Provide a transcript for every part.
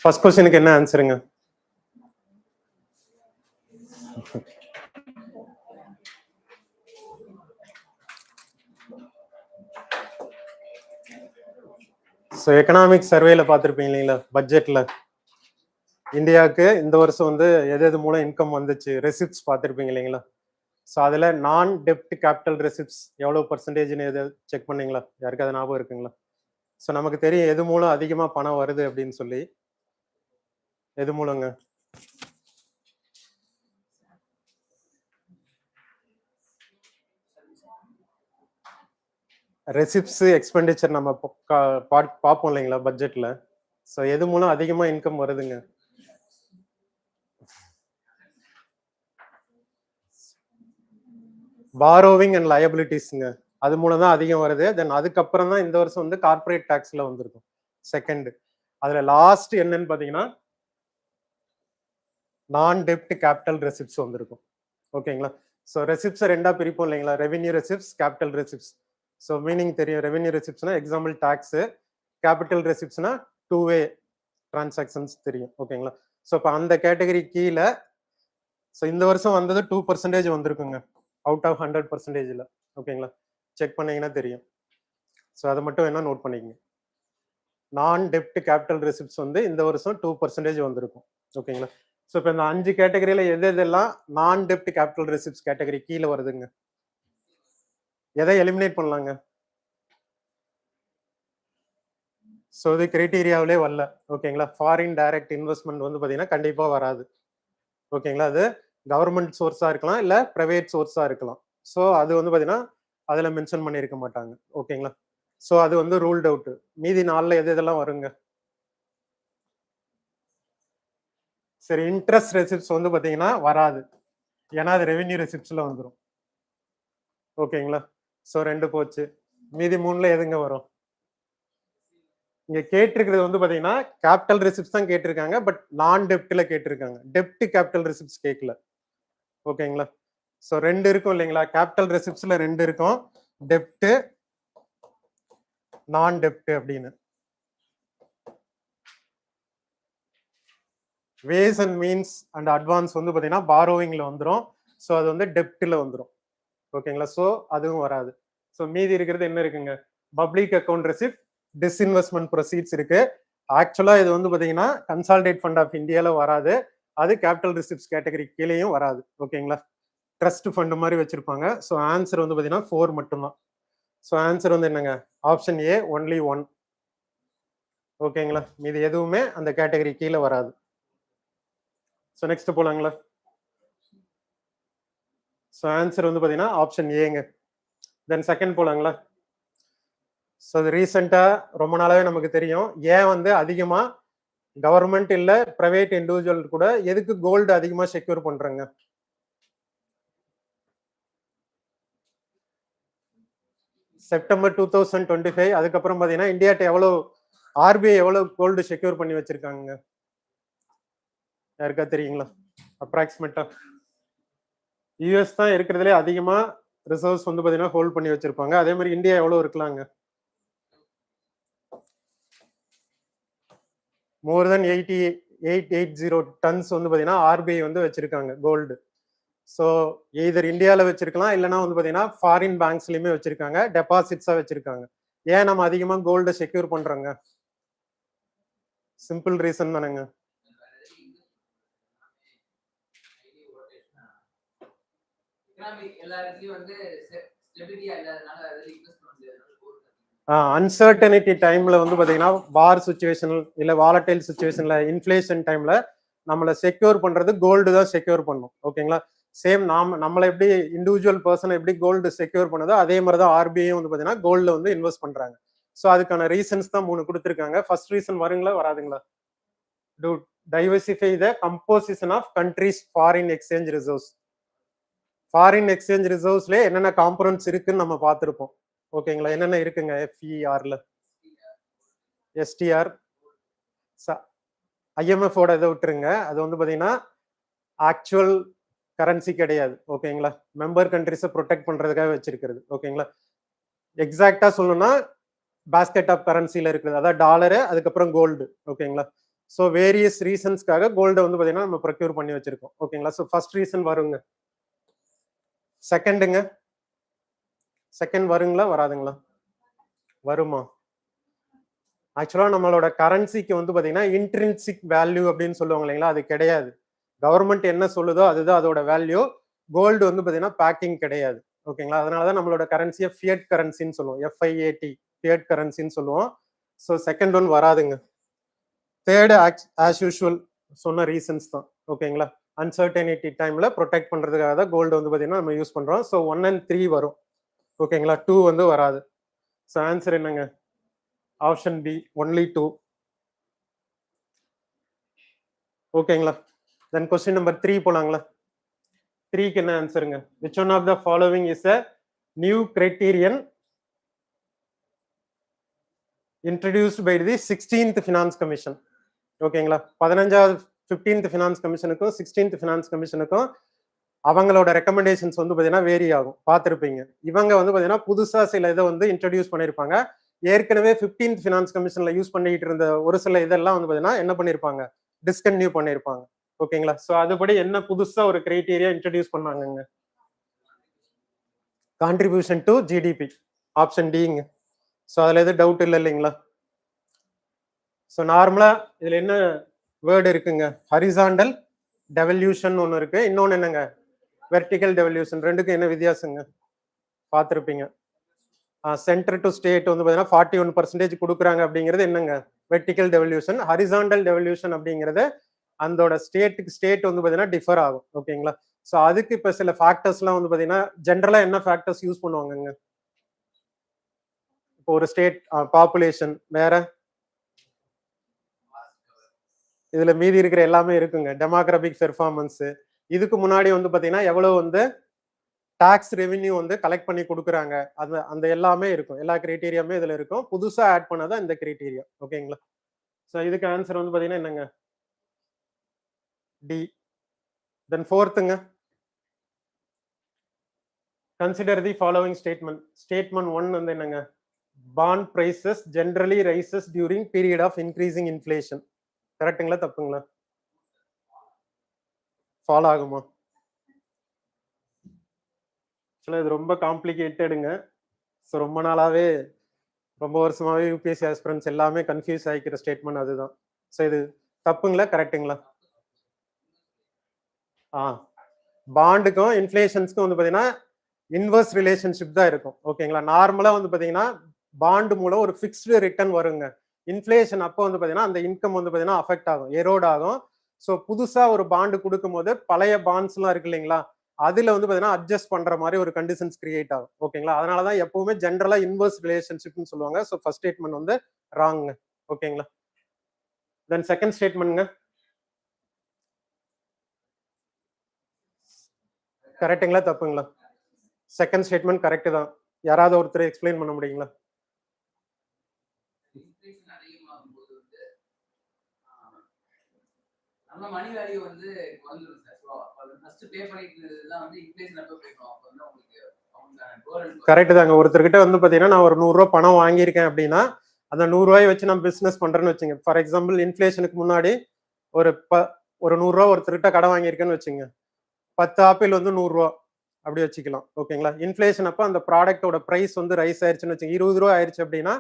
First கொஸ்டினுக்கு என்ன ஆன்சருங்க? ஸோ எக்கனாமிக் சர்வேல பார்த்துருப்பீங்க இல்லைங்களா, பட்ஜெட்ல இந்தியாவுக்கு இந்த வருஷம் வந்து எது மூலம் இன்கம் வந்துச்சு, ரெசிப்ட்ஸ் பார்த்துருப்பீங்க இல்லைங்களா. ஸோ அதில் நான் டெப்ட் கேபிட்டல் ரெசிப்ட்ஸ் எவ்வளோ பர்சன்டேஜ்னு எது செக் பண்ணீங்களா? யாருக்கு அது ஞாபகம் இருக்குங்களா? ஸோ நமக்கு தெரியும் எது மூலம் அதிகமாக பணம் வருது அப்படின்னு சொல்லி. எது மூலங்க? ரெசிப்ட்ஸ் எக்ஸ்பெண்டிச்சர் நம்ம பார்ப்போம் இல்லைங்களா பட்ஜெட்ல. ஸோ எது மூலம் அதிகமாக இன்கம் வருதுங்க? பாரோவிங் அண்ட் லயபிலிட்டிஸ்ங்க, அது மூலம் தான் அதிகம் வருது. தென் அதுக்கப்புறம் தான் இந்த வருஷம் வந்து கார்பரேட் டாக்ஸ்ல வந்திருக்கும் செகண்ட். அதுல லாஸ்ட் என்னன்னு பாத்தீங்கன்னா நான் டெப்ட் கேபிட்டல் ரெசிப்ட்ஸ் வந்திருக்கும். ஓகேங்களா. ஸோ ரெசிப்ட்ஸை ரெண்டா பிரிப்போம் இல்லைங்களா, revenue receipts, capital receipts. So meaning தெரியும். ரெவென்யூ ரெசிப்ட்ஸ்னா எக்ஸாம்பிள் டாக்ஸ், கேபிட்டல் ரெசிப்ட்ஸ்னா டூ வே டிரான்சாக்ஷன்ஸ் தெரியும். ஓகேங்களா. ஸோ இப்போ அந்த கேட்டகரி கீழே ஸோ இந்த வருஷம் வந்தது 2% வந்திருக்குங்க அவுட் ஆஃப் 100%. ஓகேங்களா, செக் பண்ணீங்கன்னா தெரியும். ஸோ அதை மட்டும் என்ன நோட் பண்ணிக்கங்க. நான் டெப்ட் கேபிட்டல் ரெசிப்ட்ஸ் வந்து இந்த வருஷம் 2% வந்திருக்கும். ஓகேங்களா. ஸோ இப்போ இந்த 5 கேட்டகரியில எதெல்லாம் நான் டெப்ட் கேபிட்டல் ரெசிப்ட்ஸ் கேட்டகரி கீழே வருதுங்க? எதை எலிமினேட் பண்ணலாங்க? ஸோ இது கிரைட்டீரியாவிலே வரல. ஓகேங்களா. ஃபாரின் டைரக்ட் இன்வெஸ்ட்மெண்ட் வந்து பார்த்தீங்கன்னா கண்டிப்பாக வராது. ஓகேங்களா. அது கவர்மெண்ட் சோர்ஸாக இருக்கலாம், இல்லை ப்ரைவேட் சோர்ஸாக இருக்கலாம். ஸோ அது வந்து பார்த்தீங்கன்னா அதில் மென்ஷன் பண்ணியிருக்க மாட்டாங்க. ஓகேங்களா. ஸோ அது வந்து ரூல்ட் அவுட். மீதி 4ல் எதெல்லாம் வருங்க? சரி, இன்ட்ரெஸ்ட் ரெசிப்ட்ஸ் வந்து பார்த்தீங்கன்னா வராது, ஏன்னா அது ரெவென்யூ ரெசிப்ட்ஸ்ல வந்துடும். ஓகேங்களா. ஸோ 2 போச்சு. மீதி 3ல் எதுங்க வரும்? இங்க கேட்டிருக்கிறது வந்து பாத்தீங்கன்னா கேபிட்டல் ரெசிப்ட்ஸ் தான் கேட்டிருக்காங்க, பட் நான் டெப்ட்ல கேட்டிருக்காங்க. டெப்ட் கேபிட்டல் ரெசிப்ட்ஸ் கேட்கல. ஓகேங்களா. ஸோ 2 இருக்கும் இல்லைங்களா, கேபிட்டல் ரெசிப்ட்ஸ்ல 2 இருக்கும், டெப்ட், நான் டெப்ட் அப்படின்னு. Ways and means and advance வந்து பாத்தீங்கன்னா பாரோவிங்ல வந்துடும். ஸோ அது வந்து டெப்ட்ல வந்துடும். ஓகேங்களா. ஸோ அதுவும் வராது. ஸோ மீதி இருக்கிறது என்ன இருக்குங்க? Public account receipt, disinvestment proceeds இருக்கு. ஆக்சுவலா இது வந்து பாத்தீங்கன்னா கன்சாலிடேட் ஃபண்ட் ஆஃப் இந்தியால வராது, அது கேபிட்டல் ரெசிப்ட்ஸ் கேட்டகரி கீழேயும் வராது. ஓகேங்களா. ட்ரஸ்ட் ஃபண்ட் மாதிரி வச்சிருப்பாங்க. ஸோ ஆன்சர் வந்து பாத்தீங்கன்னா 4 மட்டும்தான். ஸோ ஆன்சர் வந்து என்னங்க? Option A, only 1. ஓகேங்களா. மீது எதுவுமே அந்த கேட்டகரி கீழே வராது. ஸோ நெக்ஸ்ட் போலாங்களா. ஸோ ஆன்சர் வந்து பாத்தீங்கன்னா ஆப்ஷன் ஏங்க. Then second போலாங்களா. ஸோ அது ரீசெண்டாக ரொம்ப நாளாவே நமக்கு தெரியும், ஏன் வந்து அதிகமா கவர்மெண்ட் இல்ல பிரைவேட் இண்டிவிஜுவல் கூட எதுக்கு கோல்டு அதிகமா செக்யூர் பண்றாங்க? செப்டம்பர் 2025 அதுக்கப்புறம் பாத்தீங்கன்னா இந்தியாட்ட எவ்வளவு ஆர்பிஐ எவ்வளவு கோல்டு செக்யூர் பண்ணி வச்சிருக்காங்க? யாருக்கா தெரியுங்களா? அப்ராக்சிமேட்டா யூஎஸ் தான் இருக்கிறதுலே அதிகமா ரிசர்வ்ஸ் வந்து பாத்தீங்கன்னா ஹோல்ட் பண்ணி வச்சிருப்பாங்க. அதே மாதிரி இந்தியா எவ்வளவு இருக்கலாங்க? மோர் தென் 8880 டன்ஸ் வந்து பாத்தீங்கன்னா ஆர்பிஐ வந்து வச்சிருக்காங்க கோல்டு. ஸோ எய்தர் இந்தியாவில் வச்சிருக்கலாம், இல்லைன்னா வந்து பார்த்தீங்கன்னா ஃபாரின் பேங்க்ஸ்லையுமே வச்சிருக்காங்க, டெபாசிட்ஸாக வச்சிருக்காங்க. ஏன் நம்ம அதிகமாக கோல்டை செக்யூர் பண்ணுறோங்க? சிம்பிள் ரீசன் தானேங்க. அன்சர்டனிட்டி டைம்ல வந்து பார்த்தீங்கன்னா வார் சுச்சுவேஷன் இல்லை வாலடைல் சுச்சுவேஷன்ல இன்ஃப்ளேஷன் டைம்ல நம்மளை செக்யூர் பண்றது கோல்டு தான் செக்யூர் பண்ணும். ஓகேங்களா. சேம் நம்மளை எப்படி இண்டிவிஜுவல் பர்சனை எப்படி கோல்டு செக்யூர் பண்ணதோ அதே மாதிரி தான் ஆர்பிஐயும் வந்து பார்த்தீங்கன்னா கோல்டு வந்து இன்வெஸ்ட் பண்றாங்க. ஸோ அதுக்கான ரீசன்ஸ் தான் 3 கொடுத்துருக்காங்க. ஃபர்ஸ்ட் ரீசன் வருங்களா வராதுங்களா? To diversify the composition of countries foreign exchange reserves. Foreign exchange ரிசர்வ்ஸ்ல என்னென்ன காம்பனன்ட்ஸ் இருக்குன்னு நம்ம பார்த்துருப்போம். ஓகேங்களா. என்னென்ன இருக்குங்க? எஃப்இஆர்ல எஸ்டிஆர், ஐஎம்எஃபோட இதை விட்டுருங்க, அது வந்து பார்த்தீங்கன்னா ஆக்சுவல் கரன்சி கிடையாது. ஓகேங்களா. மெம்பர் கண்ட்ரிஸை ப்ரொடெக்ட் பண்றதுக்காக வச்சிருக்கிறது. ஓகேங்களா. எக்ஸாக்டா சொல்லணும்னா பாஸ்கெட் ஆஃப் கரன்சில இருக்குது, அதாவது டாலரு, அதுக்கப்புறம் கோல்டு. ஓகேங்களா. ஸோ வேரியஸ் ரீசன்ஸ்க்காக கோல்டை வந்து பார்த்தீங்கன்னா நம்ம ப்ரொக்யூர் பண்ணி வச்சிருக்கோம். ஓகேங்களா? ஸோ ஃபர்ஸ்ட் ரீசன் வருங்க. செகண்டுங்க, செகண்ட் வருங்களா வராதுங்களா? வருமா? ஆக்சுவலாக நம்மளோட கரன்சிக்கு வந்து பார்த்தீங்கன்னா இன்ட்ரின்சிக் வேல்யூ அப்படின்னு சொல்லுவாங்க இல்லைங்களா, அது கிடையாது. கவர்மெண்ட் என்ன சொல்லுதோ அதுதான் அதோட வேல்யூ. கோல்டு வந்து பார்த்தீங்கன்னா பேக்கிங் கிடையாது. ஓகேங்களா? அதனால தான் நம்மளோட கரன்சியை ஃபியட் கரன்சின்னு சொல்லுவோம். எஃப்ஐஏடி ஃபியட் கரன்சின்னு சொல்லுவோம். ஸோ செகண்ட் ஒன் வராதுங்க. தேர்டு ஆஸ் யூஷுவல் சொன்ன ரீசன்ஸ் தான். ஓகேங்களா? அன்சர்டனிட்டி டைம்ல ப்ரொடெக்ட் பண்றதுக்காக தான் கோல்டு வந்து பார்த்தீங்கன்னா நம்ம யூஸ் பண்றோம். ஸோ 1 and 3 வரும். ஓகேங்களா? 2 வந்து வராது. ஸோ ஆன்சர் என்னங்க? Option B only 2. ஓகேங்களா? தென் கொஸ்டின் நம்பர் 3 போலாங்களா? 3க்கு என்ன ஆன்சருங்க? Which one of the following is a new criterion introduced by the 16th finance commission. ஓகேங்களா? 15வது 15th ஃபினான்ஸ் கமிஷனுக்கும் 16th ஃபினான்ஸ் கமிஷனுக்கும் அவங்களோட ரெக்கமெண்டேஷன்ஸ் வந்து பார்த்தீங்கன்னா வேரி ஆகும். பார்த்துருப்பீங்க. இவங்க வந்து பார்த்தீங்கன்னா புதுசா சில இதை வந்து இன்ட்ரடியூஸ் பண்ணியிருப்பாங்க. ஏற்கனவே 15th ஃபினான்ஸ் கமிஷன்ல யூஸ் பண்ணிட்டு இருந்த ஒரு சில இதெல்லாம் வந்து பார்த்தீங்கன்னா என்ன பண்ணியிருப்பாங்க, டிஸ்கன்டினியூ பண்ணியிருப்பாங்க. ஓகேங்களா? ஸோ அதுபடி என்ன புதுசா ஒரு கிரைட்டீரியா இன்ட்ரடியூஸ் பண்ணாங்கங்க? Contribution to GDP. ஆப்ஷன் டிங்க. ஸோ அதுல எதுவும் டவுட் இல்லை இல்லைங்களா? ஸோ நார்மலா இதுல என்ன வேர்டு இருக்குங்க? ஹரிசாண்டல் டெவல்யூஷன் ஒன்று இருக்கு, இன்னொன்னு என்னங்க? Vertical devolution. ரெண்டுக்கும் என்ன வித்தியாசங்க? பார்த்துருப்பீங்க. சென்டர் டு ஸ்டேட் வந்து பார்த்தீங்கன்னா 41% கொடுக்குறாங்க அப்படிங்கிறது என்னங்க? Vertical devolution. ஹரிசாண்டல் டெவல்யூஷன் அப்படிங்கிறது அதோட ஸ்டேட்டுக்கு ஸ்டேட் வந்து பார்த்தீங்கன்னா டிஃபர் ஆகும். ஓகேங்களா? ஸோ அதுக்கு இப்போ சில ஃபேக்டர்ஸ்லாம் வந்து பார்த்தீங்கன்னா ஜென்ரலா என்ன ஃபேக்டர்ஸ் யூஸ் பண்ணுவாங்கங்க? இப்போ ஒரு ஸ்டேட் பாப்புலேஷன், வேற இதுல மீதி இருக்கிற எல்லாமே இருக்குங்க. டெமோகிராபிக் பெர்ஃபார்மன்ஸ், இதுக்கு முன்னாடி வந்து பாத்தீங்கன்னா எவ்வளவு வந்து டாக்ஸ் ரெவென்யூ வந்து கலெக்ட் பண்ணி கொடுக்குறாங்க, அந்த அந்த எல்லாமே இருக்கும். எல்லா கிரைட்டீரியாமே இதுல இருக்கும். புதுசா ஆட் பண்ணதான் இந்த கிரைட்டீரியா. ஓகேங்களா? ஸோ இதுக்கு ஆன்சர் வந்து பாத்தீங்கன்னா என்னங்க? டி. தென் ஃபோர்த்துங்க, consider the following statement. Statement 1 வந்து என்னங்க? Bond prices generally rises during period of increasing inflation. கரெக்ட்டுங்களா தப்புங்களா? ஃபாலோ ஆகுமா? இது ரொம்ப காம்ப்ளிகேட்டடுங்க. ஸோ ரொம்ப நாளாவே, ரொம்ப வருஷமாவே யூபிஎஸ்சி ஆஸ்பிரன்ஸ் எல்லாமே கன்ஃபியூஸ் ஆகிக்கிற ஸ்டேட்மெண்ட் அதுதான். ஸோ இது தப்புங்களா கரெக்ட்டுங்களா? பாண்டுக்கும் இன்ஃபிளேஷன்ஸ்க்கும் வந்து பார்த்தீங்கன்னா இன்வர்ஸ் ரிலேஷன்ஷிப் தான் இருக்கும். ஓகேங்களா? நார்மலா வந்து பார்த்தீங்கன்னா பாண்டு மூலம் ஒரு ஃபிக்ஸ்டு ரிட்டர்ன் வருங்க. இன்ஃபிளேஷன் அப்போ வந்து பார்த்தீங்கன்னா அந்த இன்கம் வந்து பார்த்தீங்கன்னா அஃபெக்ட் ஆகும், எரோட் ஆகும். ஸோ புதுசா ஒரு பாண்டு கொடுக்கும்போது பழைய பாண்ட்ஸ்லாம் இருக்கு இல்லைங்களா, அதுல வந்து பார்த்தீங்கன்னா அட்ஜஸ்ட் பண்ற மாதிரி ஒரு கண்டிஷன்ஸ் கிரியேட் ஆகும். ஓகேங்களா? அதனால தான் எப்பவுமே ஜென்ரலா இன்வர்ஸ் ரிலேஷன்ஷிப்னு சொல்லுவாங்க. ஸோ ஃபர்ஸ்ட் ஸ்டேட்மெண்ட் வந்து ராங்க. ஓகேங்களா? தென் செகண்ட் ஸ்டேட்மெண்ட்ங்க, கரெக்ட்டுங்களா தப்புங்களா? செகண்ட் ஸ்டேட்மெண்ட் கரெக்ட் தான். யாராவது ஒருத்தர் எக்ஸ்பிளைன் பண்ண முடியுங்களா? நம்ம மணி வேல்யூ வந்து குறைஞ்சிரும் சார். ஸோ அது ஃபர்ஸ்ட் பே பண்ணிட்டு வந்து இன்ஃப்ளேஷன் அப்போ பே பண்ணுவோம். அப்போ வந்து உங்களுக்கு கரெக்ட் தாங்க. ஒருத்தர்கிட்ட வந்து பாத்தீங்கன்னா நான் ஒரு 100 ரூபாய் பணம் வாங்கியிருக்கேன் அப்படின்னா அந்த 100 ரூபாயை வச்சு நான் பிசினஸ் பண்றேன்னு வச்சுங்க. ஃபார் எக்ஸாம்பிள் இன்ஃபிளேஷனுக்கு முன்னாடி ஒரு ஒரு 100 ரூபா ஒருத்தர்கிட்ட கடன் வாங்கியிருக்கேன்னு வச்சுங்க. 10 ஆப்பிள் வந்து 100 ரூபா அப்படி வச்சுக்கலாம். ஓகேங்களா? இன்ஃபிளேஷன் அப்போ அந்த ப்ராடக்டோட பிரைஸ் வந்து ரைஸ் ஆயிருச்சுன்னு வச்சுங்க. 20 ரூபா ஆயிருச்சு அப்படின்னா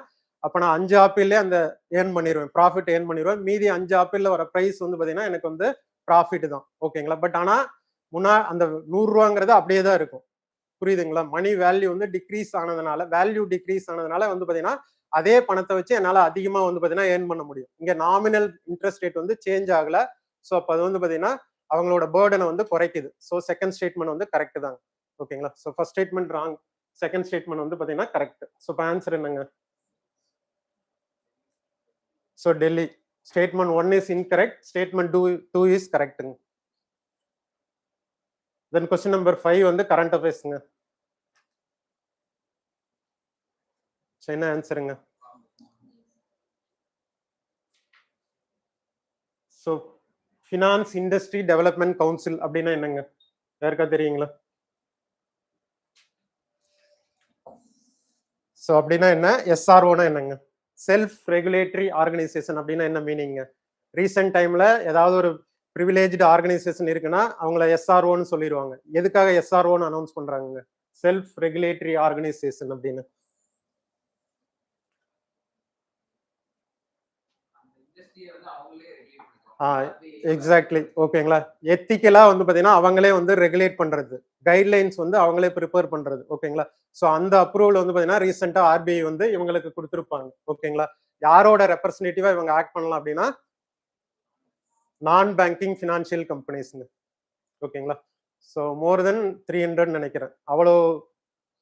அப்ப நான் 5 ஆப்பிள்ல அந்த ஏர்ன் பண்ணிடுவேன், ப்ராஃபிட் ஏர்ன் பண்ணிடுவேன். மீதி 5 ஆப்பிள்ல வர பிரைஸ் வந்து பாத்தீங்கன்னா எனக்கு வந்து ப்ராஃபிட் தான். ஓகேங்களா? பட் ஆனா அந்த 100 ரூபாங்கிறது அப்படியே தான் இருக்கும். புரியுதுங்களா? மணி வேல்யூ வந்து டிக்ரீஸ் ஆனதுனால, வேல்யூ டிக்ரீஸ் ஆனதுனால வந்து பாத்தீங்கன்னா அதே பணத்தை வச்சு என்னால அதிகமா வந்து பாத்தீங்கன்னா ஏர்ன் பண்ண முடியும். இங்க நாமினல் இன்ட்ரெஸ்ட் ரேட் வந்து சேஞ்ச் ஆகல. ஸோ அப்ப அது வந்து பாத்தீங்கன்னா அவங்களோட பேர்டனை வந்து குறைக்குது. ஸோ செகண்ட் ஸ்டேட்மெண்ட் வந்து கரெக்ட் தான். ஓகேங்களா? So first statement wrong, second statement வந்து பாத்தீங்கன்னா கரெக்ட். ஸோ இப்போ ஆன்சர் என்னங்க? ஸோ டெல்லி. Statement 1 is incorrect, statement 2 is கரெக்ட்டுங்க. தென் கொஸ்டின் நம்பர் 5 வந்து கரண்ட் அஃபேர்ஸ்ங்க. என்ன ஆன்சருங்க? So finance industry development council அப்படின்னா என்னங்க? யாருக்கா தெரியுங்களா? ஸோ அப்படின்னா என்ன? எஸ்ஆர்ஓனா என்னங்க? செல்ஃப் ரெகுலேட்டரி ஆர்கனைசேஷன் அப்படின்னா என்ன மீனிங்க? ரீசெண்ட் டைம்ல ஏதாவது ஒரு ப்ரிவிலேஜ்டு ஆர்கனைசேஷன் இருக்குன்னா அவங்கள எஸ்ஆர்ஓன்னு சொல்லிடுவாங்க. எதுக்காக எஸ்ஆர்ஓன்னு அனௌன்ஸ் பண்றாங்க? செல்ஃப் ரெகுலேட்டரி ஆர்கனைசேஷன் அப்படின்னு. எக்ஸாக்ட்லி. ஓகேங்களா. எத்திக்கலா வந்து பாத்தீங்கன்னா அவங்களே வந்து ரெகுலேட் பண்றது, கைட்லைன்ஸ் வந்து அவங்களே ப்ரிப்பேர் பண்றது. ஓகேங்களா. ஸோ அந்த அப்ரூவல் வந்து பாத்தீங்கன்னா ரீசெண்டா ஆர்பிஐ வந்து இவங்களுக்கு கொடுத்துருப்பாங்க. ஓகேங்களா. யாரோட ரெப்ரஸன்டேட்டிவா இவங்க ஆக்ட் பண்ணலாம் அப்படின்னா நான் பேங்கிங் ஃபினான்ஷியல் கம்பெனிஸ்ங்க. ஓகேங்களா. ஸோ மோர் தென் 300 நினைக்கிறேன். அவ்வளோ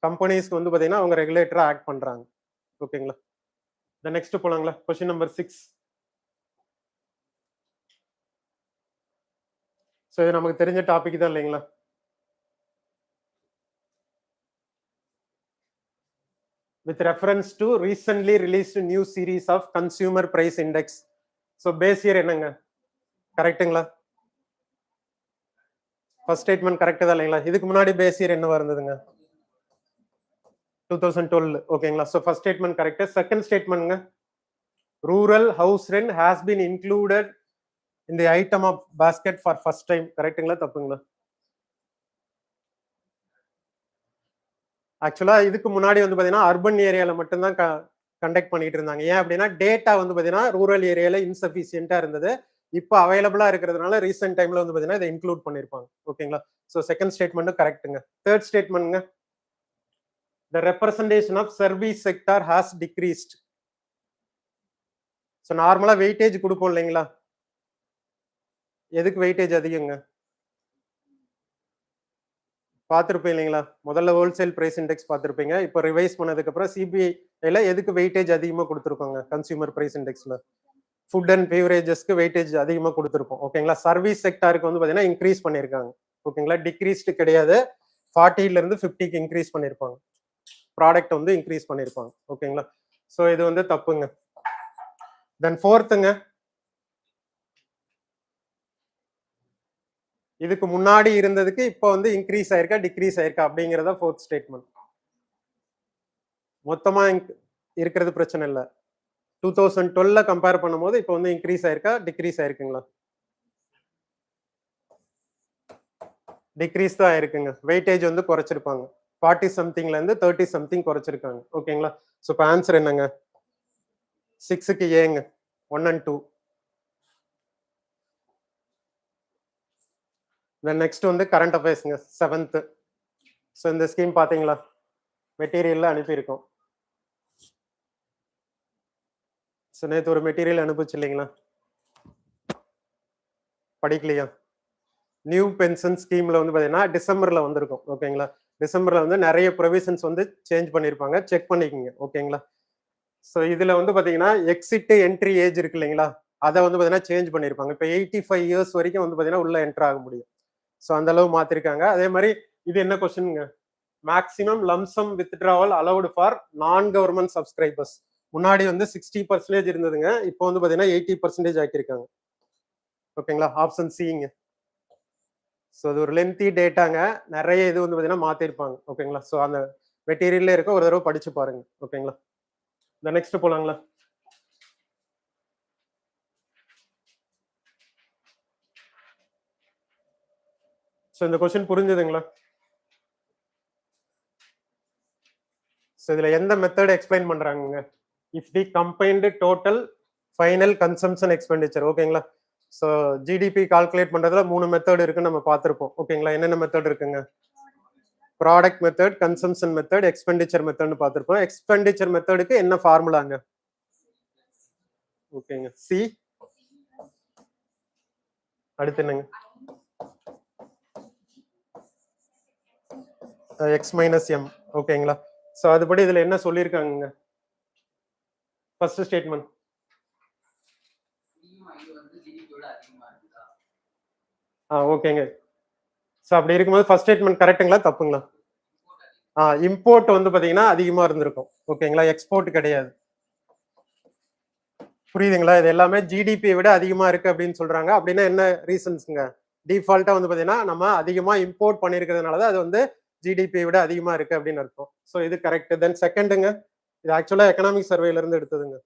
கம்பெனிஸ்க்கு வந்து பாத்தீங்கன்னா அவங்க ரெகுலேட்டரா ஆக்ட் பண்றாங்க. ஓகேங்களா. நெக்ஸ்ட் போலாங்களா. Question number 6. ஸோ இது நமக்கு தெரிஞ்ச டாபிக் தான் இல்லைங்களா. with reference to recently released new series of consumer price index. So base year என்னங்க? கரெக்ட்டுங்களா? ஃபர்ஸ்ட் ஸ்டேட்மெண்ட் கரெக்ட் தான் இல்லைங்களா. இதுக்கு முன்னாடி பேஸ் இயர் என்ன இருந்ததுங்க? 2012. ஓகேங்களா. So first statement correct. Second ஸ்டேட்மெண்ட்ங்க, rural house rent has been included in the item of basket for first time. கரெக்ட்டுங்களா தப்புங்களா? ஆக்சுவலா இதுக்கு முன்னாடி வந்து பாத்தீங்கன்னா அர்பன் ஏரியால மட்டும்தான் கண்டக்ட் பண்ணிட்டு இருந்தாங்க. ஏன் அப்படின்னா டேட்டா வந்து பாத்தீங்கன்னா ரூரல் ஏரியால இன்சஃபிஷியன்ட்டா இருந்தது. இப்போ அவைலபிளா இருக்கிறதுனால ரீசெண்ட் டைம்ல வந்து பாத்தீங்கன்னா இதை இன்க்ளூட் பண்ணிருப்பாங்க. ஓகேங்களா. ஸோ செகண்ட் ஸ்டேட்மெண்ட் கரெக்ட்டுங்க. தேர்ட் ஸ்டேட்மெண்ட்ங்க, the representation of service sector has decreased. So நார்மலா வெயிட்டேஜ் கொடுப்போம் இல்லைங்களா. எதுக்கு வெயிட்டேஜ் அதிகங்க? பார்த்துருப்பீங்க இல்லைங்களா. முதல்ல ஹோல்சேல் பிரைஸ் இண்டெக்ஸ் பார்த்துருப்பீங்க. இப்போ ரிவைஸ் பண்ணதுக்கு அப்புறம் சிபிஐல எதுக்கு வெயிட்டேஜ் அதிகமாக கொடுத்துருக்கோங்க? கன்சியூமர் பிரைஸ் இண்டெக்ஸ்ல ஃபுட் அண்ட் பிவரேஜஸ்க்கு வெயிட்டேஜ் அதிகமாக கொடுத்துருப்போம். ஓகேங்களா. சர்வீஸ் செக்டாருக்கு வந்து பார்த்தீங்கன்னா இன்க்ரீஸ் பண்ணியிருக்காங்க. ஓகேங்களா. டிக்ரீஸ்டு கிடையாது, 40ல இருந்து 50க்கு இன்க்ரீஸ் பண்ணியிருப்பாங்க. ப்ராடக்ட் வந்து இன்க்ரீஸ் பண்ணியிருப்பாங்க. ஓகேங்களா. ஸோ இது வந்து தப்புங்க. தென் ஃபோர்த்துங்க, இதுக்கு முன்னாடி இருந்ததுக்கு இப்போ வந்து இன்க்ரீஸ் ஆயிருக்கா டிக்ரீஸ் ஆயிருக்கா அப்படிங்கிறத ஃபோர்த் ஸ்டேட்மெண்ட். மொத்தமா இருக்கிறது பிரச்சனை இல்லை. 2012 கம்பேர் பண்ணும்போது இப்போ வந்து இன்க்ரீஸ் ஆயிருக்கா டிக்ரீஸ் ஆயிருக்குங்களா? டிக்ரீஸ் தான் ஆயிருக்குங்க. வெயிட்டேஜ் வந்து குறைச்சிருப்பாங்க. 40 சம்திங்ல இருந்து 30 சம்திங் குறைச்சிருக்காங்க. ஓகேங்களா. ஸோ இப்போ ஆன்சர் என்னங்க? 6க்கு ஏங்க, 1 and 2. நெக்ஸ்ட் வந்து கரண்ட் அஃபேர்ஸ்ங்க, 7th. ஸோ இந்த ஸ்கீம் பார்த்தீங்களா, மெட்டீரியல்ல அனுப்பியிருக்கோம். ஸோ நேற்று ஒரு மெட்டீரியல் அனுப்பிச்சு இல்லைங்களா, படிக்கலையா? நியூ பென்ஷன் ஸ்கீம்ல வந்து பார்த்தீங்கன்னா டிசம்பர்ல வந்திருக்கும். ஓகேங்களா. டிசம்பர்ல வந்து நிறைய ப்ரொவிஷன்ஸ் வந்து சேஞ்ச் பண்ணியிருப்பாங்க, செக் பண்ணிக்கோங்க. ஓகேங்களா. ஸோ இதுல வந்து பார்த்தீங்கன்னா எக்ஸிட் என்ட்ரி ஏஜ் இருக்கு இல்லைங்களா, அதை வந்து பார்த்தீங்கன்னா சேஞ்ச் பண்ணியிருப்பாங்க. இப்போ 85 இயர்ஸ் வரைக்கும் வந்து பார்த்தீங்கன்னா உள்ள என்டர் ஆக முடியும். ஸோ அந்த அளவு மாத்திருக்காங்க. அதே மாதிரி இது என்ன கொஸ்டின்ங்க, maximum lump sum withdrawal allowed for non government subscribers. முன்னாடி வந்து 60% இருந்ததுங்க, இப்போ வந்து பார்த்தீங்கன்னா 80% ஆக்கியிருக்காங்க. ஓகேங்களா. ஆப்ஷன் சிங்க. ஸோ அது ஒரு லென்த்தி டேட்டாங்க, நிறைய இது வந்து பார்த்தீங்கன்னா மாத்திருப்பாங்க. ஓகேங்களா. ஸோ அந்த மெட்டீரியல்ல இருக்க ஒரு தடவை படிச்சு பாருங்க. ஓகேங்களா. இந்த நெக்ஸ்ட் போலாங்களா. ஸோ இந்த கொஸ்டின் புரிஞ்சுதுங்களா? ஸோ இதுல எந்த மெத்தட் எக்ஸ்பிளைன் பண்றாங்க? If the combined total final consumption expenditure. ஓகேங்களா. ஸோ ஜிடிபி கால்குலேட் பண்றதுல 3 மெத்தட் இருக்குன்னு நம்ம பார்த்துருப்போம். ஓகேங்களா. என்னென்ன மெத்தட் இருக்குங்க? Product method, consumption method, expenditure மெத்தட்னு பார்த்துருப்போம். எக்ஸ்பெண்டிச்சர் மெத்தடுக்கு என்ன ஃபார்முலாங்க? ஓகேங்க, சி. அடுத்து என்னங்க? X minus M. ஓகேங்களா. ஸோ அதுபடி இதுல என்ன சொல்லியிருக்காங்க? First statement. ஓகேங்க. ஸோ அப்படி இருக்கும்போது ஃபர்ஸ்ட் ஸ்டேட்மெண்ட் கரெக்ட்டுங்களா தப்புங்களா? இம்போர்ட் வந்து பாத்தீங்கன்னா அதிகமா இருந்திருக்கும். ஓகேங்களா. எக்ஸ்போர்ட் கிடையாது. புரியுதுங்களா? இது எல்லாமே ஜிடிபியை விட அதிகமா இருக்கு அப்படின்னு சொல்றாங்க. அப்படின்னா என்ன ரீசன்ஸ்ங்க? டிஃபால்ட்டா வந்து பாத்தீங்கன்னா நம்ம அதிகமா இம்போர்ட் பண்ணிருக்கிறதுனாலதான் அது வந்து ஜிடிபியை விட அதிகமா இருக்கு அப்படின்னு அர்த்தம். ஸோ இது கரெக்ட். தென் செகண்டுங்க, இது ஆக்சுவலா எக்கனாமிக் சர்வேல இருந்து எடுத்ததுங்க.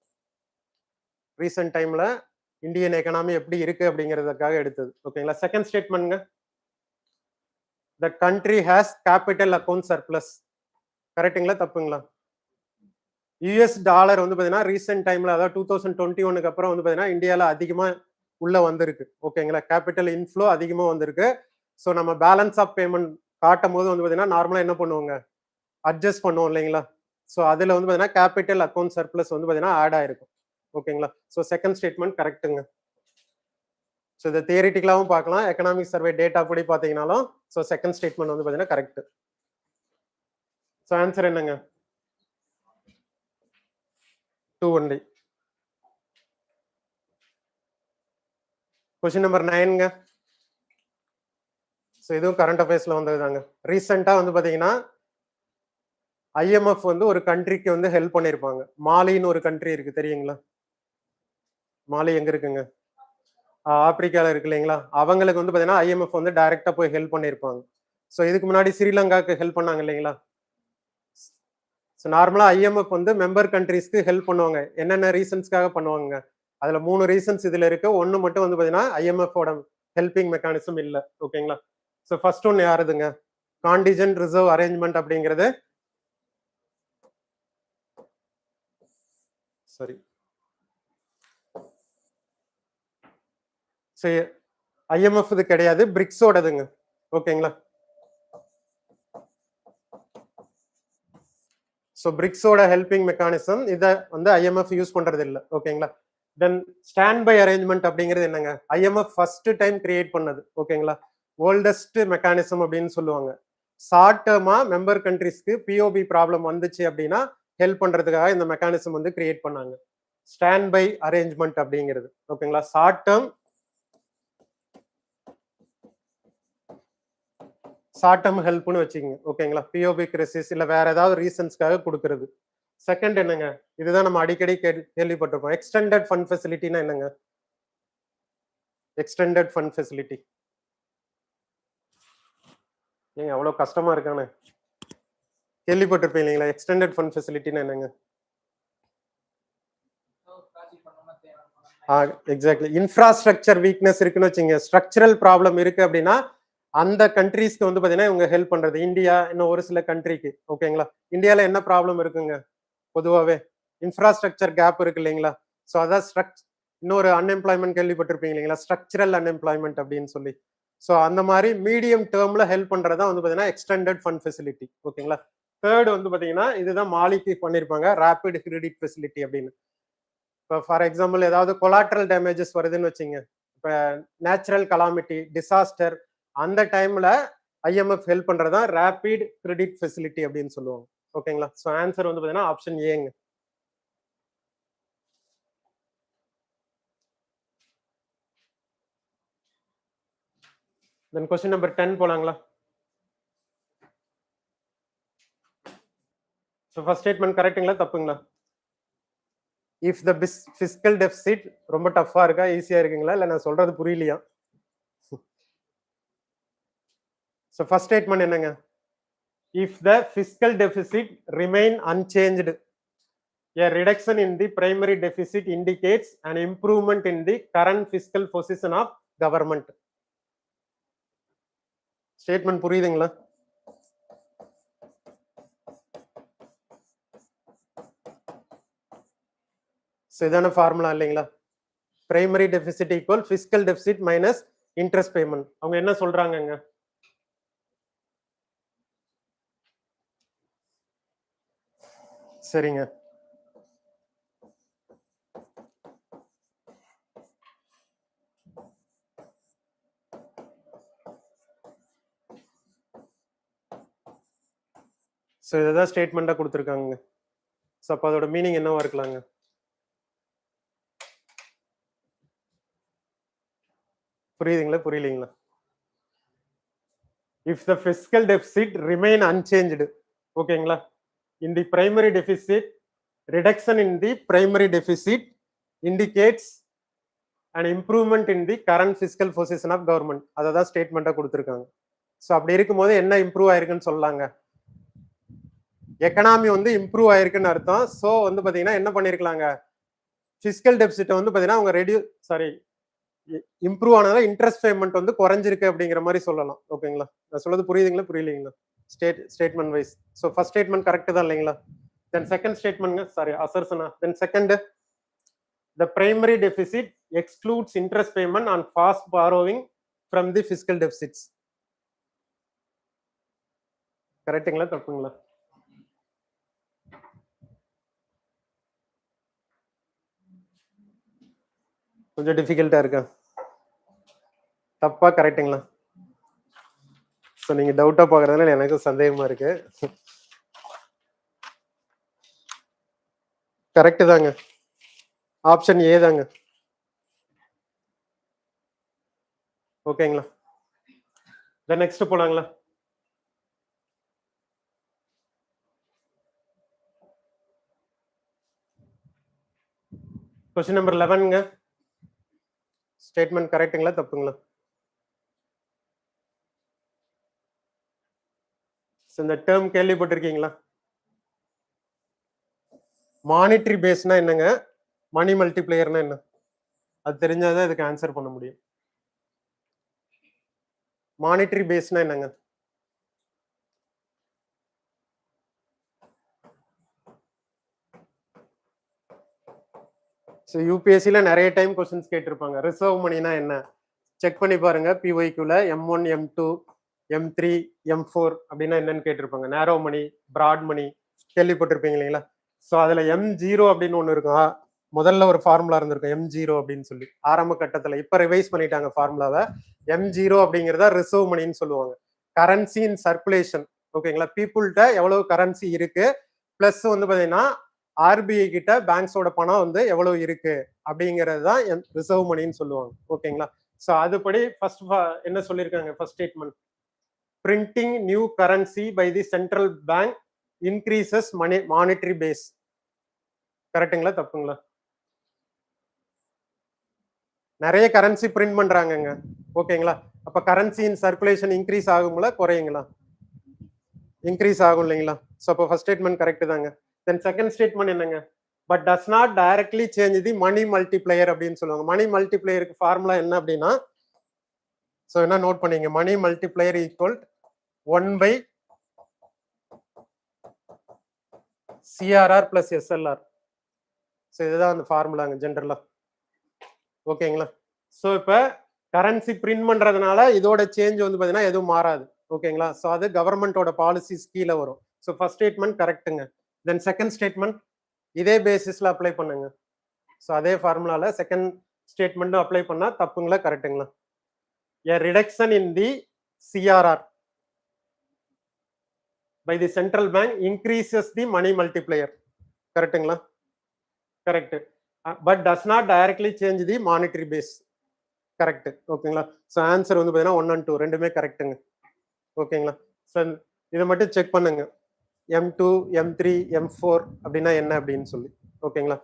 ரீசெண்ட் டைம்ல இந்தியன் எக்கனாமி எப்படி இருக்கு அப்படிங்கிறதுக்காக எடுத்தது. ஓகேங்களா. செகண்ட் ஸ்டேட்மெண்ட்ங்க, the country has capital account surplus. கரெக்ட்டுங்களா தப்புங்களா? யூஎஸ் டாலர் வந்து பார்த்தீங்கன்னா ரீசெண்ட் டைம்ல, அதாவது 2021க்கு அப்புறம் வந்து பார்த்தீங்கன்னா இந்தியாவில் அதிகமாக உள்ள வந்திருக்கு. ஓகேங்களா. கேபிட்டல் இன்ஃப்ளோ அதிகமாக வந்திருக்கு. ஸோ நம்ம பேலன்ஸ் ஆஃப் பேமெண்ட் காட்டும் போது வந்து பார்த்தீங்கன்னா நார்மலாக என்ன பண்ணுவோங்க, அட்ஜஸ்ட் பண்ணுவோம் இல்லைங்களா. ஸோ அதில் வந்து பார்த்தீங்கன்னா கேபிட்டல் அக்கௌண்ட் சர்ப்ளஸ் வந்து பார்த்தீங்கன்னா ஆட் ஆயிருக்கும். ஓகேங்களா. ஸோ செகண்ட் ஸ்டேட்மெண்ட் கரெக்ட்டுங்க. ஸோ இதை தியரிட்டிக்கலாகவும் பார்க்கலாம், எக்கனாமிக் சர்வே டேட்டா படி பார்த்தீங்கன்னாலும். ஸோ செகண்ட் ஸ்டேட்மெண்ட் வந்து பார்த்தீங்கன்னா கரெக்ட். ஸோ ஆன்சர் என்னங்க? 2 ஒன்லி. கொஸ்டின் நம்பர் 9ங்க. ஸோ இதுவும் கரண்ட் அஃபேர்ஸ்ல வந்ததுதாங்க. ரீசெண்டா வந்து பாத்தீங்கன்னா ஐஎம்எஃப் வந்து ஒரு கண்ட்ரிக்கு வந்து ஹெல்ப் பண்ணியிருப்பாங்க. மாலின்னு ஒரு கண்ட்ரி இருக்கு, தெரியுங்களா? மாலி எங்க இருக்குங்க? ஆப்பிரிக்கால இருக்கு இல்லைங்களா. அவங்களுக்கு வந்து பாத்தீங்கன்னா ஐஎம்எஃப் வந்து டைரக்டா போய் ஹெல்ப் பண்ணியிருப்பாங்க. ஸோ இதுக்கு முன்னாடி ஸ்ரீலங்காக்கு ஹெல்ப் பண்ணாங்க இல்லைங்களா. ஸோ நார்மலா ஐஎம்எஃப் வந்து மெம்பர் கண்ட்ரீஸ்க்கு ஹெல்ப் பண்ணுவாங்க. என்னென்ன ரீசன்ஸ்க்காக பண்ணுவாங்க, அதுல 3 ரீசன்ஸ் இதுல இருக்கு. ஒன்னு மட்டும் வந்து பாத்தீங்கன்னா ஐஎம்எஃப்-ஓட ஹெல்பிங் மெக்கானிசம் இல்ல. ஓகேங்களா. ஸோ ஃபர்ஸ்ட் ஒன் யாருதுங்க? கான்டிஜென்ட் ரிசர்வ் அரேஞ்ச்மெண்ட் அப்படிங்கிறது. சரி, சரி, ஐஎம்எஃப் இது கிடையாது, பிரிக்ஸோடதுங்க. ஓகேங்களா. ஸோ பிரிக்ஸோட ஹெல்பிங் மெக்கானிசம் இதை வந்து ஐஎம்எஃப் யூஸ் பண்றது இல்லை. ஓகேங்களா. தென் ஸ்டாண்ட் பை அரேஞ்ச்மெண்ட் அப்படிங்கிறது என்னங்க? ஐஎம்எஃப் ஃபர்ஸ்ட் டைம் கிரியேட் பண்ணது. ஓகேங்களா. ஓல்டஸ்ட் மெக்கானிசம் அப்படின்னு சொல்லுவாங்க. ஷார்ட் டேர்மா மெம்பர் கண்ட்ரிஸ்க்கு பிஓபி ப்ராப்ளம் வந்துச்சு அப்படின்னா ஹெல்ப் பண்றதுக்காக இந்த மெக்கானிசம் வந்து கிரியேட் பண்ணாங்க, ஸ்டாண்ட் பை அரேஞ்ச்மெண்ட் அப்படிங்கிறது. ஓகேங்களா. ஷார்ட் டேர்ம் ஹெல்ப்னு வச்சுக்கோங்க. ஓகேங்களா. பிஓபி கிரைசிஸ் இல்ல வேற ஏதாவது ரீசன்ஸ்க்காக கொடுக்கறது. செகண்ட் என்னங்க? இதுதான் நம்ம அடிக்கடி கேள்விப்பட்டிருப்போம். எக்ஸ்டெண்டட் ஃபண்ட் ஃபெசிலிட்டினா என்னங்க? எக்ஸ்டெண்டட் ஃபண்ட் ஃபெசிலிட்டி ஏங்க அவ்வளவு கஷ்டமா இருக்கானே, கேள்விப்பட்டிருப்பீங்க இல்லைங்களா? எக்ஸ்டெண்டட் ஃபண்ட் ஃபெசிலிட்டினா என்னங்க? எக்ஸாக்ட்லி. இன்ஃப்ராஸ்ட்ரக்சர் வீக்னஸ் இருக்குன்னு வச்சுங்க, ஸ்ட்ரக்சரல் ப்ராப்ளம் இருக்கு அப்படின்னா அந்த கண்ட்ரீஸ்க்கு வந்து பாத்தீங்கன்னா இவங்க ஹெல்ப் பண்றது. இந்தியா இன்னும் ஒரு சில கண்ட்ரிக்கு. ஓகேங்களா. இந்தியால என்ன ப்ராப்ளம் இருக்குங்க? பொதுவாகவே இன்ஃப்ராஸ்ட்ரக்சர் கேப் இருக்கு இல்லைங்களா. ஸோ அதான் இன்னொரு அன்எம்ப்ளாய்மெண்ட் கேள்விப்பட்டிருப்பீங்க இல்லைங்களா, ஸ்ட்ரக்சரல் அன்எம்ப்ளாய்மெண்ட் அப்படின்னு சொல்லி. ஸோ அந்த மாதிரி மீடியம் டேர்ம்ல ஹெல்ப் பண்றதா வந்து பாத்தீங்கன்னா எக்ஸ்டெண்டட் ஃபண்ட் ஃபெசிலிட்டி. ஓகேங்களா. தேர்ட் வந்து பாத்தீங்கன்னா இதுதான் மாலிக்கு பண்ணிருப்பாங்க, ரேபிட் கிரெடிட் ஃபெசிலிட்டி அப்படின்னு. இப்போ ஃபார் எக்ஸாம்பிள் ஏதாவது கொலாட்ரல் டேமேஜஸ் வருதுன்னு வச்சுங்க, இப்போ நேச்சுரல் கலாமிட்டி, டிசாஸ்டர், அந்த டைம்ல ஐஎம்எஃப் ஹெல்ப் பண்றதா ரேபிட் கிரெடிட் ஃபெசிலிட்டி அப்படின்னு சொல்லுவாங்க. ஓகேங்களா. ஸோ ஆன்சர் வந்து பாத்தீங்கன்னா ஆப்ஷன் ஏங்க. தென் கொஸ்டின் நம்பர் 10 போலாங்களா. ஸோ ஃபர்ஸ்ட் ஸ்டேட்மெண்ட் கரெக்ட்டுங்களா தப்புங்களா? இஃப் த ஃபிஸ்கல் டெபிசிட், ரொம்ப டஃபா இருக்கா ஈஸியா இருக்குங்களா இல்ல நான் சொல்றது புரியலையா? ஸோ ஃபர்ஸ்ட் ஸ்டேட்மெண்ட் என்னங்க? If the fiscal deficit remain unchanged, a reduction in the primary deficit indicates an improvement in the current fiscal position of government. Statement புரியுதுங்களா? இதான ஃபார்முலா இல்லைங்களா? Primary deficit equal fiscal deficit minus interest payment. அவங்க என்ன சொல்றாங்கங்க? சரிங்க. So இதான் ஸ்டேட்மெண்டா கொடுத்துருக்காங்க. So அப்போ அதோட மீனிங் என்னவா இருக்கலாங்க? புரியுதுங்களா புரியலீங்களா? If the fiscal deficit remain unchanged, ஓகேங்களா, in the primary deficit, reduction in the primary deficit indicates an improvement in the current fiscal position of government. அததான் ஸ்டேட்மெண்டா கொடுத்துருக்காங்க. ஸோ அப்படி இருக்கும்போது என்ன இம்ப்ரூவ் ஆயிருக்குன்னு சொல்லலாங்க? எக்கனாமி வந்து இம்ப்ரூவ் ஆயிருக்குன்னு அர்த்தம். ஸோ வந்து பாத்தீங்கன்னா என்ன பண்ணிருக்கலாங்க, ஃபிஸ்கல் டெபிசிட் வந்து பார்த்தீங்கன்னா அவங்க இம்ப்ரூவ் ஆனதால இன்ட்ரெஸ்ட் பேமெண்ட் வந்து குறைஞ்சிருக்கு அப்படிங்கிற மாதிரி சொல்லலாம். ஓகேங்களா? நான் சொல்றது புரியுதுங்களா புரியலைங்களா? Statement wise. So first statement correct தான் இல்லைங்களா? தென் செகண்ட் ஸ்டேட்மெண்ட் அசர்ஷனா. Then second, the primary deficit excludes interest payment on fast borrowing from the fiscal deficits. கரெக்ட்டுங்களா தப்புங்களா? கொஞ்சம் டிஃபிகல்ட்டா இருக்கா? தப்பா கரெக்ட்டுங்களா? ஸோ நீங்க டவுட்டா பார்க்கறதுனால எனக்கு சந்தேகமா இருக்கு. கரெக்ட் தாங்க. ஆப்ஷன் ஏ தாங்க. ஓகேங்களா? தென் நெக்ஸ்ட் போலாங்களா? கொஸ்டின் நம்பர் 11ங்க. ஸ்டேட்மெண்ட் கரெக்ட்டுங்களா தப்புங்களா? இந்த டேர்ம் கேள்விப்பட்டிருக்கீங்களா? மானிட்டரி பேஸ்னா என்னங்க? மணி மல்டிப்ளையர்னா என்ன? அது தெரிஞ்சாதான் இதுக்கு ஆன்சர் பண்ண முடியும். மானிட்டரி பேஸ்னா என்னங்க? ஸோ யூபிஎஸ்சியில் நிறைய டைம் கொஸ்டின்ஸ் கேட்டிருப்பாங்க. ரிசர்வ் மணினா என்ன? செக் பண்ணி பாருங்க. பிஒய்க்குள்ள M1, M2, M3, M4 அப்படின்னா என்னன்னு கேட்டிருப்பாங்க. நேரோ மணி, பிராட் மணி கேள்விப்பட்டிருப்பீங்க இல்லைங்களா? ஸோ அதில் M0 அப்படின்னு ஒன்று இருக்கும். முதல்ல ஒரு ஃபார்முலா இருந்திருக்கும் M0 அப்படின்னு சொல்லி ஆரம்ப கட்டத்தில். இப்போ ரிவைஸ் பண்ணிட்டாங்க ஃபார்முலாவை. M0 அப்படிங்கிறத ரிசர்வ் மணின்னு சொல்லுவாங்க. கரன்சி இன் சர்க்குலேஷன். ஓகேங்களா? பீப்புள்கிட்ட எவ்வளவு கரன்சி இருக்கு, பிளஸ் வந்து பார்த்தீங்கன்னா ஆர்பிஐ கிட்ட பேங்க்ஸோட பணம் வந்து எவ்வளவு இருக்கு அப்படிங்கிறது தான் ரிசர்வ் மணின்னு சொல்லுவாங்க. ஓகேங்களா? ஸோ அதுபடி ஃபர்ஸ்ட் என்ன சொல்லியிருக்காங்க? First statement, printing new currency by the central bank increases monetary base. கரெக்டுங்களா தப்புங்களா? நிறைய கரன்சி பிரிண்ட் பண்றாங்கங்க. ஓகேங்களா? அப்ப கரன்சி இன் சர்க்குலேஷன் இன்க்ரீஸ் ஆகுங்களா குறையுங்களா? இன்க்ரீஸ் ஆகும் இல்லைங்களா? ஸோ அப்போ ஃபர்ஸ்ட் ஸ்டேட்மெண்ட் கரெக்ட் தாங்க. தென் செகண்ட் ஸ்டேட்மெண்ட் என்னங்க? But does not directly change the money multiplier அப்படின்னு சொல்லுவாங்க. மணி மல்டிப்ளையருக்கு ஃபார்முலா என்ன அப்படின்னா, ஸோ என்ன நோட் பண்ணீங்க? Money multiplier equal 1 by CRR plus SLR. So இதுதான் அந்த ஃபார்முலாங்க ஜென்ரலா. ஓகேங்களா? ஸோ இப்போ கரன்சி பிரிண்ட் பண்றதுனால இதோட சேஞ்ச் வந்து பார்த்தீங்கன்னா எதுவும் மாறாது. ஓகேங்களா? ஸோ அது கவர்மெண்டோட பாலிசிஸ் கீழே வரும். ஸோ ஃபர்ஸ்ட் ஸ்டேட்மெண்ட் கரெக்ட்டுங்க. தென் செகண்ட் ஸ்டேட்மெண்ட் இதே பேசிஸ்ல அப்ளை பண்ணுங்க. ஸோ அதே ஃபார்முலால செகண்ட் ஸ்டேட்மெண்ட்டும் அப்ளை பண்ணா தப்புங்களா கரெக்ட்டுங்களா? A reduction in the CRR by the central bank increases the money multiplier. கரெக்ட்டுங்களா? Correct. But does not directly change the monetary base. Correct. ஓகேங்களா? So answer வந்து பார்த்தீங்கன்னா 1 and 2 ரெண்டுமே கரெக்ட்டுங்க. ஓகேங்களா? ஸோ இதை மட்டும் செக் பண்ணுங்க. M2, M3, M4 அப்படின்னா என்ன அப்படின்னு சொல்லி. ஓகேங்களா?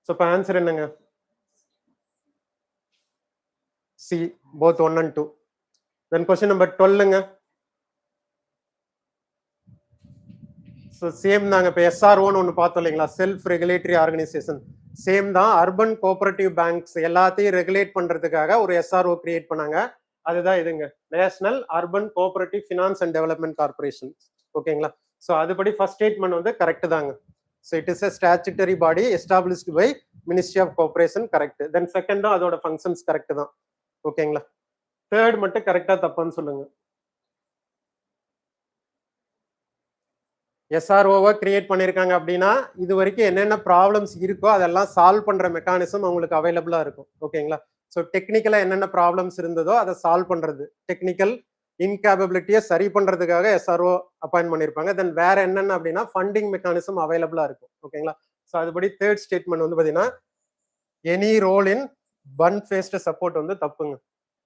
ஸோ இப்போ ஆன்சர் என்னங்க? C, both 1 and 2. Then question number 12ங்க. ஸோ சேம் தாங்க. இப்போ SROன்னு ஒன்று பார்த்தோம் இல்லைங்களா? Self regulatory organisation. சேம் தான். அர்பன் கோஆபரேட்டிவ் பேங்க்ஸ் எல்லாத்தையும் ரெகுலேட் பண்றதுக்காக ஒரு SRO கிரியேட் பண்ணாங்க. அதுதான் இதுங்க, national urban cooperative finance and development corporation. ஓகேங்களா? ஸோ அதுபடி ஃபர்ஸ்ட் ஸ்டேட்மெண்ட் வந்து கரெக்ட் தாங்க. So it is a statutory body established by ministry of cooperation. Correct. Then செகண்டும் அதோட ஃபங்க்ஷன்ஸ் கரெக்ட் தான். ஓகேங்களா? தேர்ட் மட்டும் கரெக்டா தப்பான்னு சொல்லுங்க. SROவை கிரியேட் பண்ணியிருக்காங்க அப்படின்னா இது வரைக்கும் என்னென்ன ப்ராப்ளம்ஸ் இருக்கோ அதெல்லாம் சால்வ் பண்ற மெக்கானிசம் அவங்களுக்கு அவைலபிளா இருக்கும். ஓகேங்களா? ஸோ டெக்னிக்கலா என்னென்ன ப்ராப்ளம்ஸ் இருந்ததோ அதை சால்வ் பண்றது, டெக்னிக்கல் இன்கேபபிலிட்டியை சரி பண்றதுக்காக SRO அப்பாயின்ட் பண்ணியிருப்பாங்க. தென் வேற என்னென்ன அப்படின்னா ஃபண்டிங் மெக்கானிசம் அவைலபிளா இருக்கும். ஓகேங்களா? ஸோ அதுபடி தேர்ட் ஸ்டேட்மெண்ட் வந்து பார்த்தீங்கன்னா any role in bun faced support வந்து தப்புங்க.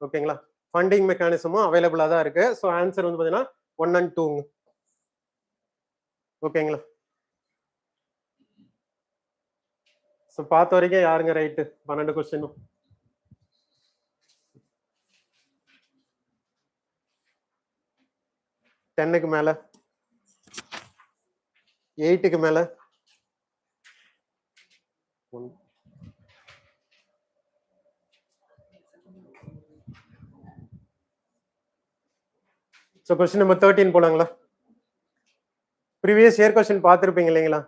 ஓகேங்களா? ஃபண்டிங் மெக்கானிசமும் அவைலபிளா தான் இருக்கு. ஸோ ஆன்சர் வந்து பார்த்தீங்கன்னா 1 and 2ங்க. ஓகேங்களா? ஸோ பார்த்த வரைக்கும் யாருங்க ரைட்டு? 12 கொஸ்டினும். டென்னுக்கு மேல, 8க்கு மேல, ஸோ கொஸ்டின் நம்பர் 13 போலாங்களா? ப்ரீவியஸ் இயர் கொஸ்டின் பார்த்துருப்பீங்க இல்லைங்களா?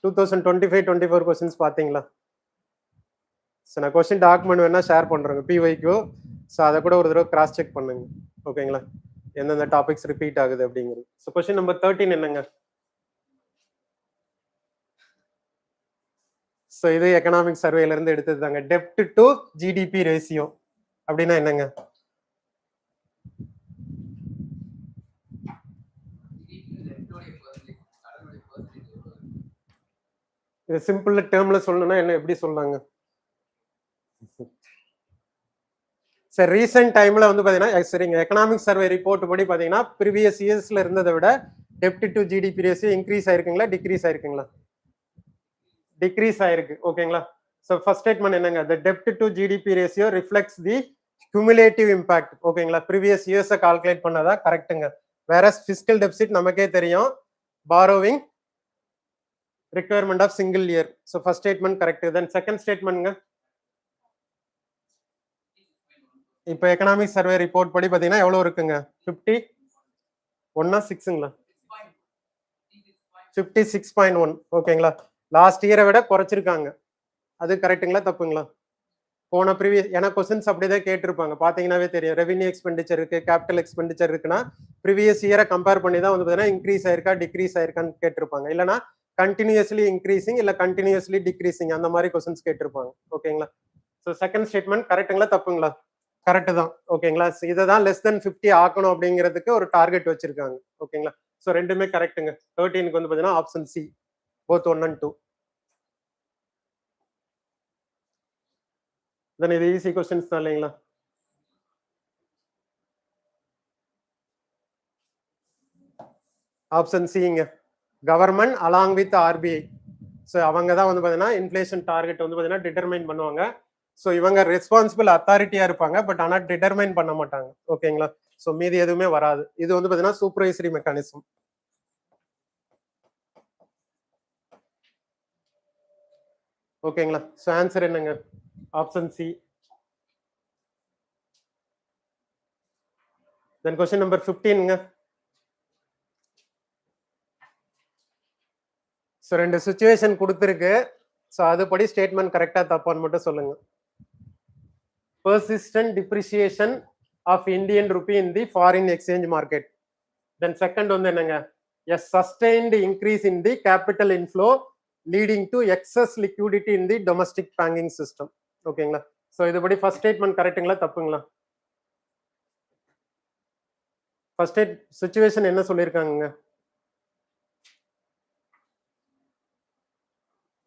2025-24 கொஸ்டின்ஸ் பார்த்தீங்களா? ஸோ நான் கொஸ்டின் டாக்குமெண்ட் வேணா ஷேர் பண்ணுறேங்க பிஒய்க்கு. ஸோ அதை கூட ஒரு தடவை கிராஸ் செக் பண்ணுங்க. ஓகேங்களா? எந்தெந்த டாபிக்ஸ் ரிப்பீட் ஆகுது அப்படிங்கிறது. ஸோ கொஸ்டின் நம்பர் 13 என்னங்க? ஸோ இது எக்கனாமிக் சர்வேல இருந்து எடுத்தது தாங்க. டெப்ட் டு ஜிடிபி ரேஷியோ அப்படின்னா என்னங்க? இது சிம்பிள் டேர்ம்ல சொல்லணும்னா என்ன எப்படி சொல்லலாங்க? சார் ரீசெண்ட் டைம்ல வந்து பாத்தீங்கன்னா சரிங்க எக்கனாமிக் சர்வே ரிப்போர்ட் படி பாத்தீங்கன்னா ப்ரீவியஸ் இயர்ஸ்ல இருந்ததை விட டெப்ட் டு ஜிடிபி ரேஷியோ இன்க்ரீஸ் ஆயிருக்குங்களா டிக்ரீஸ் ஆயிருக்குங்களா? டிக்ரீஸ் ஆயிருக்கு. ஓகேங்களா? ஸோ ஃபர்ஸ்ட் ஸ்டேட்மெண்ட் என்னங்க? த டெப்ட் to GDP ratio reflects the cumulative impact. ஓகேங்களா? ப்ரீவியஸ் இயர்ஸை கால்குலேட் பண்ணதா கரெக்ட்டுங்க. வேற ஃபிஸ்கல் டெபிசிட் நமக்கே தெரியும் borrowing requirement of single year. So first statement correct. Then second statement இப்போ எக்கனாமிக் சர்வே ரிப்போர்ட் படி பாத்தீங்கன்னா எவ்வளவு இருக்குங்க? 51.6ங்களா? 56.1. ஓகேங்களா? லாஸ்ட் இயரை விட குறைச்சிருக்காங்க. அது கரெக்ட்டுங்களா தப்புங்களா? போன ப்ரீவியஸ் ஏன்னா கொஸ்டின்ஸ் அப்படிதான் கேட்டிருப்பாங்க. பாத்தீங்கன்னாவே தெரியும் ரெவென்யூ எக்ஸ்பெண்டிச்சர் இருக்கு, கேபிட்டல் எக்ஸ்பெண்டிச்சர் இருக்குன்னா ப்ரீவியஸ் இயரை கம்பேர் பண்ணி தான் வந்து பாத்தீங்கன்னா இன்க்ரீஸ் ஆயிருக்கா டிக்ரீஸ் ஆயிருக்கான்னு கேட்டிருப்பாங்க. இல்லைன்னா கண்டினியூஸ்லி இன்க்ரீசிங் இல்ல கண்டினியூஸ்லி டிக்ரீசிங் அந்த மாதிரி கொஸ்டின்ஸ் கேட்டிருப்பாங்க. ஓகேங்களா? ஸோ செகண்ட் ஸ்டேட்மெண்ட் கரெக்ட்டுங்களா தப்புங்களா? கரெக்ட் தான். ஓகேங்களா? இதை தான் லெஸ் தென் 50 ஆக்கணும் அப்படிங்கிறதுக்கு ஒரு டார்கெட் வச்சிருக்காங்க. ஓகேங்களா? ஸோ ரெண்டுமே கரெக்ட்டுங்க. 13க்கு வந்து பாத்தீங்கன்னா ஆப்ஷன் சி போத் 1 and 2. தென் இது ஈஸி கொஸ்டின்ஸ் தான் இல்லைங்களா? ஆப்ஷன் சிங்க government along with RBI. So அவங்க தான் வந்து பாத்தீங்கன்னா இன்ஃபிளேஷன் டார்கெட் வந்து பாத்தீங்கன்னா டிட்டர்மைன் பண்ணுவாங்க. ஸோ இவங்க ரெஸ்பான்சிபிள் அத்தாரிட்டியா இருப்பாங்க, பட் ஆனால் டிட்டர்மைன் பண்ண மாட்டாங்க. ஓகேங்களா? ஸோ மீதி எதுவுமே வராது. இது வந்து பாத்தீங்கன்னா சூப்பர்வைசரி மெக்கானிசம். ஓகேங்களா? ஸோ ஆன்சர் என்னங்க? Option C. Then question number 15ங்க. ஸோ ரெண்டு சுச்சுவேஷன் கொடுத்துருக்கு. ஸோ அதுபடி ஸ்டேட்மெண்ட் கரெக்டா தப்பான்னு மட்டும் சொல்லுங்க. persistent depreciation of Indian rupee in the foreign exchange market. Then second வந்து என்னங்க? A sustained increase in the capital inflow leading to excess liquidity in the domestic banking system. ஓகேங்களா? So இதுபடி first statement கரெக்ட்டுங்களா தப்புங்களா? First situation என்ன சொல்லியிருக்காங்க?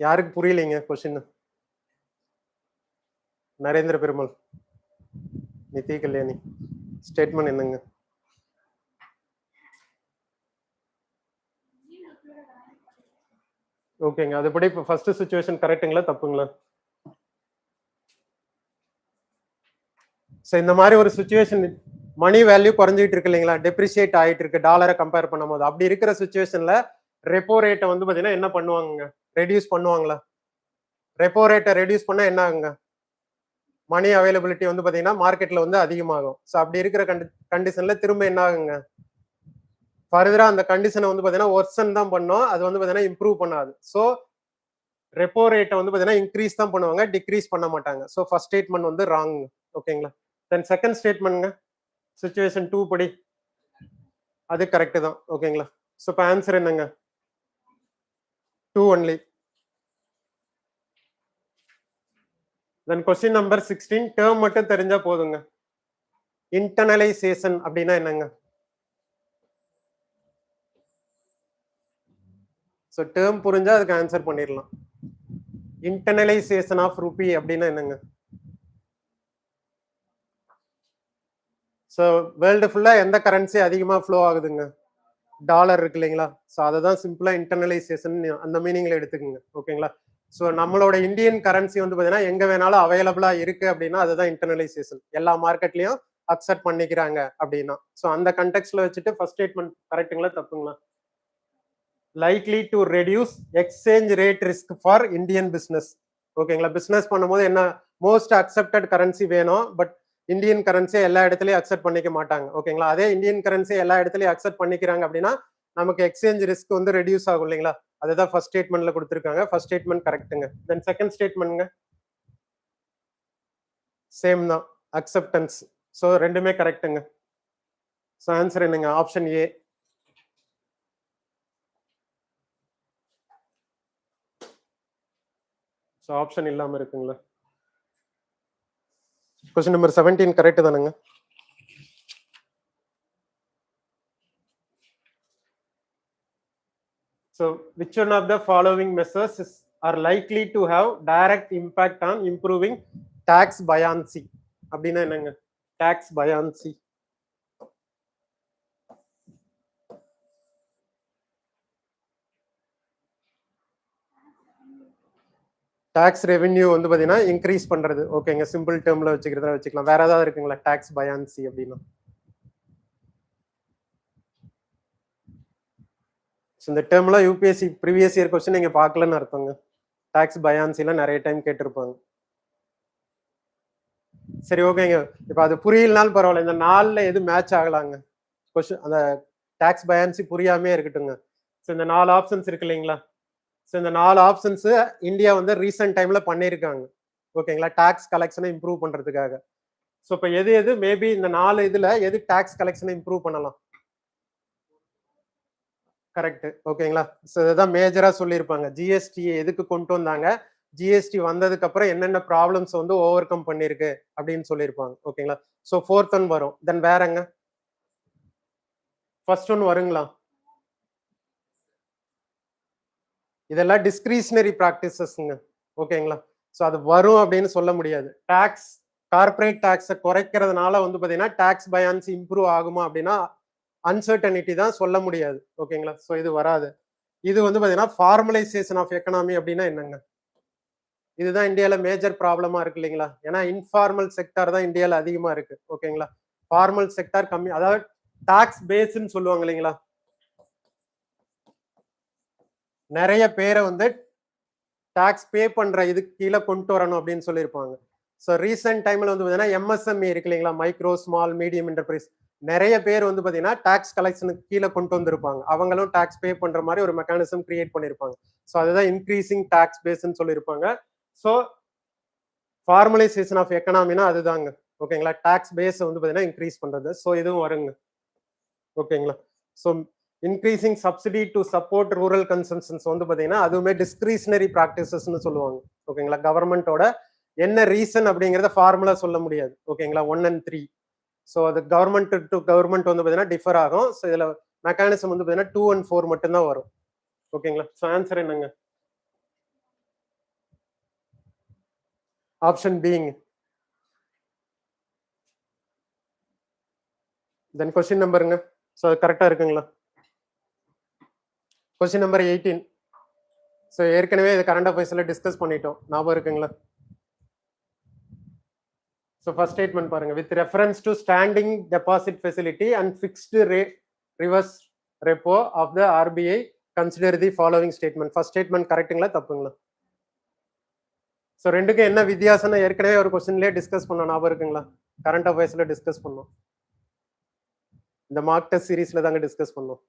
யாருக்கு புரியலைங்க question? Narendra Perumal, நிதி கல்யாணி, ஸ்டேட்மெண்ட் என்னங்க? ஓகேங்க. அதுபடி இப்போ ஃபர்ஸ்ட் சுச்சுவேஷன் கரெக்ட்டுங்களா தப்புங்களா? ஸோ இந்த மாதிரி ஒரு சுச்சுவேஷன் மணி வேல்யூ குறைஞ்சிட்டு இருக்கு இல்லைங்களா, டெப்ரிசியேட் ஆயிட்டு இருக்கு டாலரை கம்பேர் பண்ணும்போது. அப்படி இருக்கிற சுச்சுவேஷன்ல ரெப்போ ரேட்டை வந்து பாத்தீங்கன்னா என்ன பண்ணுவாங்க? ரெடியூஸ் பண்ணுவாங்களா? ரெப்போ ரேட்டை ரெடியூஸ் பண்ணா என்ன ஆகுங்க? மணி அவைலபிலிட்டி வந்து பாத்தீங்கன்னா மார்க்கெட்ல வந்து அதிகமாகும். ஸோ அப்படி இருக்கிற கண்டிஷன்ல திரும்ப என்ன ஆகுங்க? ஃபர்தரா அந்த கண்டிஷனை வந்து பாத்தீங்கன்னா ஒர்சன் தான் பண்ணும், அது வந்து பாத்தீங்கன்னா இம்ப்ரூவ் பண்ணாது. ஸோ ரெப்போ ரேட்டை வந்து பாத்தீங்கன்னா இன்க்ரீஸ் தான் பண்ணுவாங்க, டிக்ரீஸ் பண்ண மாட்டாங்க. ஸோ ஃபர்ஸ்ட் ஸ்டேட்மெண்ட் வந்து ராங். ஓகேங்களா? தென் செகண்ட் ஸ்டேட்மெண்ட்ங்க சிச்சுவேஷன் 2 படி அது கரெக்ட் தான். ஓகேங்களா? ஸோ இப்போ ஆன்சர் என்னங்க? 2 ஒன்லி. தென் கொஸ்டின் நம்பர் 16 டேர்ம் மட்டும் தெரிஞ்சா போதுங்க. இன்டர்னலைசேஷன் அப்படின்னா என்னங்க? ஸோ டேர்ம் புரிஞ்சா அதுக்கு ஆன்சர் பண்ணிடலாம். இன்டர்னலைசேஷன் ஆஃப் ரூபி அப்படின்னா என்னங்க? ஸோ வேர்ல்டு ஃபுல்லா எந்த கரன்சி அதிகமாக ஃப்ளோ ஆகுதுங்க? டாலர் இருக்கு இல்லைங்களா? ஸோ அதை தான் சிம்பிளா இன்டர்னலைசேஷன் அந்த மீனிங்ல எடுத்துக்கோங்க. ஓகேங்களா? ஸோ நம்மளோட இந்தியன் கரன்சி வந்து பார்த்தீங்கன்னா எங்க வேணாலும் அவைலபிளா இருக்கு அப்படின்னா அதுதான் இன்டர்னலைசேஷன். எல்லா மார்க்கெட்லயும் அக்செப்ட் பண்ணிக்கிறாங்க அப்படின்னா. ஸோ அந்த கண்டெக்ட்ல வச்சுட்டு ஃபர்ஸ்ட் ஸ்டேட்மெண்ட் கரெக்ட்டுங்களா தப்புங்களா? Likely to reduce exchange rate risk for Indian business. ஓகேங்களா? பிசினஸ் பண்ணும்போது என்ன மோஸ்ட் அக்செப்டட் கரன்சி வேணும், பட் இந்தியன் கரன்சியை எல்லா இடத்துலயும் அக்செப்ட் பண்ணிக்க மாட்டாங்க. ஓகேங்களா? அதே இந்தியன் கரன்சி எல்லா இடத்துலயும் அக்செப்ட் பண்ணிக்கிறாங்க அப்படின்னா நமக்கு எக்ஸ்சேஞ்ச் ரிஸ்க் வந்து ரெடியூஸ் ஆகும் இல்லைங்களா? அதுதான் ஃபர்ஸ்ட் ஸ்டேட்மெண்ட்ல கொடுத்துருக்காங்க. ஃபர்ஸ்ட் ஸ்டேட்மெண்ட் கரெக்ட்டுங்க. தென் செகண்ட் ஸ்டேட்மெண்ட்ங்க சேம் தான், அக்செப்டன்ஸ். ஸோ ரெண்டுமே கரெக்ட்டுங்க. ஸோ ஆன்சர் என்னங்க? ஆப்ஷன் ஏ. ஸோ ஆப்ஷன் இல்லாம இருக்குங்களா? கொஸ்டின் நம்பர் 17 கரெக்ட் தானுங்க. So which one of the following measures are likely to have direct impact on improving tax buoyancy? அப்படின்னா என்னங்க? tax buoyancy. டாக்ஸ் ரெவென்யூ வந்து பாத்தீங்கன்னா இன்க்ரீஸ் பண்றது. ஓகேங்க, சிம்பிள் டேர்ம்ல வச்சுக்கிறதா வச்சுக்கலாம். வேற ஏதாவது இருக்குங்களா டாக்ஸ் பயான்சி அப்படின்னா? இந்த டேர்ம்லாம் யூபிஎஸ்சி ப்ரீவியஸ் இயர் கொஸ்டின் நீங்க பார்க்கலன்னு அர்த்தங்க. டாக்ஸ் பயான்சில நிறைய டைம் கேட்டிருப்பாங்க. சரி, ஓகேங்க. இப்போ அது புரியலனாலும் பரவாயில்ல, இந்த நாலுல எது மேட்ச் ஆகலாங்க? கொஸ்டின் அந்த டாக்ஸ் பயான்சி புரியாமே இருக்கட்டுங்க. ஸோ இந்த 4 ஆப்ஷன்ஸ் இருக்கு இல்லைங்களா? ஸோ இந்த 4 ஆப்ஷன்ஸ் இந்தியா வந்து ரீசெண்ட் டைம்ல பண்ணியிருக்காங்க. ஓகேங்களா? டாக்ஸ் கலெக்ஷனை இம்ப்ரூவ் பண்றதுக்காக. ஸோ இப்போ எது எது மேபி இந்த 4 இதுல எது டாக்ஸ் கலெக்ஷனை இம்ப்ரூவ் பண்ணலாம்? கரெக்ட். ஓகேங்களா? ஸோ இதுதான் மேஜரா சொல்லியிருப்பாங்க. ஜிஎஸ்டி எதுக்கு கொண்டு வந்தாங்க, ஜிஎஸ்டி வந்ததுக்கு அப்புறம் என்னென்ன ப்ராப்ளம்ஸ் வந்து ஓவர் கம் பண்ணிருக்கு அப்படின்னு சொல்லியிருப்பாங்க. ஓகேங்களா? ஸோ 4th ஒன் வரும். தென் வேறங்க ஃபர்ஸ்ட் ஒன் வருங்களா? இதெல்லாம் டிஸ்கிரிஷனரி ப்ராக்டிசஸ்ங்க. ஓகேங்களா? ஸோ அது வரும் அப்படின்னு சொல்ல முடியாது. டாக்ஸ் கார்பரேட் டாக்ஸை குறைக்கிறதுனால வந்து பார்த்தீங்கன்னா டாக்ஸ் பயான்சி இம்ப்ரூவ் ஆகுமா அப்படின்னா அன்சர்டனிட்டி தான், சொல்ல முடியாது. ஓகேங்களா? ஸோ இது வராது. இது வந்து பார்த்தீங்கன்னா ஃபார்மலைசேஷன் ஆஃப் எக்கனாமி அப்படின்னா என்னங்க? இதுதான் இந்தியாவில் மேஜர் ப்ராப்ளமா இருக்கு இல்லைங்களா? ஏன்னா இன்ஃபார்மல் செக்டார் தான் இந்தியாவில் அதிகமா இருக்கு. ஓகேங்களா? ஃபார்மல் செக்டார் கம்மி, அதாவது டாக்ஸ் பேஸ்ன்னு சொல்லுவாங்க இல்லைங்களா? நிறைய பேரை வந்து டாக்ஸ் பே பண்ற இதுக்கு கீழே கொண்டு வரணும் அப்படின்னு சொல்லியிருப்பாங்க. ஸோ ரீசெண்ட் டைம்ல வந்து பார்த்தீங்கன்னா எம்எஸ்எம்இ இருக்கு இல்லைங்களா? மைக்ரோ ஸ்மால் மீடியம் என்டர்பிரைஸ், நிறைய பேர் வந்து பார்த்தீங்கன்னா டாக்ஸ் கலெக்ஷனுக்கு கீழே கொண்டு வந்திருப்பாங்க. அவங்களும் டாக்ஸ் பே பண்ற மாதிரி ஒரு மெக்கானிசம் கிரியேட் பண்ணியிருப்பாங்க. ஸோ அதுதான் இன்க்ரீசிங் டாக்ஸ் பேஸ்ன்னு சொல்லியிருப்பாங்க. ஸோ ஃபார்மலைசேஷன் ஆஃப் எக்கனாமினா அதுதாங்க. ஓகேங்களா? டாக்ஸ் பேஸ் வந்து பார்த்தீங்கன்னா இன்க்ரீஸ் பண்றது. ஸோ இதுவும் வருங்க. ஓகேங்களா? So increasing subsidy to support rural consumptions வந்து பார்த்தீங்கன்னா அதுவுமே டிஸ்கிரிஷனரி ப்ராக்டிசஸ்ன்னு சொல்லுவாங்க. ஓகேங்களா? கவர்மெண்டோட என்ன ரீசன் அப்படிங்கிறத ஃபார்முலா சொல்ல முடியாது. ஓகேங்களா? 1 and 3. ஸோ அது கவர்மெண்ட் டு கவர்மெண்ட் வந்து பார்த்தீங்கன்னா டிஃபர் ஆகும். ஸோ இதில் மெக்கானிசம் வந்து பார்த்தீங்கன்னா 2 and 4 மட்டும்தான் வரும். ஓகேங்களா? ஸோ ஆன்சர் என்னங்க? ஆப்ஷன் பிங்க. தென் கொஸ்டின் நம்பருங்க. ஸோ அது கரெக்டாக இருக்குங்களா? Question number 18. ஸோ ஏற்கனவே இது கரண்ட் அஃபேர்ஸ்ல டிஸ்கஸ் பண்ணிட்டோம், ஞாபகம் இருக்குங்களா? ஸோ ஃபர்ஸ்ட் ஸ்டேட்மெண்ட் பாருங்க. With reference to standing deposit facility and fixed reverse repo of the RBI consider the following statement. First statement கரெக்ட்டுங்களா தப்புங்களா? ஸோ ரெண்டுக்கும் என்ன வித்தியாசம்னு ஏற்கனவே ஒரு கொஸ்டின்லேயே டிஸ்கஸ் பண்ணோம், ஞாபகம் இருக்குங்களா? கரண்ட் அஃபேர்ஸ்ல டிஸ்கஸ் பண்ணோம். இந்த மார்க் டெஸ்ட் சீரீஸ்ல தாங்க டிஸ்கஸ் பண்ணோம்.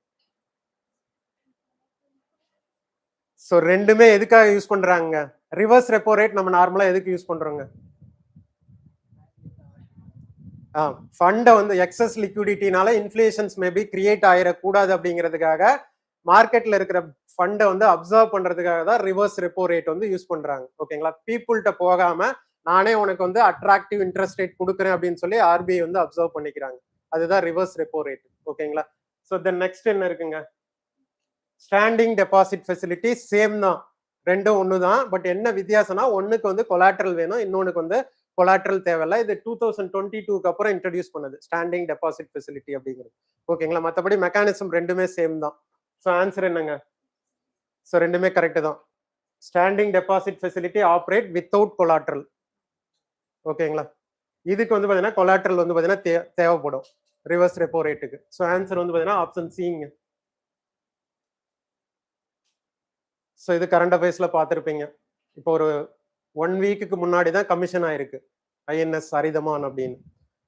ஸோ ரெண்டுமே எதுக்காக யூஸ் பண்றாங்க? ரிவர்ஸ் ரெப்போ ரேட் நம்ம நார்மலா எதுக்கு யூஸ் பண்றோங்க? ஃபண்டை வந்து எக்ஸஸ் லிக்விடிட்டினால இன்ஃப்ளேஷன்ஸ் மேபி கிரியேட் ஆயிடக்கூடாது அப்படிங்கிறதுக்காக மார்க்கெட்ல இருக்கிற ஃபண்டை வந்து அப்சர்வ் பண்றதுக்காக தான் ரிவர்ஸ் ரெப்போ ரேட் வந்து யூஸ் பண்றாங்க. ஓகேங்களா? பீப்புள்கிட்ட போகாம நானே உனக்கு வந்து அட்ராக்டிவ் இன்ட்ரெஸ்ட் ரேட் கொடுக்குறேன் அப்படின்னு சொல்லி ஆர்பிஐ வந்து அப்சர்வ் பண்ணிக்கிறாங்க. அதுதான் ரிவர்ஸ் ரெப்போ ரேட். ஓகேங்களா? ஸோ தென் நெக்ஸ்ட் என்ன இருக்குங்க? ஸ்டாண்டிங் டெபாசிட் ஃபெசிலிட்டி சேம் தான், ரெண்டும் ஒன்று தான். பட் என்ன வித்தியாசம்னா ஒன்னுக்கு வந்து கொலாட்ரல் வேணும், இன்னொன்னுக்கு வந்து கொலாட்ரல் தேவையில்ல. இது 2022க்கு அப்புறம் இன்ட்ரடியூஸ் பண்ணது ஸ்டாண்டிங் டெபாசிட் ஃபெசிலிட்டி அப்படிங்கிறது. ஓகேங்களா? மற்றபடி மெக்கானிசம் ரெண்டுமே சேம் தான். ஸோ ஆன்சர் என்னங்க? ஸோ ரெண்டுமே கரெக்ட் தான். Standing deposit facility operate without collateral. ஓகேங்களா? இதுக்கு வந்து பார்த்தீங்கன்னா கொலாட்ரல் வந்து பார்த்தீங்கன்னா தேவைப்படும் ரிவர்ஸ் ரெப்போ ரேட்டுக்கு. ஸோ ஆன்சர் வந்து பார்த்தீங்கன்னா ஆப்ஷன் சிங்க. ஸோ இது கரண்ட் அஃபேர்ஸ்ல பார்த்துருப்பீங்க. இப்போ ஒரு 1 வீக்குக்கு முன்னாடி தான் கமிஷன் ஆயிருக்கு ஐஎன்எஸ் அரிதமான் அப்படின்னு.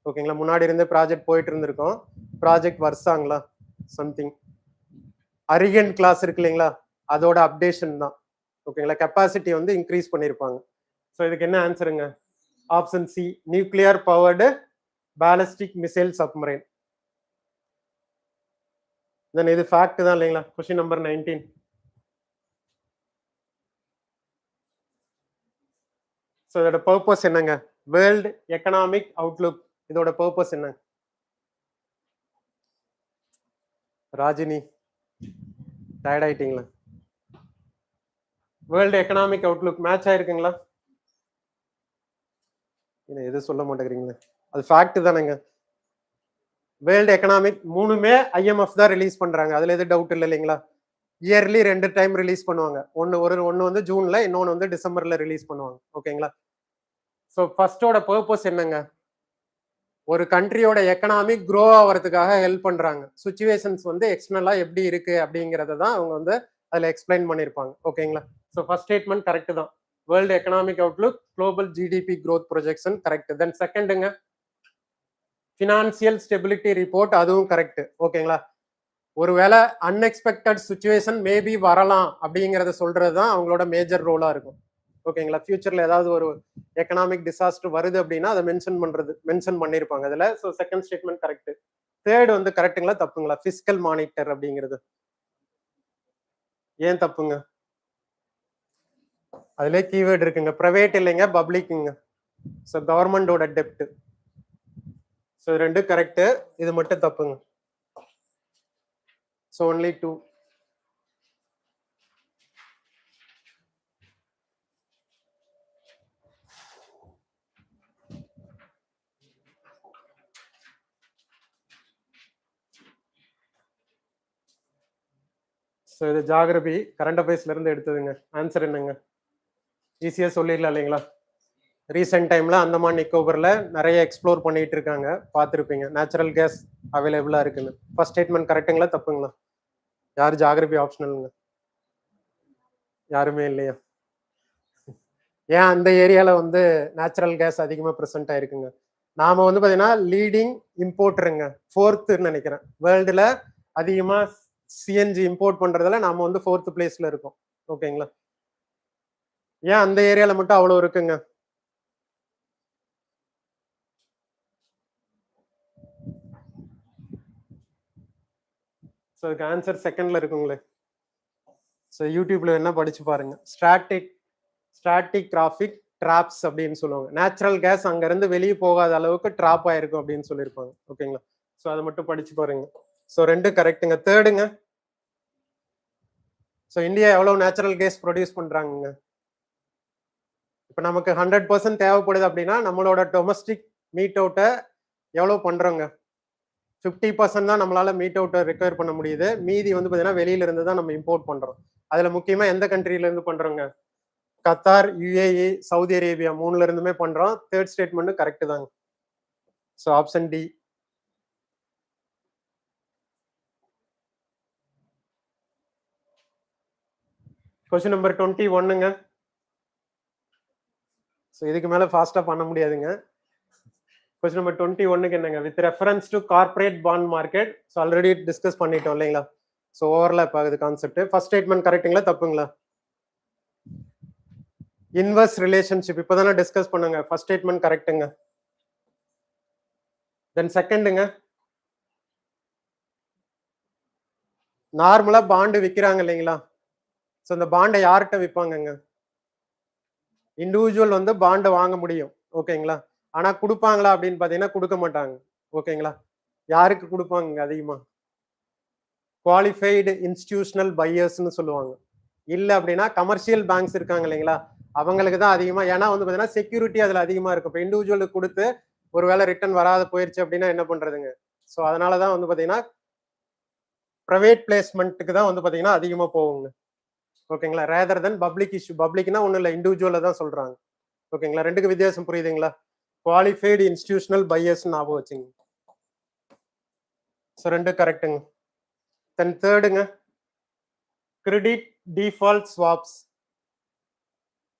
ஓகேங்களா, முன்னாடி இருந்து ப்ராஜெக்ட் போயிட்டு இருந்திருக்கோம். ப்ராஜெக்ட் வருஷாங்களா சம்திங் அரிகன் கிளாஸ் இருக்கு இல்லைங்களா, அதோட அப்டேஷன் தான். ஓகேங்களா, கெப்பாசிட்டி வந்து இன்க்ரீஸ் பண்ணியிருப்பாங்க. ஸோ இதுக்கு என்ன ஆன்சருங்க? Option C, nuclear powered ballistic missile submarine. Then இது ஃபேக்ட் தான் இல்லைங்களா? Question number 19. ஸோ இதோட பர்பஸ் என்னங்க? வேர்ல்டு எக்கனாமிக் அவுட்லுக் இதோட பர்பஸ் என்ன? ராஜினி டயர்ட் ஆயிட்டீங்களா? வேர்ல்டு எக்கனாமிக் அவுட்லுக் மேட்ச் ஆயிருக்குங்களா? எது சொல்ல மாட்டேங்கிறீங்களா? அது ஃபேக்ட் தானேங்க. வேர்ல்டு எக்கனாமிக் 3மே ஐஎம்எஃப் தான் ரிலீஸ் பண்றாங்க, அதுல எது டவுட் இல்லை இல்லைங்களா? இயர்லி 2 டைம் ரிலீஸ் பண்ணுவாங்க. ஒன்னு வந்து ஜூன்ல, இன்னொன்னு வந்து டிசம்பர்ல ரிலீஸ் பண்ணுவாங்க. ஓகேங்களா? ஸோ ஃபர்ஸ்டோட பர்பஸ் என்னங்க? ஒரு கண்ட்ரியோட எக்கனாமிக் க்ரோ ஆகிறதுக்காக ஹெல்ப் பண்றாங்க. சுச்சுவேஷன்ஸ் வந்து எக்ஸ்டர்னலா எப்படி இருக்கு அப்படிங்கறத தான் அவங்க வந்து அதுல எக்ஸ்பிளைன் பண்ணியிருப்பாங்க. ஓகேங்களா? ஸோ ஃபர்ஸ்ட் ஸ்டேட்மெண்ட் கரெக்ட் தான். World economic outlook global GDP growth projection correct. Then செகண்டுங்க, ஃபினான்சியல் ஸ்டெபிலிட்டி ரிப்போர்ட், அதுவும் கரெக்ட். ஓகேங்களா, ஒருவேளை அன்எக்ஸ்பெக்டட் சுச்சுவேஷன் மேபி வரலாம் அப்படிங்கறத சொல்றது தான் அவங்களோட மேஜர் ரோலா இருக்கும். ஓகேங்களா, ஃபியூச்சர்ல ஏதாவது ஒரு எக்கனாமிக் டிசாஸ்டர் வருது அப்படின்னா அதை மென்ஷன் பண்ணியிருப்பாங்க அதுல. So second statement correct. Third வந்து கரெக்ட்டுங்களா தப்புங்களா? ஃபிஸ்கல் மானிட்டர் அப்படிங்கிறது ஏன் தப்புங்க? அதுல கீவேர்டு இருக்குங்க, பிரைவேட் இல்லைங்க, பப்ளிக்குங்க. ஸோ கவர்மெண்டோட டெப்ட். ஸோ ரெண்டு கரெக்ட், இது மட்டும் தப்புங்க. So only 2. ஸோ இது ஜாகிரபி கரண்ட் அஃபேர்ஸ்ல இருந்து எடுத்ததுங்க. ஆன்சர் என்னங்க? ஈஸியா சொல்லிடலாம் இல்லைங்களா? ரீசெண்ட் டைம்ல அந்தமான் நிக்கோபர்ல நிறைய எக்ஸ்ப்ளோர் பண்ணிட்டு இருக்காங்க, பார்த்துருப்பீங்க. நேச்சுரல் கேஸ் அவைலபிளா இருக்குன்னு. ஃபர்ஸ்ட் ஸ்டேட்மெண்ட் கரெக்ட்டுங்களா தப்புங்களா? யார் ஜாகிரபி ஆப்ஷனலுங்க? யாருமே இல்லையா? ஏன் அந்த ஏரியால வந்து நேச்சுரல் கேஸ் அதிகமா ப்ரெசென்ட் ஆயிருக்குங்க. நாம வந்து பாத்தீங்கன்னா லீடிங் இம்போர்ட்டருங்க, 4th நினைக்கிறேன் வேர்ல்டுல அதிகமா சிஎன்ஜி இம்போர்ட் பண்றதுல நாம வந்து 4th பிளேஸ்ல இருக்கோம். ஓகேங்களா, ஏன் அந்த ஏரியால மட்டும் அவ்வளவு இருக்குங்க? ஸோ இதுக்கு ஆன்சர் செகண்ட்ல இருக்குங்களே. ஸோ யூடியூப்ல என்ன படிச்சு பாருங்க. ஸ்ட்ராட்டிகிராஃபிக் ட்ராப்ஸ் அப்படின்னு சொல்லுவாங்க. நேச்சுரல் கேஸ் அங்க இருந்து வெளியே போகாத அளவுக்கு ட்ராப் ஆயிருக்கும் அப்படின்னு சொல்லியிருப்பாங்க. ஓகேங்களா, ஸோ அதை மட்டும் படிச்சு பாருங்க. ஸோ ரெண்டு கரெக்டுங்க. தேர்டுங்க, ஸோ இந்தியா எவ்வளவு நேச்சுரல் கேஸ் ப்ரொடியூஸ் பண்றாங்க? இப்போ நமக்கு 100% தேவைப்படுது அப்படின்னா நம்மளோட டொமஸ்டிக் மீட் அவுட்டை எவ்வளவு பண்றோங்க? 50% தான் நம்மளால மீட் அவுட்டை ரிக்வயர் பண்ண முடியுது. மீதி வந்து பார்த்தீங்கன்னா வெளியில இருந்து தான் நம்ம இம்போர்ட் பண்றோம். அதுல முக்கியமா எந்த கண்ட்ரில இருந்து பண்றோங்க? கத்தார், யுஏஇ, சவுதி அரேபியா 3ல இருந்துமே பண்றோம். தேர்ட் ஸ்டேட்மெண்ட் கரெக்ட் தாங்க. So option D. Question number 21ங்க. ஸோ இதுக்கு மேல ஃபாஸ்டா பண்ண முடியாதுங்க. கொஸ்டின் நம்பர் 21க்கு என்னங்க? With reference to corporate bond market. So already discuss பண்ணிட்டோம் இல்லைங்களா? ஸோ ஓவர்லாப் ஆகுது கான்செப்ட். ஃபர்ஸ்ட் ஸ்டேட்மெண்ட் கரெக்ட்டுங்களா தப்புங்களா? இன்வெர்ஸ் ரிலேஷன்ஷிப் இப்போதானே டிஸ்கஸ் பண்ணுங்க. ஃபர்ஸ்ட் ஸ்டேட்மெண்ட் கரெக்ட்டுங்க. தென் செகண்டுங்க, நார்மலா பாண்டு விற்கிறாங்க இல்லைங்களா? ஸோ இந்த பாண்டை யார்கிட்ட விற்பாங்கங்க? இண்டிவிஜுவல் வந்து பாண்டை வாங்க முடியும். ஓகேங்களா, ஆனா கொடுப்பாங்களா அப்படின்னு பாத்தீங்கன்னா கொடுக்க மாட்டாங்க. ஓகேங்களா, யாருக்கு கொடுப்பாங்க அதிகமா? குவாலிஃபைடு இன்ஸ்டிடியூஷனல் பையர்ஸ்னு சொல்லுவாங்க. இல்ல அப்படின்னா கமர்ஷியல் பேங்க்ஸ் இருக்காங்க இல்லைங்களா, அவங்களுக்கு தான் அதிகமா. ஏன்னா வந்து பாத்தீங்கன்னா செக்யூரிட்டி அதுல அதிகமா இருக்கும். இப்போ இண்டிவிஜுவலுக்கு கொடுத்து ஒருவேளை ரிட்டர்ன் வராது போயிருச்சு அப்படின்னா என்ன பண்றதுங்க? ஸோ அதனாலதான் வந்து பாத்தீங்கன்னா பிரைவேட் பிளேஸ்மெண்ட்டுக்கு தான் வந்து பாத்தீங்கன்னா அதிகமா போகுங்க. ஓகேங்களா, ரேதர் தென் பப்ளிக் இஷ்யூ. பப்ளிக்னா ஒன்றும் இல்லை, இண்டிவிஜுவலை தான் சொல்றாங்க. ஓகேங்களா, ரெண்டுக்கு வித்தியாசம் புரியுதுங்களா? குவாலிஃபைடு இன்ஸ்டிடியூஷனல் பையர்ஸ் ஞாபகம் வச்சுங்க. ஸோ ரெண்டு கரெக்டுங்க. தென் தேர்டுங்க, credit default swaps.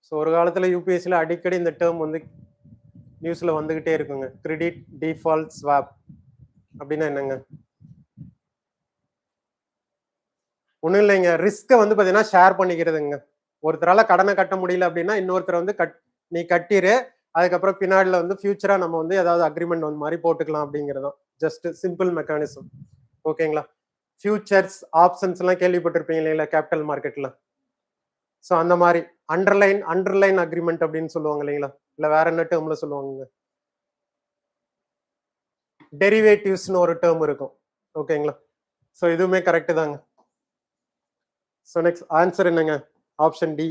So so ஒரு காலத்தில் யூபிஎஸ்சியில் அடிக்கடி இந்த டேர்ம் வந்து நியூஸில் வந்துக்கிட்டே இருக்குங்க. கிரெடிட் டிஃபால்ட் ஸ்வாப் அப்படின்னா என்னங்க? ஒன்றும் இல்லைங்க, ரிஸ்க்கை வந்து பார்த்தீங்கன்னா ஷேர் பண்ணிக்கிறதுங்க. ஒருத்தரால் கடனை கட்ட முடியல அப்படின்னா இன்னொருத்தர் வந்து நீ கட்டிடு, அதுக்கப்புறம் பின்னாடியில் வந்து ஃபியூச்சராக நம்ம வந்து ஏதாவது அக்ரிமெண்ட் வந்து மாதிரி போட்டுக்கலாம் அப்படிங்கிறது தான். Just simple mechanism. ஓகேங்களா? ஃபியூச்சர்ஸ் ஆப்ஷன்ஸ்லாம் கேள்விப்பட்டிருப்பீங்க இல்லைங்களா கேபிட்டல் மார்க்கெட்டில். ஸோ அந்த மாதிரி அண்டர்லைன் அக்ரிமெண்ட் அப்படின்னு சொல்லுவாங்க இல்லைங்களா, இல்லை வேற என்ன டேர்மில் சொல்லுவாங்க, டெரிவேட்டிவ்ஸ்னு ஒரு டேர்ம் இருக்கும். ஓகேங்களா? ஸோ இதுவுமே கரெக்டு தாங்க. ஸோ நெக்ஸ்ட் ஆன்சர் என்னங்க? Option D.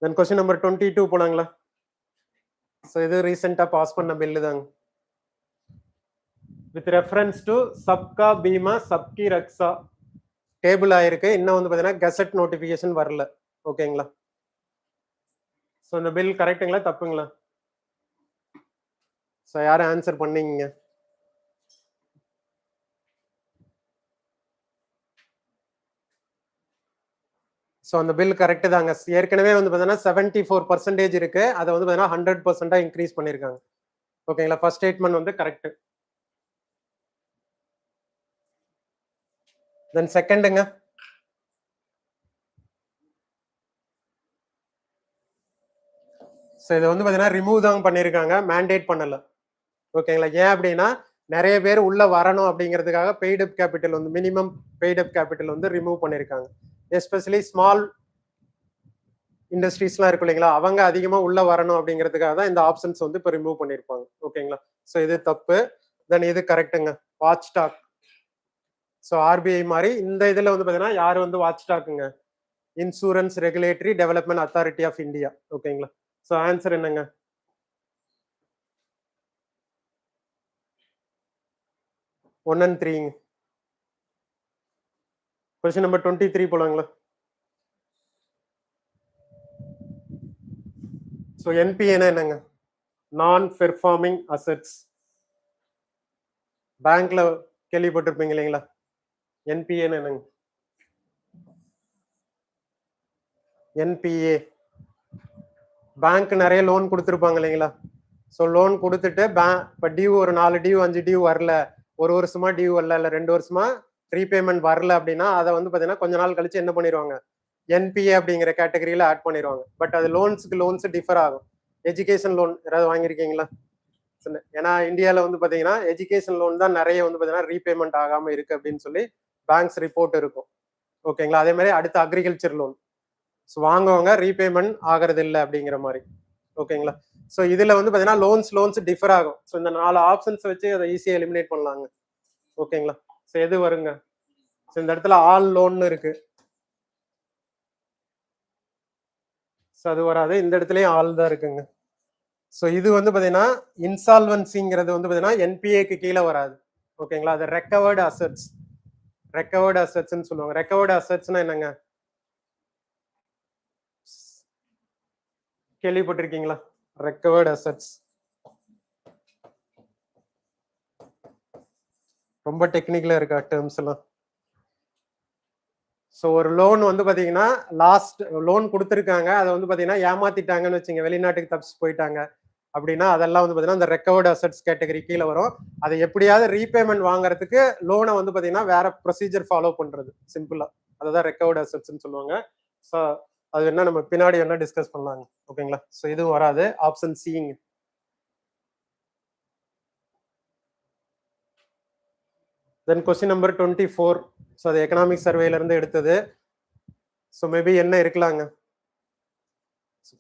Then question number 22 போலாங்களா? ஸோ இது ரீசெண்டாக பாஸ் பண்ண பில்லு தாங்க. With reference to Sabka Bima Sabki Raksha table ஆயிருக்கு. இன்னும் வந்து பார்த்தீங்கன்னா கெசட் நோட்டிஃபிகேஷன் வரல. ஓகேங்களா? ஸோ இந்த பில் கரெக்டுங்களா தப்புங்களா? ஸோ யாரும் ஆன்சர் பண்ணீங்க? ஸோ அந்த பில் கரெக்டு தாங்க. ஏற்கனவே வந்து பார்த்தீங்கன்னா 74% இருக்கு, அதை வந்து பார்த்தீங்கன்னா 100% இன்க்ரீஸ் பண்ணியிருக்காங்க. ஓகேங்களா? ஃபர்ஸ்ட் ஸ்டேட்மெண்ட் வந்து கரெக்ட். தென் செகண்டுங்க, ஸோ இதை வந்து பார்த்தீங்கன்னா ரிமூவ் தான் பண்ணியிருக்காங்க, மேண்டேட் பண்ணல. ஓகேங்களா? ஏன் அப்படின்னா நிறைய பேர் உள்ள வரணும் அப்படிங்கிறதுக்காக பெய்ட் அப் கேபிட்டல் வந்து மினிமம் பெய்ட் அப் கேபிட்டல் வந்து ரிமூவ் பண்ணியிருக்காங்க. எஸ்பெஷலி ஸ்மால் இண்டஸ்ட்ரீஸ்லாம் இருக்கு இல்லைங்களா, அவங்க அதிகமாக உள்ள வரணும் அப்படிங்கிறதுக்காக தான் இந்த ஆப்ஷன்ஸ் வந்து இப்போ ரிமூவ் பண்ணியிருப்பாங்க. ஓகேங்களா? ஸோ இது தப்பு. தென் இது கரெக்டுங்க, வாட்ச் ஸ்டாக். ஸோ ஆர்பிஐ மாதிரி இந்த இதில் வந்து பார்த்தீங்கன்னா யார் வந்து வாட்ச் ஸ்டாக்குங்க? Insurance regulatory development authority of India. ஓகேங்களா? ஸோ ஆன்சர் என்னங்க? ஒன் அண்ட் த்ரீங்க. கொஸ்டின் நம்பர் 23 போலாங்களா? ஸோ என்பிஏனா என்னங்க? Non performing assets. பேங்க்ல கேள்விப்பட்டிருப்பீங்க இல்லைங்களா, என்பிஏன்னு என்னங்க? என்பிஏ பேங்க் நிறைய லோன் கொடுத்துருப்பாங்க இல்லைங்களா, ஸோ லோன் கொடுத்துட்டு இப்போ டியூ ஒரு 4 டியூ 5 டியூ வரல, ஒரு வருஷமா டியூ வரல, இல்லை 2 வருஷமா ரீபேமெண்ட் வரல அப்படின்னா அதை வந்து பார்த்தீங்கன்னா கொஞ்ச நாள் கழிச்சு என்ன பண்ணிடுவாங்க, என்பிஏ அப்படிங்கிற கேட்டகரியில் ஆட் பண்ணிடுவாங்க. பட் அது லோன்ஸ் டிஃபர் ஆகும். எஜுகேஷன் லோன் யாராவது வாங்கியிருக்கீங்களா? ஏன்னா இந்தியாவில் வந்து பார்த்தீங்கன்னா எஜுகேஷன் லோன் தான் நிறைய வந்து பார்த்தீங்கன்னா ரீபேமெண்ட் ஆகாமல் இருக்கு அப்படின்னு சொல்லி பேங்க்ஸ் ரிப்போர்ட் இருக்கும். ஓகேங்களா? அதே மாதிரி அடுத்து அக்ரிகல்ச்சர் லோன், ஸோ வாங்குவாங்க ரீபேமெண்ட் ஆகிறது இல்லை அப்படிங்கிற மாதிரி. ஓகேங்களா? ஸோ இதில் வந்து பார்த்தீங்கன்னா லோன்ஸ் டிஃபர் ஆகும். ஸோ இந்த 4 ஆப்ஷன்ஸ் வச்சு அதை ஈஸியாக எலிமினேட் பண்ணலாங்க. ஓகேங்களா? ஸோ எது வருங்க? ஸோ இந்த இடத்துல ஆல் லோன் இருக்கு, ஸோ அது வராது. இந்த இடத்துலயும் ஆல் தான் இருக்குங்க. ஸோ இது வந்து பார்த்தீங்கன்னா இன்சால்வன்சிங்கிறது வந்து பார்த்தீங்கன்னா என்பிஏக்கு கீழே வராது. ஓகேங்களா? அது ரெக்கவர்டு அசெட்ஸ்ன்னு சொல்லுவாங்க. ரெக்கவர்டு அசெட்ஸ்னா என்னங்க? கேள்விப்பட்டிருக்கீங்களா? ரெக்கவர்டு அசெட்ஸ் ரொம்ப டெக்னிக்கலா இருக்கா டேர்ம்ஸ் எல்லாம்? ஸோ ஒரு லோன் வந்து பார்த்தீங்கன்னா லாஸ்ட் லோன் கொடுத்துருக்காங்க, அதை வந்து பார்த்தீங்கன்னா ஏமாத்திட்டாங்கன்னு வச்சுங்க, வெளிநாட்டுக்கு தப்பிச்சு போயிட்டாங்க அப்படின்னா அதெல்லாம் வந்து பார்த்தீங்கன்னா இந்த ரெக்கவர்டு அசெட்ஸ் கேட்டகரி கீழே வரும். அதை எப்படியாவது ரீபேமெண்ட் வாங்குறதுக்கு லோனை வந்து பார்த்தீங்கன்னா வேற ப்ரொசீஜர் ஃபாலோ பண்ணுறது சிம்பிளா, அதுதான் ரெக்கவர்டு அசெட்ஸ்ன்னு சொல்லுவாங்க. ஸோ அது என்ன நம்ம பின்னாடி என்ன டிஸ்கஸ் பண்ணலாங்க. ஓகேங்களா? ஸோ இதுவும் வராது, ஆப்ஷன் சிங்க. Then question number 24. ஸோ அது எக்கனாமிக் சர்வேல இருந்து எடுத்தது. ஸோ மேபி என்ன இருக்கலாங்க,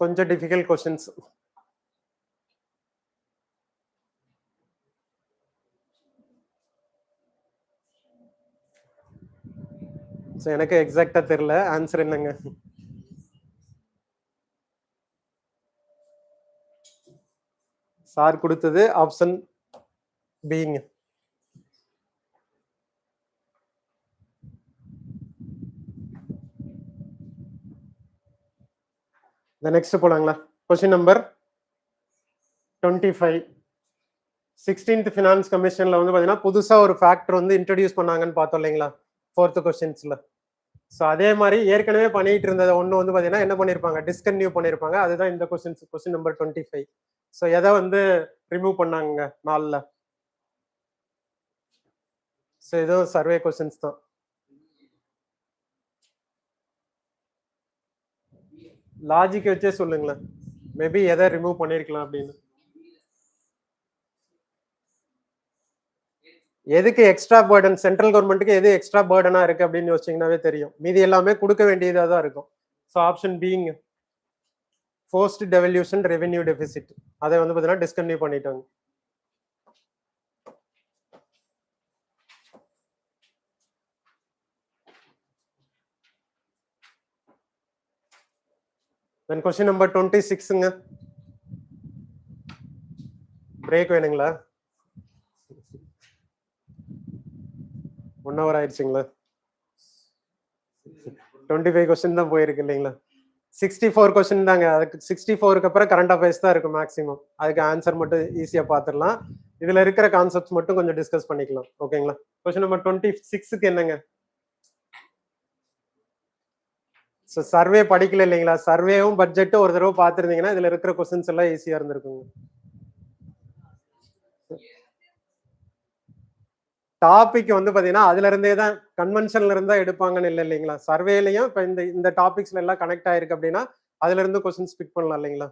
கொஞ்சம் டிஃபிகல்ட் கொஸ்டின்ஸ். ஸோ எனக்கு எக்ஸாக்டா தெரியல ஆன்சர் என்னங்க. சார் கொடுத்தது ஆப்ஷன் பிங்க. நெக்ஸ்ட் போலாங்களா? Question number 25. 16th ஃபினான்ஸ் கமிஷன்ல வந்து பாத்தீங்கன்னா புதுசா ஒரு ஃபேக்டர் வந்து இன்ட்ரடியூஸ் பண்ணாங்கன்னு பார்த்தோம் இல்லைங்களா 4th கொஸ்டின்ஸ்ல. ஸோ அதே மாதிரி ஏற்கனவே பண்ணிட்டு இருந்ததை ஒன்று வந்து பார்த்தீங்கன்னா என்ன பண்ணியிருப்பாங்க, டிஸ்கன்டினியூ பண்ணியிருப்பாங்க. அதுதான் இந்த கொஸ்டின் நம்பர் 25. ஸோ எதை வந்து ரிமூவ் பண்ணாங்க 4ல்? ஸோ இதுவும் சர்வே கொஸ்டின்ஸ் தான். லாஜிக் வச்சே சொல்லுங்களேன், மேபி எதை ரிமூவ் பண்ணியிருக்கலாம் அப்படின்னு. எதுக்கு எக்ஸ்ட்ரா பேர்டன், சென்ட்ரல் கவர்மெண்ட்டுக்கு எது எக்ஸ்ட்ரா பேர்டனா இருக்கு அப்படின்னு யோசிச்சீங்கன்னாவே தெரியும். மீதி எல்லாமே கொடுக்க வேண்டியதா தான் இருக்கும். ஸோ ஆப்ஷன் பீங் ஃபோர்ஸ்ட் டெவல்யூஷன் ரெவென்யூ டெபிசிட், அதை வந்து பார்த்தீங்கன்னா டிஸ்கன்டினியூ பண்ணிட்டாங்க. தென் கொஸ்டின் நம்பர் 26ங்க. பிரேக் வேணுங்களா? 1 hour ஆயிடுச்சுங்களா? 25 கொஸ்டின் தான் போயிருக்கு இல்லைங்களா? 64 கொஸ்டின் தாங்க. அதுக்கு 64க்கு அப்புறம் கரண்ட் அஃபேர்ஸ் தான் இருக்கும் மேக்ஸிமம். அதுக்கு ஆன்சர் மட்டும் ஈஸியா பார்த்துடலாம். இதுல இருக்கிற கான்செப்ட்ஸ் மட்டும் கொஞ்சம் டிஸ்கஸ் பண்ணிக்கலாம். ஓகேங்களா? கொஸ்டின் நம்பர் 26க்கு என்னங்க? ஸோ சர்வே படிக்கல இல்லைங்களா? சர்வேவும் பட்ஜெட்டும் ஒரு தடவை பார்த்துருந்தீங்கன்னா இதுல இருக்கிற கொஸ்டின்ஸ் எல்லாம் ஈஸியா இருந்திருக்குங்க. டாபிக் வந்து பாத்தீங்கன்னா அதுல இருந்தே தான், கன்வென்ஷன்ல இருந்தா எடுப்பாங்கன்னு இல்லை இல்லைங்களா? சர்வேலையும் இப்ப இந்த டாபிக்ஸ்ல எல்லாம் கனெக்ட் ஆயிருக்கு அப்படின்னா அதுல இருந்து கொஸ்டின்ஸ் பிக் பண்ணலாம் இல்லைங்களா?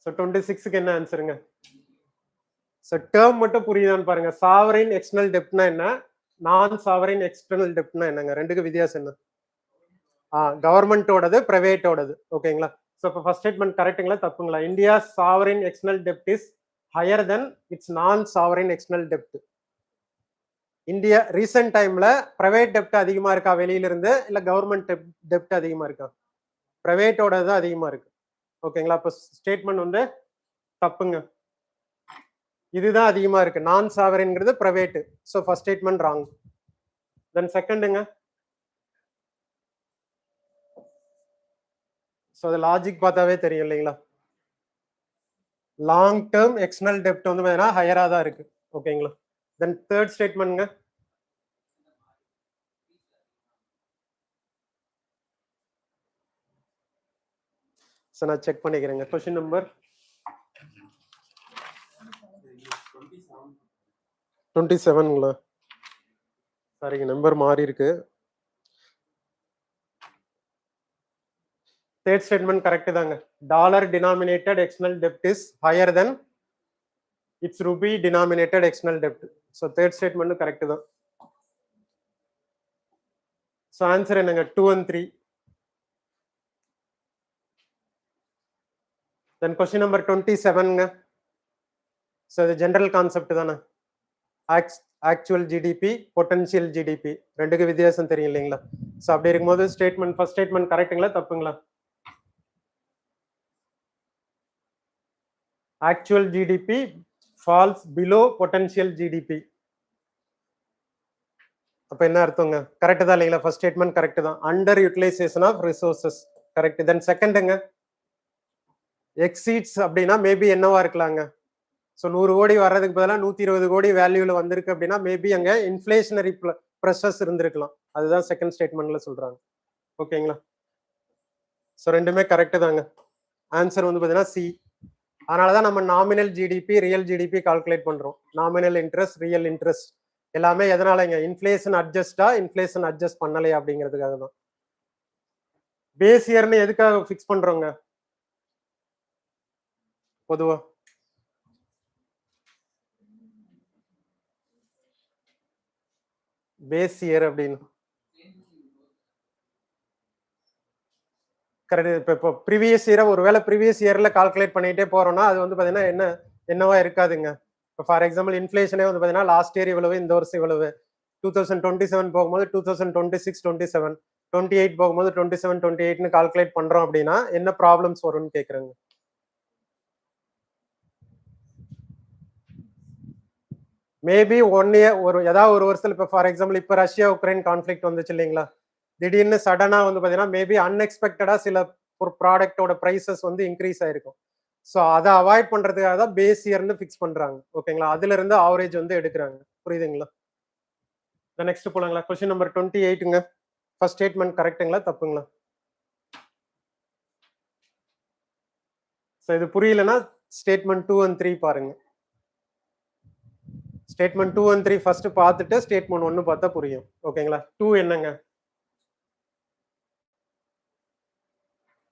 ஸோ 26க்கு என்ன ஆன்சருங்க? ஸோ டேர்ம் மட்டும் புரியுதான்னு பாருங்க. சாவரின் எக்ஸ்டர்னல் டெப்ட்னா என்ன, நான் சாவரின் எக்ஸ்டர்னல் டெப்ட்னா என்னங்க? ரெண்டுக்கு வித்தியாசம் என்ன? கவர்மெண்டோடது, பிரைவேட்டோடது. ஓகேங்களா? ஸோ இப்போ ஃபர்ஸ்ட் ஸ்டேட்மெண்ட் கரெக்ட்டுங்களா தப்புங்களா? India sovereign external dept is higher then it's நான் சாவரின் எக்ஸ்டர்னல் டெப்ட். இந்தியா ரீசெண்ட் டைம்ல பிரைவேட் டெப்ட் அதிகமா இருக்கா வெளியில இருந்து, இல்ல கவர்மெண்ட் டெப்ட் அதிகமா இருக்கா? பிரைவேட்டோட தான் அதிகமா இருக்கு. ஓகேங்களா? இப்போ ஸ்டேட்மெண்ட் வந்து தப்புங்க. இதுதான் அதிகமா இருக்கு. நான் சாவரின்ங்கிறது private. So first statement wrong. Then செகண்டுங்க. ஸோ அது லாஜிக் பார்த்தாவே தெரியும் இல்லைங்களா? லாங் டேர்ம் எக்ஸ்டர்னல் டெப்ட் வந்து பார்த்தீங்கன்னா ஹையரா தான் இருக்கு. ஓகேங்களா? தென் தேர்ட் ஸ்டேட்மெண்ட்ங்க. ஸோ நான் செக் பண்ணிக்கிறேங்க. Question number 27ங்களா? சரிங்க, நம்பர் மாறி இருக்கு. தேர்ட் ஸ்டேட்மெண்ட் கரெக்ட் தாங்க. Dollar denominated external dept is higher then it's Ruby denominated external dept. So third statement correct தான். ஸோ ஆன்சர் என்னங்க? 2 and 3. Then question number 27ங்க. So இது general concept தானே. Actual GDP, potential GDP, ரெண்டுக்கு வித்தியாசம் தெரியும் இல்லைங்களா? So அப்படி இருக்கும்போது ஸ்டேட்மெண்ட் ஃபர்ஸ்ட் ஸ்டேட்மெண்ட் கரெக்ட்டுங்களா தப்புங்களா? Actual GDP falls below potential GDP. அப்ப என்ன அர்த்தங்க? கரெக்ட் தான் இல்லைங்களா? ஃபர்ஸ்ட் ஸ்டேட்மெண்ட் கரெக்ட் தான். Under utilization of resources correct. Then செகண்டுங்க, எக்ஸீட்ஸ் அப்படின்னா மேபி என்னவா இருக்கலாங்க? ஸோ 100 கோடி வர்றதுக்கு பதிலாக 120 கோடி வேல்யூல வந்திருக்கு அப்படின்னா மேபி அங்க இன்ஃபிளேஷனரி ப்ரெஷர்ஸ் இருந்திருக்கலாம். அதுதான் செகண்ட் ஸ்டேட்மெண்ட்ல சொல்றாங்க. ஓகேங்களா? ஸோ ரெண்டுமே கரெக்ட் தாங்க. ஆன்சர் வந்து பார்த்தீங்கன்னா சி. அதனாலதான் நம்ம nominal GDP, real GDP calculate பண்றோம். நாமினல் இன்ட்ரெஸ்ட், ரியல் இன்ட்ரெஸ்ட் எல்லாமே எதனாலங்க? இன்ஃபிளேஷன் அட்ஜஸ்டா, இன்ஃபிளேஷன் அட்ஜஸ்ட் பண்ணலையா அப்படிங்கிறதுக்காக தான். பேஸ் இயர்னு எதுக்காக ஃபிக்ஸ் பண்றோங்க பொதுவா? பேஸ் இயர் அப்படின்னு கரெக்ட். இப்போ ப்ரீவியஸ் இயரை ஒருவேளை ப்ரீவியஸ் இயர்ல கால்குலேட் பண்ணிட்டே போறோம்னா அது வந்து பாத்தீங்கன்னா என்னவா இருக்காதுங்க. இப்போ ஃபார் எக்ஸாம்பிள் இன்ஃபிளேஷனே வந்து பாத்தீங்கன்னா லாஸ்ட் இயர் இவ்வளவு, இந்த வருஷம் இவ்வளவு, 2027 போகும்போது 2026 27, 28 போகும்போது 27 28ன்னு கால்குலேட் பண்றோம் அப்படின்னா என்ன ப்ராப்ளம்ஸ் வரும்னு கேக்குறாங்க. மேபி 1 இயர் ஏதாவது ஒரு வருஷத்துல இப்போ ஃபார் எக்ஸாம்பிள் இப்போ ரஷ்யா உக்ரைன் கான்ஃபிளிக்ட் வந்துச்சு இல்லைங்களா? திடீர்னு சடனா வந்து பாத்தீங்கன்னா மேபி அன்எக்ஸ்பெக்டடா சில ஒரு ப்ராடக்டோட பிரைசஸ் வந்து இன்க்ரீஸ் ஆயிருக்கும். ஸோ அதை அவாய்ட் பண்றதுக்காக தான் பேஸ் இயர்னு ஃபிக்ஸ் பண்றாங்க. ஓகேங்களா? அதுல இருந்து ஆவரேஜ் வந்து எடுக்கிறாங்க. புரியுதுங்களா? நெக்ஸ்ட் போலாங்களா? கொஸ்டின் நம்பர் 28ங்க. ஃபர்ஸ்ட் ஸ்டேட்மெண்ட் கரெக்ட்டுங்களா தப்புங்களா? ஸோ இது புரியலன்னா ஸ்டேட்மெண்ட் 2 and 3 பாருங்க. ஸ்டேட்மெண்ட் 2 and 3 ஃபர்ஸ்ட் பார்த்துட்டு ஸ்டேட்மெண்ட் 1 பார்த்தா புரியும். ஓகேங்களா? 2 என்னங்க?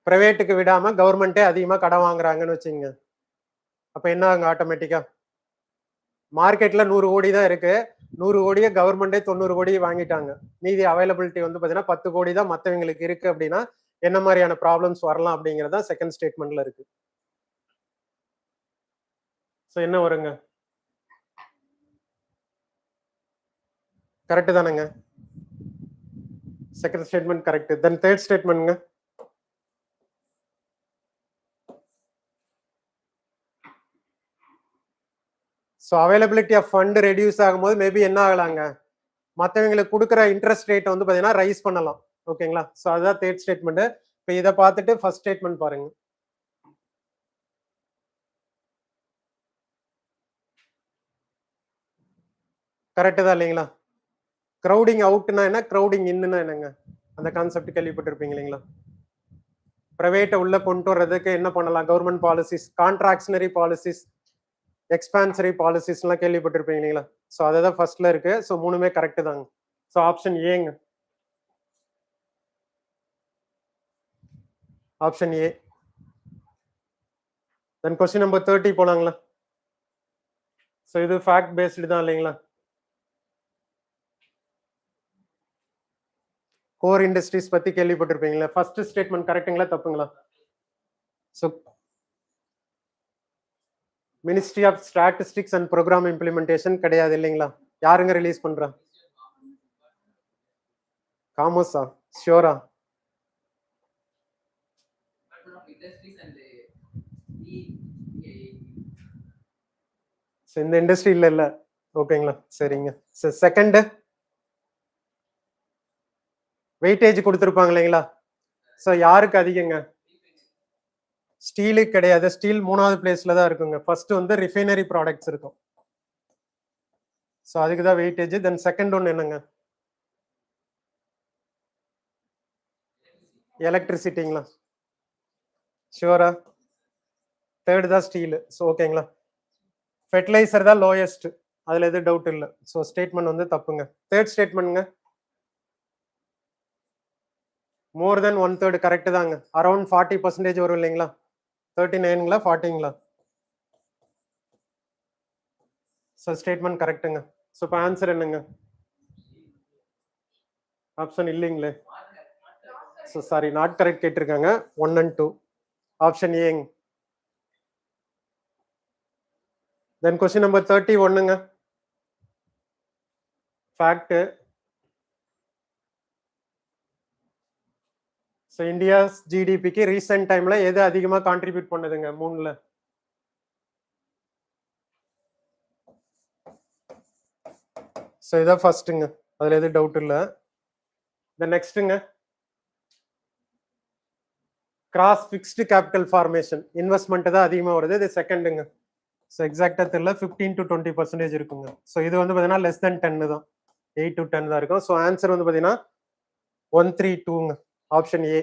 பிரைவேட்டுக்கு விடாம கவர்மெண்ட்டே அதிகமா கடன் வாங்குறாங்கன்னு வச்சுங்க. அப்ப என்ன ஆகுங்க ஆட்டோமேட்டிக்கா? மார்க்கெட்ல 100 கோடி தான் இருக்கு. 100 கோடியை கவர்மெண்டே 90 கோடி வாங்கிட்டாங்க. மீதி அவைலபிலிட்டி வந்து பாத்தீங்கன்னா 10 கோடி தான் மத்தவங்களுக்கு இருக்கு அப்படின்னா என்ன மாதிரியான ப்ராப்ளம்ஸ் வரலாம் அப்படிங்கறத செகண்ட் ஸ்டேட்மெண்ட்ல இருக்கு. ஸோ என்ன வருங்க? கரெக்ட் தானேங்க? Second statement correct. Then third ஸ்டேட்மெண்ட்ங்க. So availability of fund reduce ஆகும்போது மேபி என்ன ஆகலாங்க? மற்றவங்களுக்கு கொடுக்குற இன்ட்ரெஸ்ட் ரேட் வந்து பார்த்தீங்கன்னா ரைஸ் பண்ணலாம். ஓகேங்களா? ஸோ அதுதான் தேர்ட் ஸ்டேட்மெண்ட். இப்போ இதை பார்த்துட்டு ஃபர்ஸ்ட் ஸ்டேட்மெண்ட் பாருங்க. கரெக்டு தான் இல்லைங்களா? க்ரௌடிங் அவுட்னா என்ன, க்ரௌடிங் இன்னுன்னா என்னங்க? அந்த கான்செப்ட் கேள்விப்பட்டிருப்பீங்க இல்லைங்களா? பிரைவேட்டை உள்ள கொண்டு வர்றதுக்கு என்ன பண்ணலாம்? கவர்மெண்ட் பாலிசிஸ், கான்ட்ராக்ஷனரி பாலிசிஸ், எக்ஸ்பான்சரி பாலிசிஸ்லாம் கேள்விப்பட்டிருப்பீங்க இல்லைங்களா? ஸோ அதுதான் ஃபர்ஸ்ட்ல இருக்கு. ஸோ மூணுமே கரெக்டு தாங்க. ஸோ ஆப்ஷன் ஏங்க. Option A. Then question number 30 போலாங்களா? ஸோ இது ஃபேக்ட் பேஸ்டு தான் இல்லைங்களா? கோர் இண்டஸ்ட்ரீஸ் பத்தி கேள்விப்பட்டிருப்பீங்களா? ஃபர்ஸ்ட் ஸ்டேட்மெண்ட் கரெக்ட்டுங்களா தப்புங்களா? So ministry of statistics and programme implementation கிடையாது இல்லைங்களா? யாருங்க ரிலீஸ் பண்றா? காமர்ஸா? ஷியோரா? இந்த இண்டஸ்ட்ரி இல்ல. ஓகேங்களா? சரிங்க. செகண்ட் வெயிட்டேஜ் கொடுத்துருப்பாங்க இல்லைங்களா? ஸோ யாருக்கு அதிகங்க? ஸ்டீலுக்கு கிடையாது. ஸ்டீல் 3வது பிளேஸ்ல தான் இருக்குங்க. ஃபர்ஸ்ட் வந்து ரிஃபைனரி ப்ராடக்ட்ஸ் இருக்கும். ஸோ அதுக்கு தான் வெயிட்டேஜ். தென் செகண்ட் ஒன் என்னங்க? எலக்ட்ரிசிட்டிங்களா? ஷியோரா? தேர்ட் தான் ஸ்டீல். ஸோ ஓகேங்களா? ஃபெர்டிலைசர் தான் லோயஸ்ட். அதுல எதுவும் டவுட் இல்லை. ஸோ ஸ்டேட்மெண்ட் வந்து தப்புங்க. தேர்ட் ஸ்டேட்மெண்ட்ங்க. மோர் தென் 1/3 கரெக்ட் தாங்க. அரௌண்ட் 40% வரும் இல்லைங்களா? 39ங்களா 40ங்களா? ஸோ ஸ்டேட்மெண்ட் கரெக்டுங்க. ஸோ இப்போ ஆன்சர் என்னங்க? ஆப்ஷன் இல்லைங்களே. ஸோ சாரி, நாட் கரெக்ட் கேட்டிருக்காங்க. 1 and 2. ஆப்ஷன் ஏங்க. தென் கொஸ்டின் நம்பர் 31ங்க. ஃபேக்ட். ஸோ இந்தியாஸ் ஜிடிபிக்கு ரீசெண்ட் டைம்ல எது அதிகமாக கான்ட்ரிபியூட் பண்ணுதுங்க? 3ல. ஸோ இதான் ஃபர்ஸ்ட்டுங்க. அதுல எதுவும் டவுட் இல்லை. தென் நெக்ஸ்ட்டுங்க. Gross fixed capital formation investment தான் அதிகமாக வருது. இது செகண்டுங்க. ஸோ எக்ஸாக்டா தெரியல. 15 to 20% இருக்குங்க. ஸோ இது வந்து பார்த்தீங்கன்னா லெஸ் தென் 10 தான். 8 to 10 தான் இருக்கும். ஸோ ஆன்சர் வந்து பார்த்தீங்கன்னா 132ங்க. Option A.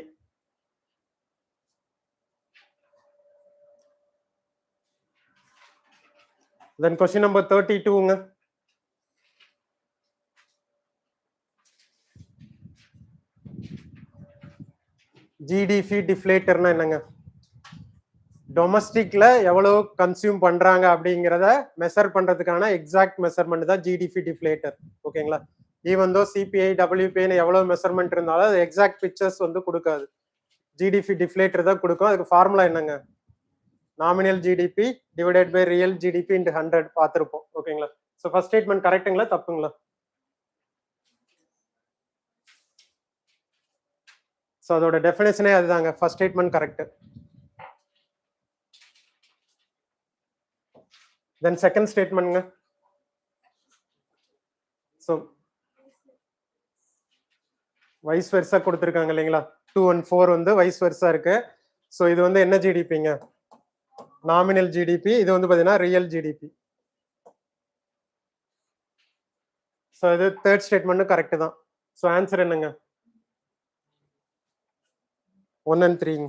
Then question number 32ங்க. ஜிடிபி டிஃப்ளேட்டர்னா என்னங்க? டொமஸ்டிக்ல எவ்வளவு கன்சியூம் பண்றாங்க அப்படிங்கிறத மெஷர் பண்றதுக்கான எக்ஸாக்ட் மெஷர்மெண்ட் தான் ஜிடிபி டிஃப்ளேட்டர். ஓகேங்களா? ஈவன் தோ சிபிஐ டபிள்யூபிஐன்னு எவ்வளவு மெஷர்மெண்ட் இருந்தாலும் அது எக்ஸாக்ட் பிக்சர்ஸ் வந்து கொடுக்காது. ஜிடிபி டிஃப்ளேட்டர் தான் கொடுக்கும். அதுக்கு ஃபார்முலா என்னங்க? Nominal GDP divided by real GDP into 100 பார்த்துருப்போம். ஓகேங்களா? ஸோ ஃபர்ஸ்ட் ஸ்டேட்மெண்ட் கரெக்டுங்களா தப்புங்களா? ஸோ அதோட டெஃபினேஷனே அதுதாங்க. First statement correct. Then second ஸ்டேட்மெண்ட்ங்க. ஸோ வைஸ் வெர்சா கொடுத்துருக்காங்க இல்லைங்களா? 2 and 4 வந்து வைஸ் வெர்சா இருக்கு. ஸோ இது வந்து என்ன ஜிடிபிங்க? Nominal GDP. இது வந்து பார்த்தீங்கன்னா ரியல் ஜிடிபி. ஸோ இது தேர்ட் ஸ்டேட்மெண்ட்டும் கரெக்ட் தான். ஸோ ஆன்சர் என்னங்க? 1 and 3.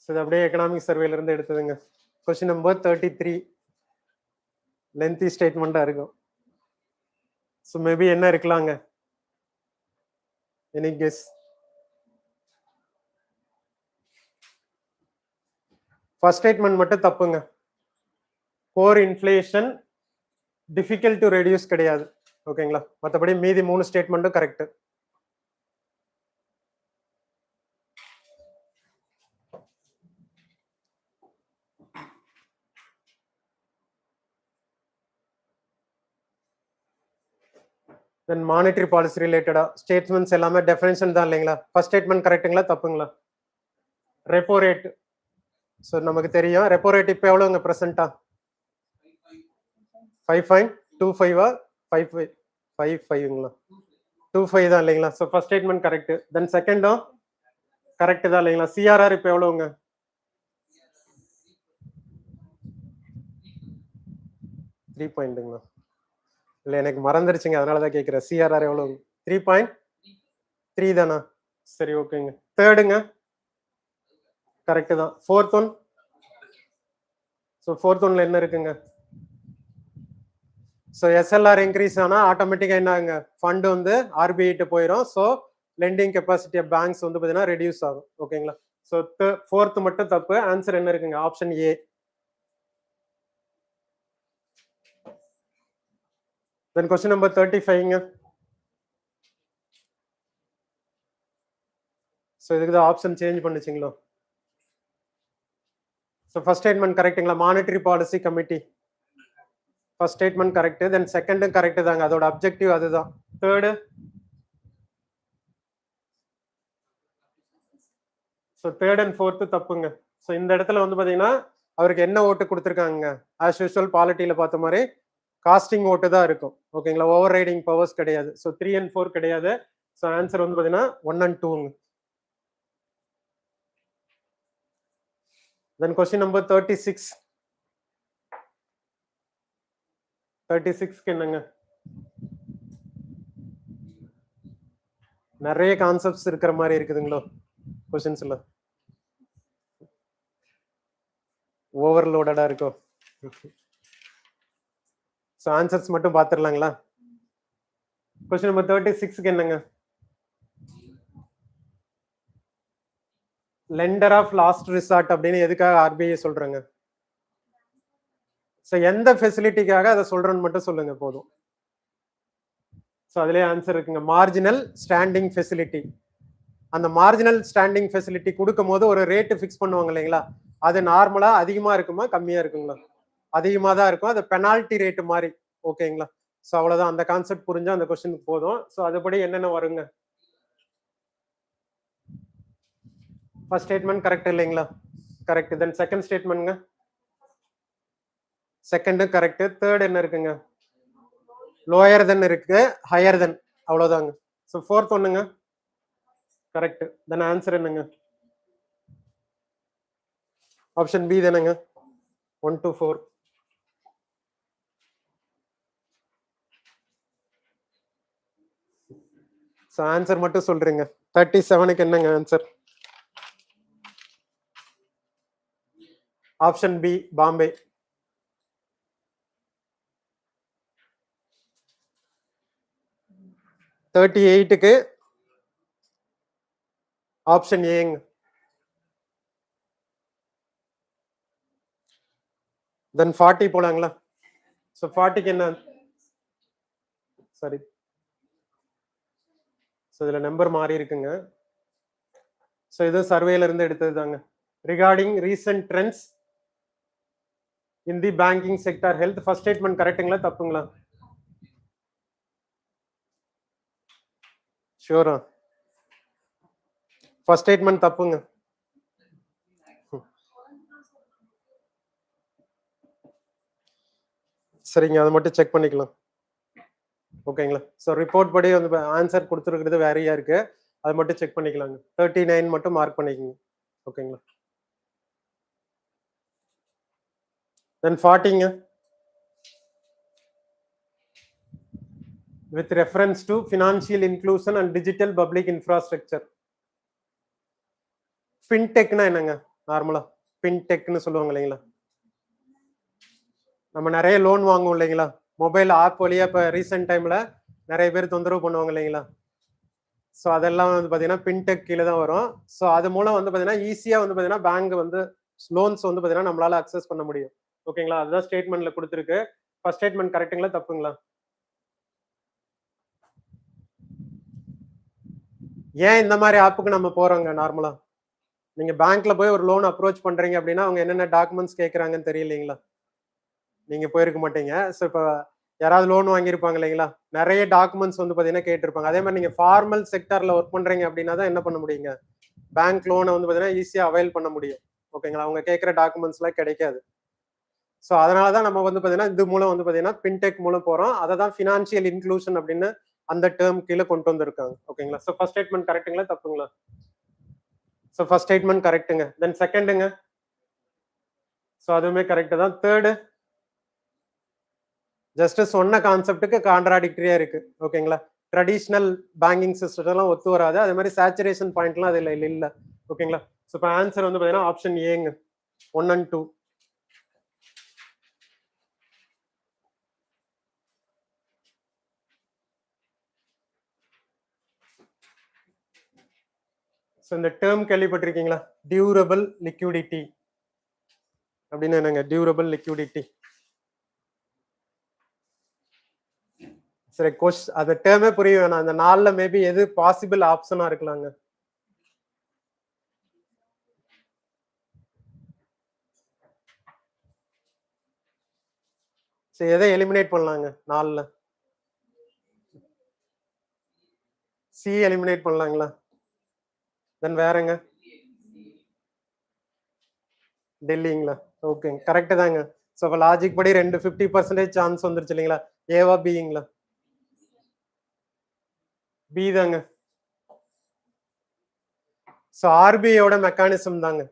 ஸோ இது அப்படியே எக்கனாமிக் சர்வேல இருந்து எடுத்ததுங்க. கொஸ்டின் நம்பர் 33 லென்த்தி ஸ்டேட்மெண்ட்டாக இருக்கும். ஸோ மேபி என்ன இருக்கலாங்க? Any guess? ஃபர்ஸ்ட் ஸ்டேட்மெண்ட் மட்டும் தப்புங்க. Core inflation difficult to reduce கிடையாது. ஓகேங்களா? மற்றபடி மீதி 3 ஸ்டேட்மெண்ட்டும் கரெக்ட். தென் மானிட்டரி பாலிசி ரிலேட்டடா ஸ்டேட்மெண்ட்ஸ் எல்லாமே டெஃபினேஷன் தான் இல்லைங்களா? ஃபர்ஸ்ட் ஸ்டேட்மெண்ட் கரெக்ட்டுங்களா தப்புங்களா? Repo rate. ஸோ நமக்கு தெரியும் ரெப்போ ரேட் இப்போ எவ்வளோங்க ப்ரெசென்ட்டா? 5.25 55ங்களா? 25 தான் இல்லைங்களா? So first statement correct. Then செகண்டும் கரெக்ட் தான் இல்லைங்களா? சிஆர்ஆர் இப்போ எவ்வளோங்க? 3 பாயிண்ட்டுங்களா? இல்லை எனக்கு மறந்துருச்சுங்க, அதனால தான் கேட்குறேன். சிஆர்ஆர் எவ்வளோ? 3.3 தானா? சரி ஓகேங்க. தேர்டுங்க கரெக்டு தான். Fourth one? ஸோ ஃபோர்த் ஒன்ல என்ன இருக்குங்க? ஸோ எஸ்எல்ஆர் இன்க்ரீஸ் ஆனால் ஆட்டோமேட்டிக்காக என்ன ஆகுங்க? ஃபண்டு வந்து ஆர்பிஐட்டு போயிடும். So lending capacity of banks வந்து பார்த்தீங்கன்னா ரெடியூஸ் ஆகும். ஓகேங்களா? ஸோ ஃபோர்த் மட்டும் தப்பு. ஆன்சர் என்ன இருக்குங்க? Option A. Then question number 35ங்க. ஸோ இதுக்கு தான் ஆப்ஷன் சேஞ்ச் பண்ணிச்சிங்களோ? ஸோ ஃபர்ஸ்ட் ஸ்டேட்மெண்ட் கரெக்டுங்களா? Monetary policy committee first statement correct. Then செகண்டும் கரெக்ட் தாங்க, அதோட அப்ஜெக்டிவ் அதுதான். Third? So third and fourth தப்புங்க. ஸோ இந்த இடத்துல வந்து பார்த்தீங்கன்னா அவருக்கு என்ன ஓட்டு கொடுத்துருக்காங்க? ஆஸ் யூஸ்வல் பாலிட்டியில் பார்த்த மாதிரி காஸ்டிங் ஓட்டு தான் இருக்கும். ஓகேங்களா? ஓவர் ரைடிங் பவர்ஸ் கிடையாது. ஸோ 3 and 4 கிடையாது. ஸோ ஆன்சர் வந்து பார்த்தீங்கன்னா 1 and 2ங்க. Then question number 36. 36க்கு என்னங்க? நிறைய கான்செப்ட்ஸ் இருக்கிற மாதிரி இருக்குதுங்களோ கொஸ்டின்ஸ்ல? ஓவர்லோடடா இருக்கும். ஸோ ஆன்சர்ஸ் மட்டும் பார்த்துடலாங்களா? கொஸ்டின் நம்பர் 36க்கு என்னங்க? லெண்டர் ஆஃப் லாஸ்ட் ரிசார்ட் அப்படின்னு எதுக்காக ஆர்பிஐ சொல்றாங்க? ஸோ எந்த ஃபெசிலிட்டிக்காக அதை சொல்றேன்னு மட்டும் சொல்லுங்க போதும். ஸோ அதுலேயே ஆன்சர் இருக்குங்க. Marginal standing facility. அந்த மார்ஜினல் ஸ்டாண்டிங் ஃபெசிலிட்டி கொடுக்கும் போது ஒரு ரேட்டு ஃபிக்ஸ் பண்ணுவாங்க இல்லைங்களா? அது நார்மலா அதிகமா இருக்குமா கம்மியா இருக்குங்களா? அதிகமாக தான் இருக்கும். அது பெனால்ட்டி ரேட்டு மாதிரி. ஓகேங்களா? ஸோ அவ்வளோதான். அந்த கான்செப்ட் புரிஞ்சா அந்த கொஸ்டினுக்கு போதும். ஸோ அதுபடி என்னென்ன வருங்க? ஃபர்ஸ்ட் ஸ்டேட்மெண்ட் கரெக்ட் இல்லைங்களா? கரெக்ட். தென் செகண்ட் ஸ்டேட்மெண்ட்ங்க? செகண்டும் கரெக்ட். தேர்ட் என்ன இருக்குங்க? லோயர் தென் இருக்கு, ஹையர் தென், அவ்வளோதாங்க. ஸோ ஃபோர்த் ஒன்றுங்க? கரெக்ட். தென் ஆன்சர் என்னங்க? ஆப்ஷன் பி தானேங்க. 1 to 4. ஸோ ஆன்சர் மட்டும் சொல்றீங்க. 37க்கு என்னங்க ஆன்சர்? Option B Bombay. க்கு ஆப்ஷன் ஏங்க. தென் 40 போலாங்களா? ஸோ 40க்கு என்ன? சாரி, ஸோ இதில் நம்பர் மாறி இருக்குங்க. ஸோ இது சர்வேல இருந்து எடுத்தது தாங்க. ரிகார்டிங் ரீசன்ட் ட்ரெண்ட்ஸ் இன் தி banking sector health. First statement கரெக்டுங்களா தப்புங்களா? ஷூரா? ஃபர்ஸ்ட் ஸ்டேட்மெண்ட் தப்புங்க. சரிங்க, அதை மட்டும் செக் பண்ணிக்கலாம். ஓகேங்களா? ஸோ ரிப்போர்ட் படி வந்து ஆன்சர் கொடுத்துருக்கிறது வேறையா இருக்கு, அதை மட்டும் செக் பண்ணிக்கலாங்க. 39 மட்டும் மார்க் பண்ணிக்கோங்க. ஓகேங்களா? தென் 40ங்க, with reference to financial inclusion and digital public infrastructure. ஃபின்டெக்னா என்னங்க? நார்மலா ஃபின்டெக்னு சொல்லுவாங்க இல்லைங்களா? நம்ம நிறைய லோன் வாங்குவோம் இல்லைங்களா? மொபைல் ஆப் வழியா இப்போ ரீசெண்ட் டைம்ல நிறைய பேர் தொந்தரவு பண்ணுவாங்க இல்லைங்களா? ஸோ அதெல்லாம் வந்து பார்த்தீங்கன்னா ஃபின்டெக் கீழே தான் வரும். ஸோ அது மூலம் வந்து பார்த்தீங்கன்னா ஈஸியாக வந்து பார்த்தீங்கன்னா பேங்க் வந்து லோன்ஸ் வந்து பார்த்தீங்கன்னா நம்மளால அக்சஸ் பண்ண முடியும். ஓகேங்களா? அதுதான் ஸ்டேட்மெண்ட்ல கொடுத்துருக்கு. ஃபர்ஸ்ட் ஸ்டேட்மெண்ட் கரெக்ட்டுங்களா தப்புங்களா? ஏன் இந்த மாதிரி ஆப்புக்கு நம்ம போறோங்க? நார்மலா நீங்க பேங்க்ல போய் ஒரு லோன் அப்ரோச் பண்றீங்க அப்படின்னா அவங்க என்னென்ன டாக்குமெண்ட்ஸ் கேட்கறாங்கன்னு தெரியலீங்களா? நீங்க போயிருக்க மாட்டீங்க. ஸோ இப்போ யாராவது லோன் வாங்கியிருப்பாங்க இல்லைங்களா? நிறைய டாக்குமெண்ட்ஸ் வந்து பார்த்தீங்கன்னா கேட்டிருப்பாங்க. அதே மாதிரி நீங்க ஃபார்மல் செக்டர்ல ஒர்க் பண்றீங்க அப்படின்னா தான் என்ன பண்ண முடியுங்க? பேங்க் லோனை வந்து பார்த்தீங்கன்னா ஈஸியாக அவைல் பண்ண முடியும். ஓகேங்களா? அவங்க கேட்குற டாக்குமெண்ட்ஸ்லாம் கிடைக்காது. ஸோ அதனால தான் நம்ம வந்து பார்த்தீங்கன்னா இது மூலம் வந்து பார்த்தீங்கன்னா ஃபின்டெக் மூலம் போகிறோம். அதை தான் ஃபினான்ஷியல் இன்க்ளூஷன் அப்படின்னு அந்த டேர்ம் கீழே கொண்டு வந்திருக்காங்க. ஓகேங்களா? ஸோ ஃபர்ஸ்ட் ஸ்டேட்மெண்ட் கரெக்ட்டுங்களா தப்புங்களா? ஸோ ஃபர்ஸ்ட் ஸ்டேட்மெண்ட் கரெக்ட்டுங்க. தென் செகண்டுங்க, ஸோ அதுவுமே கரெக்டு தான். தேர்டு ஜஸ்ட் சொன்ன கான்செப்டுக்கு கான்ட்ராடிக்டரியா இருக்கு. ஓகேங்களா? ட்ரெடிஷ்னல் பேங்கிங் சிஸ்டம்லாம் ஒத்து வராது. அதே மாதிரி சேச்சுரேஷன் பாயிண்ட்லாம் அதில் இல்லை. ஓகேங்களா? ஸோ இப்போ ஆன்சர் வந்து பார்த்தீங்கன்னா ஆப்ஷன் ஏங்க, 1 and 2. ஸோ இந்த டேர்ம் கேள்விப்பட்டிருக்கீங்களா? டியூரபிள் லிக்விடிட்டி அப்படின்னு என்னங்க? டியூரபிள் லிக்விடிட்டி சரி, அந்த டேர்மே புரிய வேணாம். அந்த நாள்ல மேபி எது பாசிபிள் ஆப்ஷனா இருக்கலாங்க? சரி, எதை எலிமினேட் பண்ணலாங்க நாள்ல? C eliminate பண்ணலாங்களா? தென் வேறங்க? டெல்லிங்களா? ஓகேங்க, கரெக்டு தாங்க. ஸோ இப்போ லாஜிக் படி 50% சான்ஸ் வந்துருச்சு இல்லைங்களா? ஏவா பிங்களா? பி தாங்க. ஸோ ஆர்பிஐயோட மெக்கானிசம் தாங்க.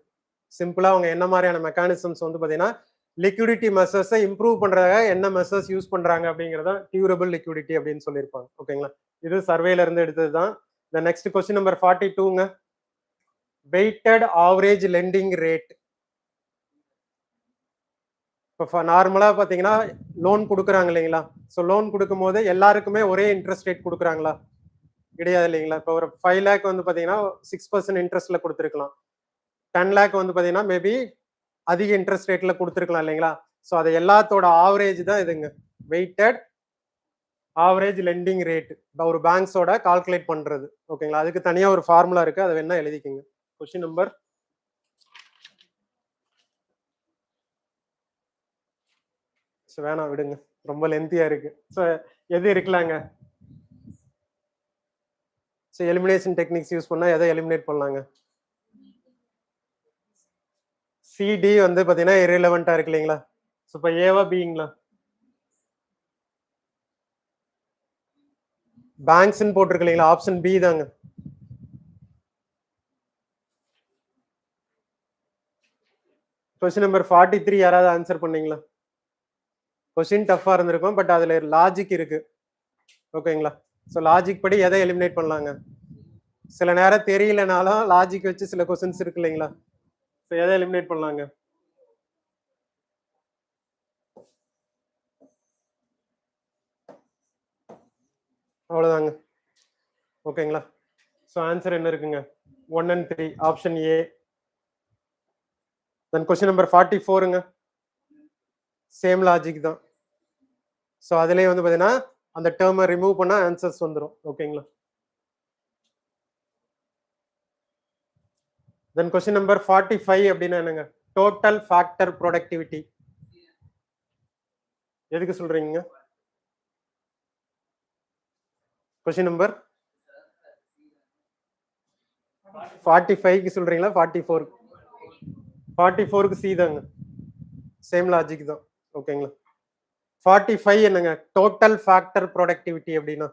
சிம்பிளா அவங்க என்ன மாதிரியான மெக்கானிசம்ஸ் வந்து பார்த்தீங்கன்னா லிக்விடிட்டி மெசர்ஸை இம்ப்ரூவ் பண்றதுக்காக என்ன மெசர்ஸ் யூஸ் பண்றாங்க அப்படிங்கிறத டியூரபிள் லிக்விடிட்டி அப்படின்னு சொல்லியிருப்பாங்க. ஓகேங்களா? இது சர்வேல இருந்து எடுத்தது தான். இந்த நெக்ஸ்ட் கொஸ்டின் நம்பர் 42ங்க, வெயிட்டட் ஆவரேஜ் லெண்டிங் ரேட். இப்போ நார்மலா பாத்தீங்கன்னா லோன் கொடுக்குறாங்க இல்லைங்களா? ஸோ லோன் கொடுக்கும் போது எல்லாருக்குமே ஒரே இன்ட்ரெஸ்ட் ரேட் கொடுக்குறாங்களா? கிடையாது இல்லைங்களா? இப்போ ஒரு 5 லேக் வந்து பாத்தீங்கன்னா 6% இன்ட்ரெஸ்ட்ல கொடுத்துருக்கலாம். 10 லேக் வந்து பாத்தீங்கன்னா மேபி அதிக இன்ட்ரெஸ்ட் ரேட்ல கொடுத்துருக்கலாம் இல்லைங்களா? ஸோ அது எல்லாத்தோட ஆவரேஜ் தான் இதுங்க, வெயிட்டட் ஆவரேஜ் லெண்டிங் ரேட். ஒரு பேங்க்ஸோட கால்குலேட் பண்றது. ஓகேங்களா? அதுக்கு தனியா ஒரு ஃபார்முலா இருக்கு, அதை வேணா எழுதிக்கங்க. கொஸ்டின் நம்பர் வேணாம் விடுங்க, ரொம்ப லென்த்தியா இருக்கு. ஸோ எது இருக்கலாங்க? ஸோ எலிமினேஷன் டெக்னிக்ஸ் யூஸ் பண்ணா எதை எலிமினேட் பண்ணலாங்க? சிடி வந்து பாத்தீங்கன்னா இரலவெண்டா இருக்கு இல்லைங்களா? ஸோ இப்போ ஏவா பிங்களா? பேங்க்ஸ்ன்னு போட்டிருக்கு இல்லைங்களா? ஆப்ஷன் பி தாங்க. கொஸ்டின் நம்பர் 43 யாராவது ஆன்சர் பண்ணீங்களா? கொஸ்டின் டஃபா இருந்திருக்கும், பட் அதுல லாஜிக் இருக்கு. ஓகேங்களா? ஸோ லாஜிக் படி எதை எலிமினேட் பண்ணலாங்க? சில நேரம் தெரியலனாலும் லாஜிக் வச்சு சில கொஸ்டின்ஸ் இருக்கு இல்லைங்களா? ஸோ எதை எலிமினேட் பண்ணலாங்க? அவ்வளவுதாங்க. ஓகேங்களா? ஸோ ஆன்சர் என்ன இருக்குங்க? 1 and 3, option A. Then question number 44ங்க, சேம் லாஜிக் தான். ஸோ அதுலேயே வந்து பார்த்தீங்கன்னா அந்த டேர்மை ரிமூவ் பண்ணால் ஆன்சர்ஸ் வந்துடும். ஓகேங்களா? தென் கொஸ்டின் நம்பர் 45 அப்படின்னா என்னங்க? டோட்டல் ஃபேக்டர் ப்ரொடக்டிவிட்டி எதுக்கு சொல்றீங்க? கொஸ்டின் நம்பர் 45க்கு சொல்றீங்களா? 44க்கு சி தாங்க. சேம் லாஜிக் தான். ஓகேங்களா? 45 என்னங்க? டோட்டல் ஃபேக்டர் ப்ரொடக்டிவிட்டி அப்படின்னா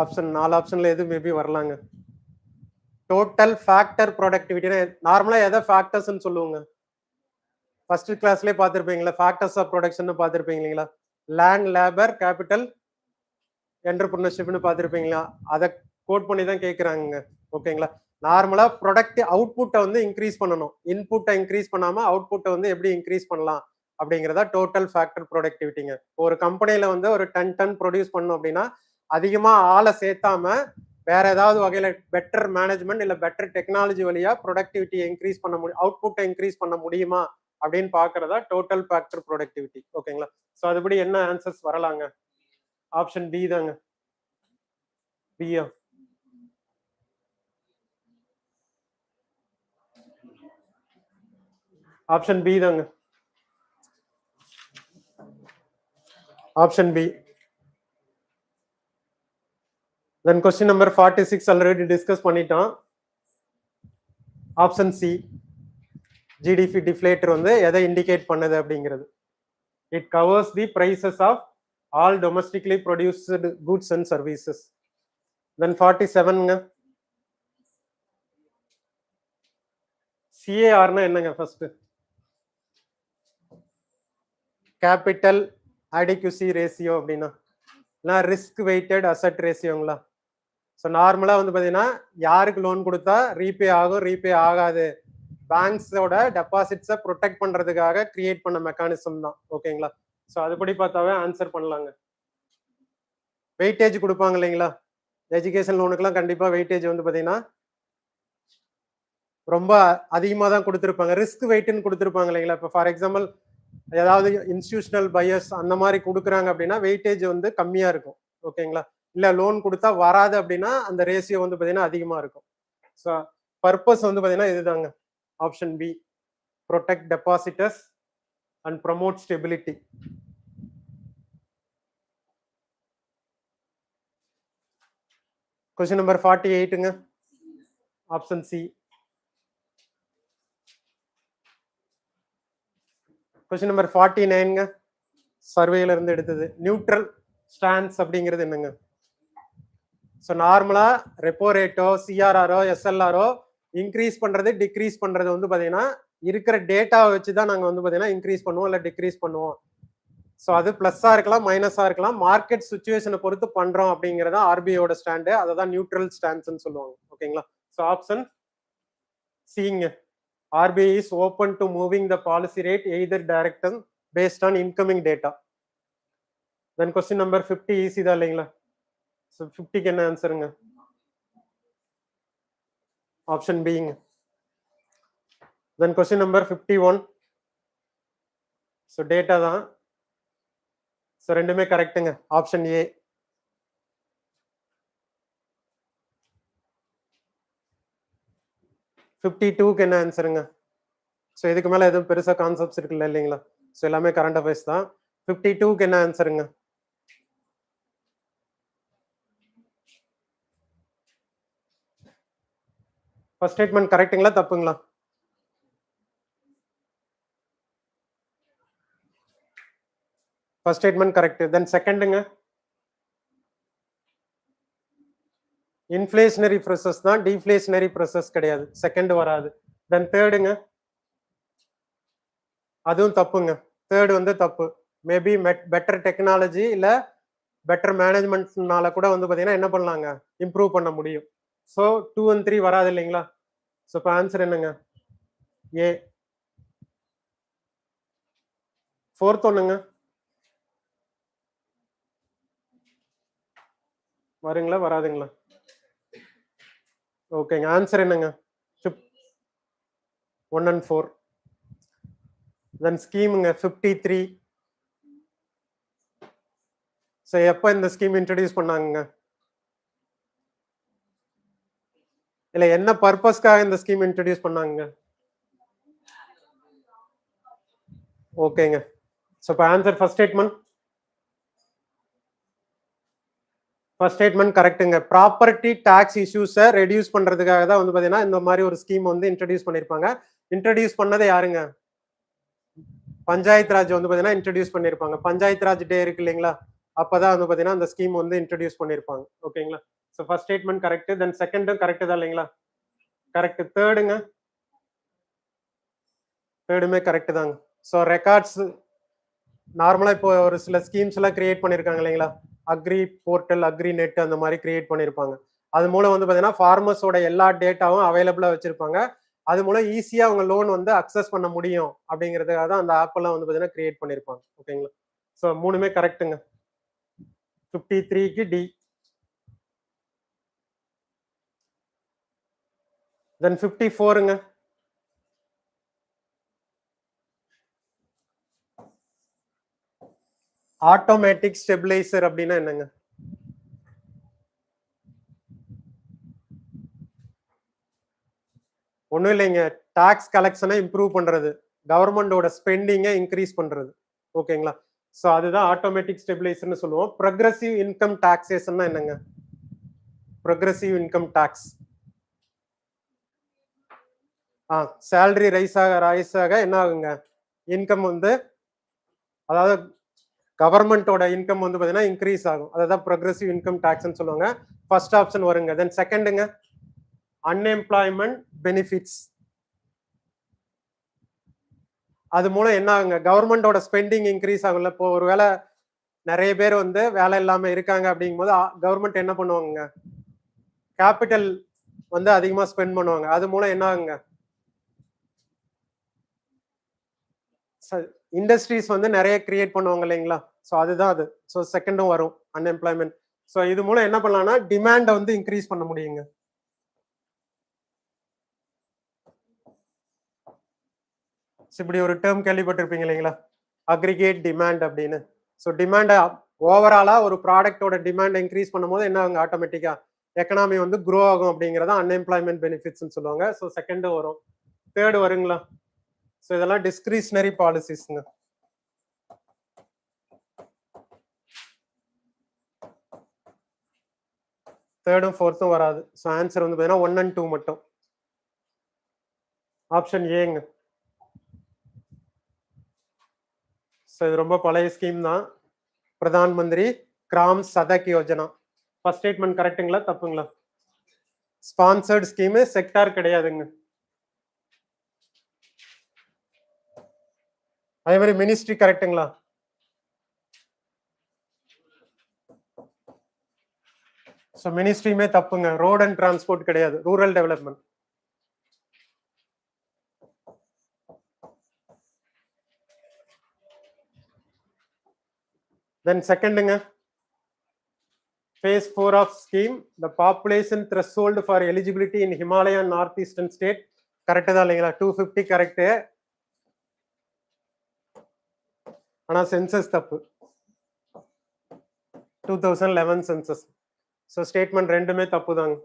ஆப்ஷன் 4 ஆப்ஷன்ல எது மேபி வரலாங்க. டோட்டல் ஃபேக்டர் ப்ரொடக்டிவிட்டினா நார்மலா எதை ஃபேக்டர்ஸ்னு சொல்லுவாங்க? ஃபர்ஸ்ட் கிளாஸ்லயே பார்த்துருப்பீங்களா, ஃபேக்டர்ஸ் ஆஃப் ப்ரொடக்ஷன் பார்த்துருப்பீங்க இல்லைங்களா? லேண்ட், லேபர், கேபிட்டல், என்டர்பிரினர்ஷிப்னு பார்த்துருப்பீங்களா? அதை கோட் பண்ணி தான் கேட்குறாங்க. ஓகேங்களா? நார்மலா ப்ரொடக்ட் அவுட்புட்டை வந்து இன்க்ரீஸ் பண்ணணும், இன்புட்டை இன்க்ரீஸ் பண்ணாம அவுட்புட்டை வந்து எப்படி இன்க்ரீஸ் பண்ணலாம் அப்படிங்கிறதா டோட்டல் ஃபேக்டர் ப்ரொடக்டிவிட்டிங்க. ஒரு கம்பெனியில வந்து ஒரு 10 டன் ப்ரொடியூஸ் பண்ணணும் அப்படின்னா அதிகமா ஆளை சேர்த்தாம வேற ஏதாவது வகையில பெட்டர் மேனேஜ்மெண்ட் இல்ல பெட்டர் டெக்னாலஜி வழியா ப்ரொடக்டிவிட்டியை இன்க்ரீஸ் பண்ண முடியும், அவுட்புட்டை இன்க்ரீஸ் பண்ண முடியுமா அப்படின்னு பாக்குறதா டோட்டல் ஃபேக்டர் ப்ரொடக்டிவிட்டி. ஓகேங்களா? ஸோ அதுபடி என்ன ஆன்சர்ஸ் வரலாங்க? ஆப்ஷன் பி தாங்க. பியா? ஆப்ஷன் பி தாங்க. Option B. Then question number 46 already discuss பண்ணிட்டோம். Option C. ஜிடிபி டிஃப்ளேட்டர் வந்து எதை இண்டிகேட் பண்ணுது அப்படிங்கிறது? It covers the prices of all domestically produced goods and services. Then 47ங்க. சிஏஆர்னா என்னங்க? ஃபர்ஸ்ட் கேபிட்டல் அடிக்யூசி ரேஷியோ அப்படின்னா ரிஸ்க் வெயிட்டட் அசட் ரேஷியோங்களா? ஸோ நார்மலா வந்து பாத்தீங்கன்னா யாருக்கு லோன் கொடுத்தா ரீபே ஆகும், ரீபே ஆகாது, பேங்க்ஸோட டெபாசிட்ஸை ப்ரொடெக்ட் பண்றதுக்காக கிரியேட் பண்ண மெக்கானிசம் தான். ஓகேங்களா? ஸோ அதுபடி பார்த்தாவே ஆன்சர் பண்ணலாங்க. வெயிட்டேஜ் கொடுப்பாங்க இல்லைங்களா? எஜுகேஷன் லோனுக்குலாம் கண்டிப்பா வெயிட்டேஜ் வந்து பாத்தீங்கன்னா ரொம்ப அதிகமாக தான் கொடுத்துருப்பாங்க. ரிஸ்க் வெயிட்னு கொடுத்துருப்பாங்க இல்லைங்களா? இப்போ ஃபார் எக்ஸாம்பிள் ஏதாவது இன்ஸ்டிடியூஷனல் பையர்ஸ் அந்த மாதிரி கொடுக்குறாங்க அப்படின்னா வெயிட்டேஜ் வந்து கம்மியா இருக்கும். ஓகேங்களா? இல்ல லோன் கொடுத்தா வராது அப்படின்னா அந்த ரேஷியோ வந்து பாத்தீங்கன்னா அதிகமா இருக்கும். ஸோ பர்பஸ் வந்து பாத்தீங்கன்னா இதுதாங்க. Option B, protect depositors and promote stability. Question number 48ங்க. Option C. கொஸ்டின் நம்பர் 49ங்க. சர்வேல இருந்து எடுத்தது. நியூட்ரல் ஸ்டான்ஸ் அப்படிங்கிறது என்னங்க? ஸோ நார்மலா ரெப்போ ரேட்டோ சிஆர்ஆரோ எஸ்எல்ஆரோ இன்க்ரீஸ் பண்றது டிக்ரீஸ் பண்றது வந்து பாத்தீங்கன்னா இருக்கிற டேட்டாவை வச்சு தான் நாங்கள் வந்து பாத்தீங்கன்னா இன்க்ரீஸ் பண்ணுவோம் இல்லை டிக்ரீஸ் பண்ணுவோம். ஸோ அது பிளஸ்ஸா இருக்கலாம் மைனஸா இருக்கலாம், மார்க்கெட் சுச்சுவேஷனை பொறுத்து பண்றோம் அப்படிங்கிறதா ஆர்பிஐயோட ஸ்டாண்டு. அதை தான் நியூட்ரல் ஸ்டான்ஸ்ன்னு சொல்லுவாங்க. ஓகேங்களா? ஸோ ஆப்ஷன் சிங்க. RBI is open to moving the policy rate either direction based on incoming data. Then question number 50 easy தான் இல்லைங்களா? So 50க்கு என்ன ஆன்சருங்க? Option பிங்க. Then question number 51. So data தான். So ரெண்டுமே கரெக்ட்டுங்க. Option A. க்கு என்ன ஆன்சருங்க? ஸோ இதுக்கு மேல எதுவும் பெருசா கான்செப்ட்ஸ் இருக்குல்ல இல்லைங்களா? ஸோ எல்லாமே கரண்ட் அஃபேர்ஸ் தான். 52க்கு என்ன ஆன்சருங்க? ஃபர்ஸ்ட் ஸ்டேட்மெண்ட் கரெக்ட்டுங்களா தப்புங்களா? First statement correct. தென் செகண்டுங்க. இன்ஃப்ளேஷனரி ப்ரெசஸ் தான், டிஃப்ளேஷனரி ப்ரெசஸ் கிடையாது. செகண்ட் வராது. தென் தேர்டுங்க. அதுவும் தப்புங்க. தேர்டு வந்து தப்பு. மேபி பெட்டர் டெக்னாலஜி இல்ல பெட்டர் மேனேஜ்மெண்ட்னால கூட வந்து பாத்தீங்கன்னா என்ன பண்ணலாங்க, இம்ப்ரூவ் பண்ண முடியும். ஸோ 2 and 3 வராது இல்லைங்களா? ஸோ இப்போ ஆன்சர் என்னங்க? ஏ. ஃபோர்த் ஒண்ணுங்க வருங்களா வராதுங்களா? ஓகேங்க. ஆன்சர் என்னங்க? 1 and 4. தென் ஸ்கீமுங்க 53. ஸோ எப்போ இந்த ஸ்கீம் இன்ட்ரடியூஸ் பண்ணாங்க? இல்ல என்ன பர்பஸ்க்காக இந்த ஸ்கீம் இன்ட்ரடியூஸ் பண்ணாங்க? ஓகேங்க. ஸோ இப்போ answer first statement. First statement கரெக்ட்டுங்க. ப்ராப்பர்ட்டி டாக்ஸ் இஷ்யூஸை ரெடியூஸ் பண்றதுக்காக தான் வந்து பாத்தீங்கன்னா இந்த மாதிரி ஒரு ஸ்கீம் வந்து இன்ட்ரடியூஸ் பண்ணிருப்பாங்க. இன்ட்ரடியூஸ் பண்ணது யாருங்க? பஞ்சாயத்து ராஜ் வந்து பாத்தீங்கன்னா இன்ட்ரடியூஸ் பண்ணிருப்பாங்க. பஞ்சாயத்து ராஜ் டே இருக்கு இல்லைங்களா? அப்பதான் வந்து பாத்தீங்கன்னா அந்த ஸ்கீம் வந்து இன்ட்ரடியூஸ் பண்ணிருப்பாங்க. ஓகேங்களா? So first statement correct, then செகண்டும் கரெக்ட் தான் இல்லைங்களா? கரெக்ட். தேர்டுங்க, தேர்டுமே கரெக்ட் தாங்க. ஸோ ரெக்கார்ட்ஸ் நார்மலா இப்போ ஒரு சில ஸ்கீம்ஸ் எல்லாம் கிரியேட் பண்ணிருக்காங்க இல்லைங்களா? அக்ரி போர்ட்டல், அக்ரி நெட் அந்த மாதிரி கிரியேட் பண்ணிருப்பாங்க. அது மூலம் வந்து பாத்தீங்கன்னா ஃபார்மர்ஸோட எல்லா டேட்டாவும் அவைலபிளா வச்சிருப்பாங்க. அது மூலம் ஈஸியா அவங்க லோன் வந்து அக்சஸ் பண்ண முடியும் அப்படிங்கிறதுக்காக தான் அந்த ஆப் எல்லாம் வந்து பாத்தீங்கன்னா கிரியேட் பண்ணிருப்பாங்க. ஓகேங்களா? ஸோ மூணுமே கரெக்ட்டுங்க. 53க்கு டி. தென் 54ங்க. ஆட்டோமேட்டிக் ஸ்டெபிலைசர் அப்படின்னா என்னங்க? ஒன்றும் இல்லைங்க, டாக்ஸ் கலெக்ஷனை இம்ப்ரூவ் பண்றது, கவர்மெண்டோட ஸ்பெண்டிங்கை இன்க்ரீஸ் பண்றது. ஓகேங்களா? ஸோ அதுதான் ஆட்டோமேட்டிக் ஸ்டெபிலைசர்னு சொல்லுவோம். ப்ரொக்ரெசிவ் இன்கம் டாக்ஸேஷன்னா என்னங்க? Progressive income tax salary rise ஆக என்ன ஆகுங்க? இன்கம் வந்து, அதாவது கவர்மெண்டோட இன்கம் வந்து பாத்தீங்கன்னா இன்க்ரீஸ் ஆகும். அதான் ப்ரொக்ரெசிவ் இன்கம் டாக்ஸ்னு சொல்லுவாங்க. ஃபர்ஸ்ட் ஆப்ஷன் வருங்க. தென் செகண்டுங்க, அன்எம்ப்ளாய்மெண்ட் பெனிஃபிட்ஸ். அது மூலம் என்ன ஆகுங்க? கவர்மெண்டோட ஸ்பெண்டிங் இன்க்ரீஸ் ஆகும்ல. இப்போ ஒருவேளை நிறைய பேர் வந்து வேலை இல்லாம இருக்காங்க அப்படிங்கும்போது கவர்மெண்ட் என்ன பண்ணுவாங்க? கேபிட்டல் வந்து அதிகமா ஸ்பெண்ட் பண்ணுவாங்க. அது மூலம் என்ன ஆகுங்க? இண்டஸ்ட்ரீஸ் வந்து நிறைய கிரியேட் பண்ணுவாங்க இல்லைங்களா? ஸோ அதுதான் அது. ஸோ செகண்டும் வரும் அன்எம்ப்ளாய்மெண்ட். ஸோ இது மூலம் என்ன பண்ணலாம்னா டிமாண்டை வந்து இன்க்ரீஸ் பண்ண முடியுங்க. இப்படி ஒரு டேர்ம் கேள்விப்பட்டிருப்பீங்க இல்லைங்களா? அக்ரிகேட் டிமாண்ட் அப்படின்னு. ஸோ டிமாண்டை ஓவராலா ஒரு ப்ராடக்டோட டிமாண்ட் இன்க்ரீஸ் பண்ணும்போது என்ன ஆகுங்க? ஆட்டோமேட்டிக்கா எக்கனாமி வந்து க்ரோ ஆகும் அப்படிங்கிறத அன்எம்ப்ளாய்மெண்ட் பெனிஃபிட்ஸ்னு சொல்லுவாங்க. ஸோ செகண்ட் வரும். தேர்டு வருங்களா? ஸோ இதெல்லாம் டிஸ்கிரிஷனரி பாலிசிஸ்ங்க. தேர்டும் ஃபோர்த்தும் வராது. ஸோ ஆன்சர் வந்து பார்த்தீங்கன்னா 1 and 2 மட்டும். ஆப்ஷன் ஏங்க. ஸோ இது ரொம்ப பழைய ஸ்கீம் தான். Pradhan Mantri gram Sadak Yojana. First statement கரெக்ட்டுங்களா தப்புங்களா? ஸ்பான்சர்ட் ஸ்கீம், செக்டார் கிடையாதுங்க. அதே மாதிரி மினிஸ்ட்ரி கரெக்ட்டுங்களா? ஸோ மினிஸ்ட்ரியுமே தப்புங்க. ரோட் அண்ட் டிரான்ஸ்போர்ட் கிடையாது, ரூரல் டெவலப்மெண்ட். தென் செகண்டுங்க, phase 4 of scheme, the population threshold for eligibility in Himalayan northeastern state. Correct தான் இல்லைங்களா? 250 கரெக்ட். ஆனா சென்சஸ் தப்பு. 2011 சென்சஸ். ஸோ ஸ்டேட்மெண்ட் ரெண்டுமே தப்பு தாங்க.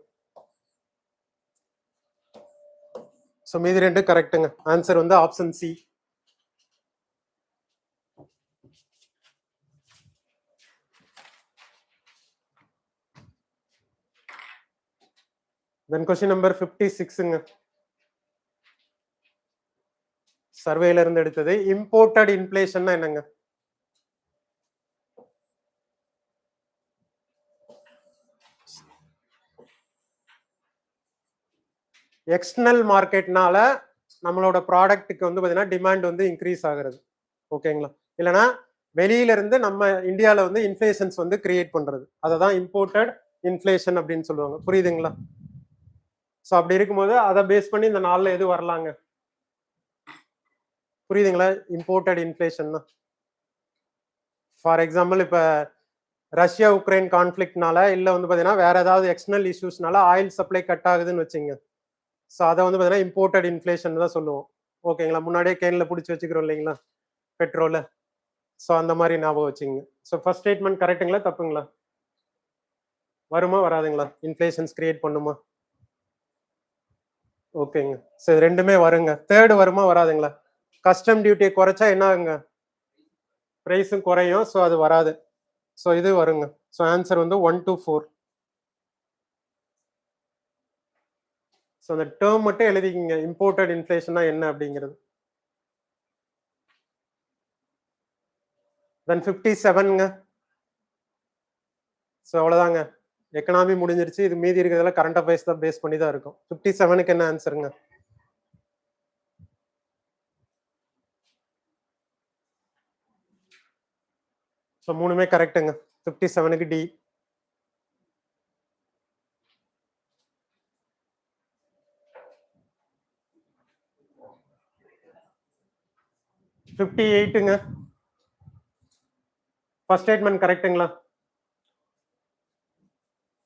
ஸோ மீதி ரெண்டு கரெக்ட்டுங்க. ஆன்சர் வந்து option C. Then question number 56ங்க. சர்வேல இருந்து எடுத்தது. இம்போர்ட்டட் இன்ஃப்ளேஷன்னா என்னங்க? எக்ஸ்டர்னல் மார்க்கெட்னால நம்மளோட ப்ராடக்ட்டுக்கு வந்து பார்த்தீங்கன்னா டிமாண்ட் வந்து இன்க்ரீஸ் ஆகுறது. ஓகேங்களா? இல்லைன்னா வெளியில இருந்து நம்ம இந்தியாவில் வந்து இன்ஃப்ளேஷன்ஸ் வந்து கிரியேட் பண்றது, அதை தான் இம்போர்ட்டட் இன்ஃப்ளேஷன் அப்படின்னு சொல்லுவாங்க. புரியுதுங்களா? ஸோ அப்படி இருக்கும்போது அதை பேஸ் பண்ணி இந்த நாளில் எது வரலாங்க? புரியுதுங்களா? இம்போர்ட்டட் இன்ஃப்ளேஷன் தான். ஃபார் எக்ஸாம்பிள் இப்போ ரஷ்யா உக்ரைன் கான்ஃபிளிக்னால இல்லை வந்து பார்த்தீங்கன்னா வேற ஏதாவது எக்ஸ்டர்னல் இஷ்யூஸ்னால ஆயில் சப்ளை கட் ஆகுதுன்னு வச்சுங்க. ஸோ அதை வந்து பார்த்தீங்கன்னா இம்போர்ட்டட் இன்ஃப்ளேஷன் தான் சொல்லுவோம். ஓகேங்களா? முன்னாடியே கேனில் பிடிச்சி வச்சுக்கிறோம் இல்லைங்களா பெட்ரோலை. ஸோ அந்த மாதிரி ஞாபகம் வச்சுங்க. ஸோ ஃபர்ஸ்ட் ஸ்டேட்மெண்ட் கரெக்டுங்களா தப்புங்களா? வருமா வராதுங்களா? இன்ஃப்ளேஷன்ஸ் கிரியேட் பண்ணுமா? ஓகேங்க. சரி ரெண்டுமே வருங்க. தேர்டு வருமா வராதுங்களா? கஸ்டம் டியூட்டியை குறைச்சா என்ன ஆகுங்க? ப்ரைஸும் குறையும். ஸோ அது வராது. ஸோ இது வருங்க. ஸோ ஆன்சர் வந்து 1 to 4. ஸோ அந்த டேர்ம் மட்டும் எழுதிக்கிங்க, இம்போர்ட்டட் இன்ஃப்ளேஷன்னா என்ன அப்படிங்கிறது. தென் 57ங்க. ஸோ அவ்வளோதாங்க, எக்கனாமி முடிஞ்சிருச்சு. இது மீதி இருக்கிறதெல்லாம் கரண்ட் அஃபேர்ஸ் தான் பேஸ் பண்ணி தான் இருக்கும். 57க்கு என்ன ஆன்சருங்க? ஸோ 3மே கரெக்ட்டுங்க. 57க்கு டி. ங்க ஃபர்ஸ்ட் ஸ்டேட்மெண்ட் கரெக்ட்டுங்களா?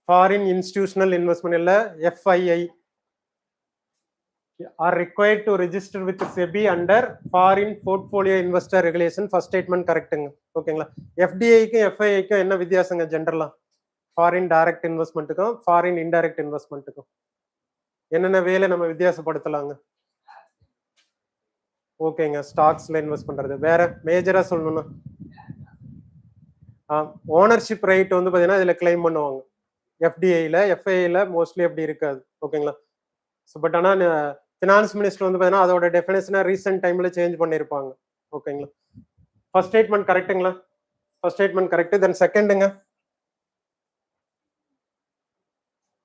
ஃபாரின் இன்ஸ்டிடியூஷனல் இன்வெஸ்ட்மெண்ட் இல்ல FII are required to register with SEBI under foreign portfolio investor regulation. First statement கரெக்ட்டுங்க. ஓகேங்களா? FDIக்கும் FIIக்கும் என்ன வித்தியாசங்க ஜெனரலா? ஃபாரின் டைரக்ட் இன்வெஸ்ட்மெண்ட்டுக்கும் ஃபாரின் இன்டைரக்ட் இன்வெஸ்ட்மெண்ட்டுக்கும் என்னென்ன வேலை நம்ம வித்தியாசப்படுத்தலாங்க? ஓகேங்க, ஸ்டாக்ஸ்ல இன்வெஸ்ட் பண்றது. வேற மேஜரா சொல்லணும்னா ஓனர்ஷிப் ரைட் வந்து பாத்தீங்கன்னா இதுல கிளைம் பண்ணுவாங்க. FDIல FIIல மோஸ்ட்லி அப்படி இருக்காது. ஓகேங்களா? ஸோ பட் ஆனால் ஃபினான்ஸ் மினிஸ்டர் வந்து பார்த்தீங்கன்னா அதோட டெஃபினேஷனை ரீசெண்ட் டைம்ல சேஞ்ச் பண்ணியிருப்பாங்க. ஓகேங்களா? ஃபர்ஸ்ட் ஸ்டேட்மெண்ட் கரெக்ட்டுங்களா? First statement correct. தென் செகண்டுங்க,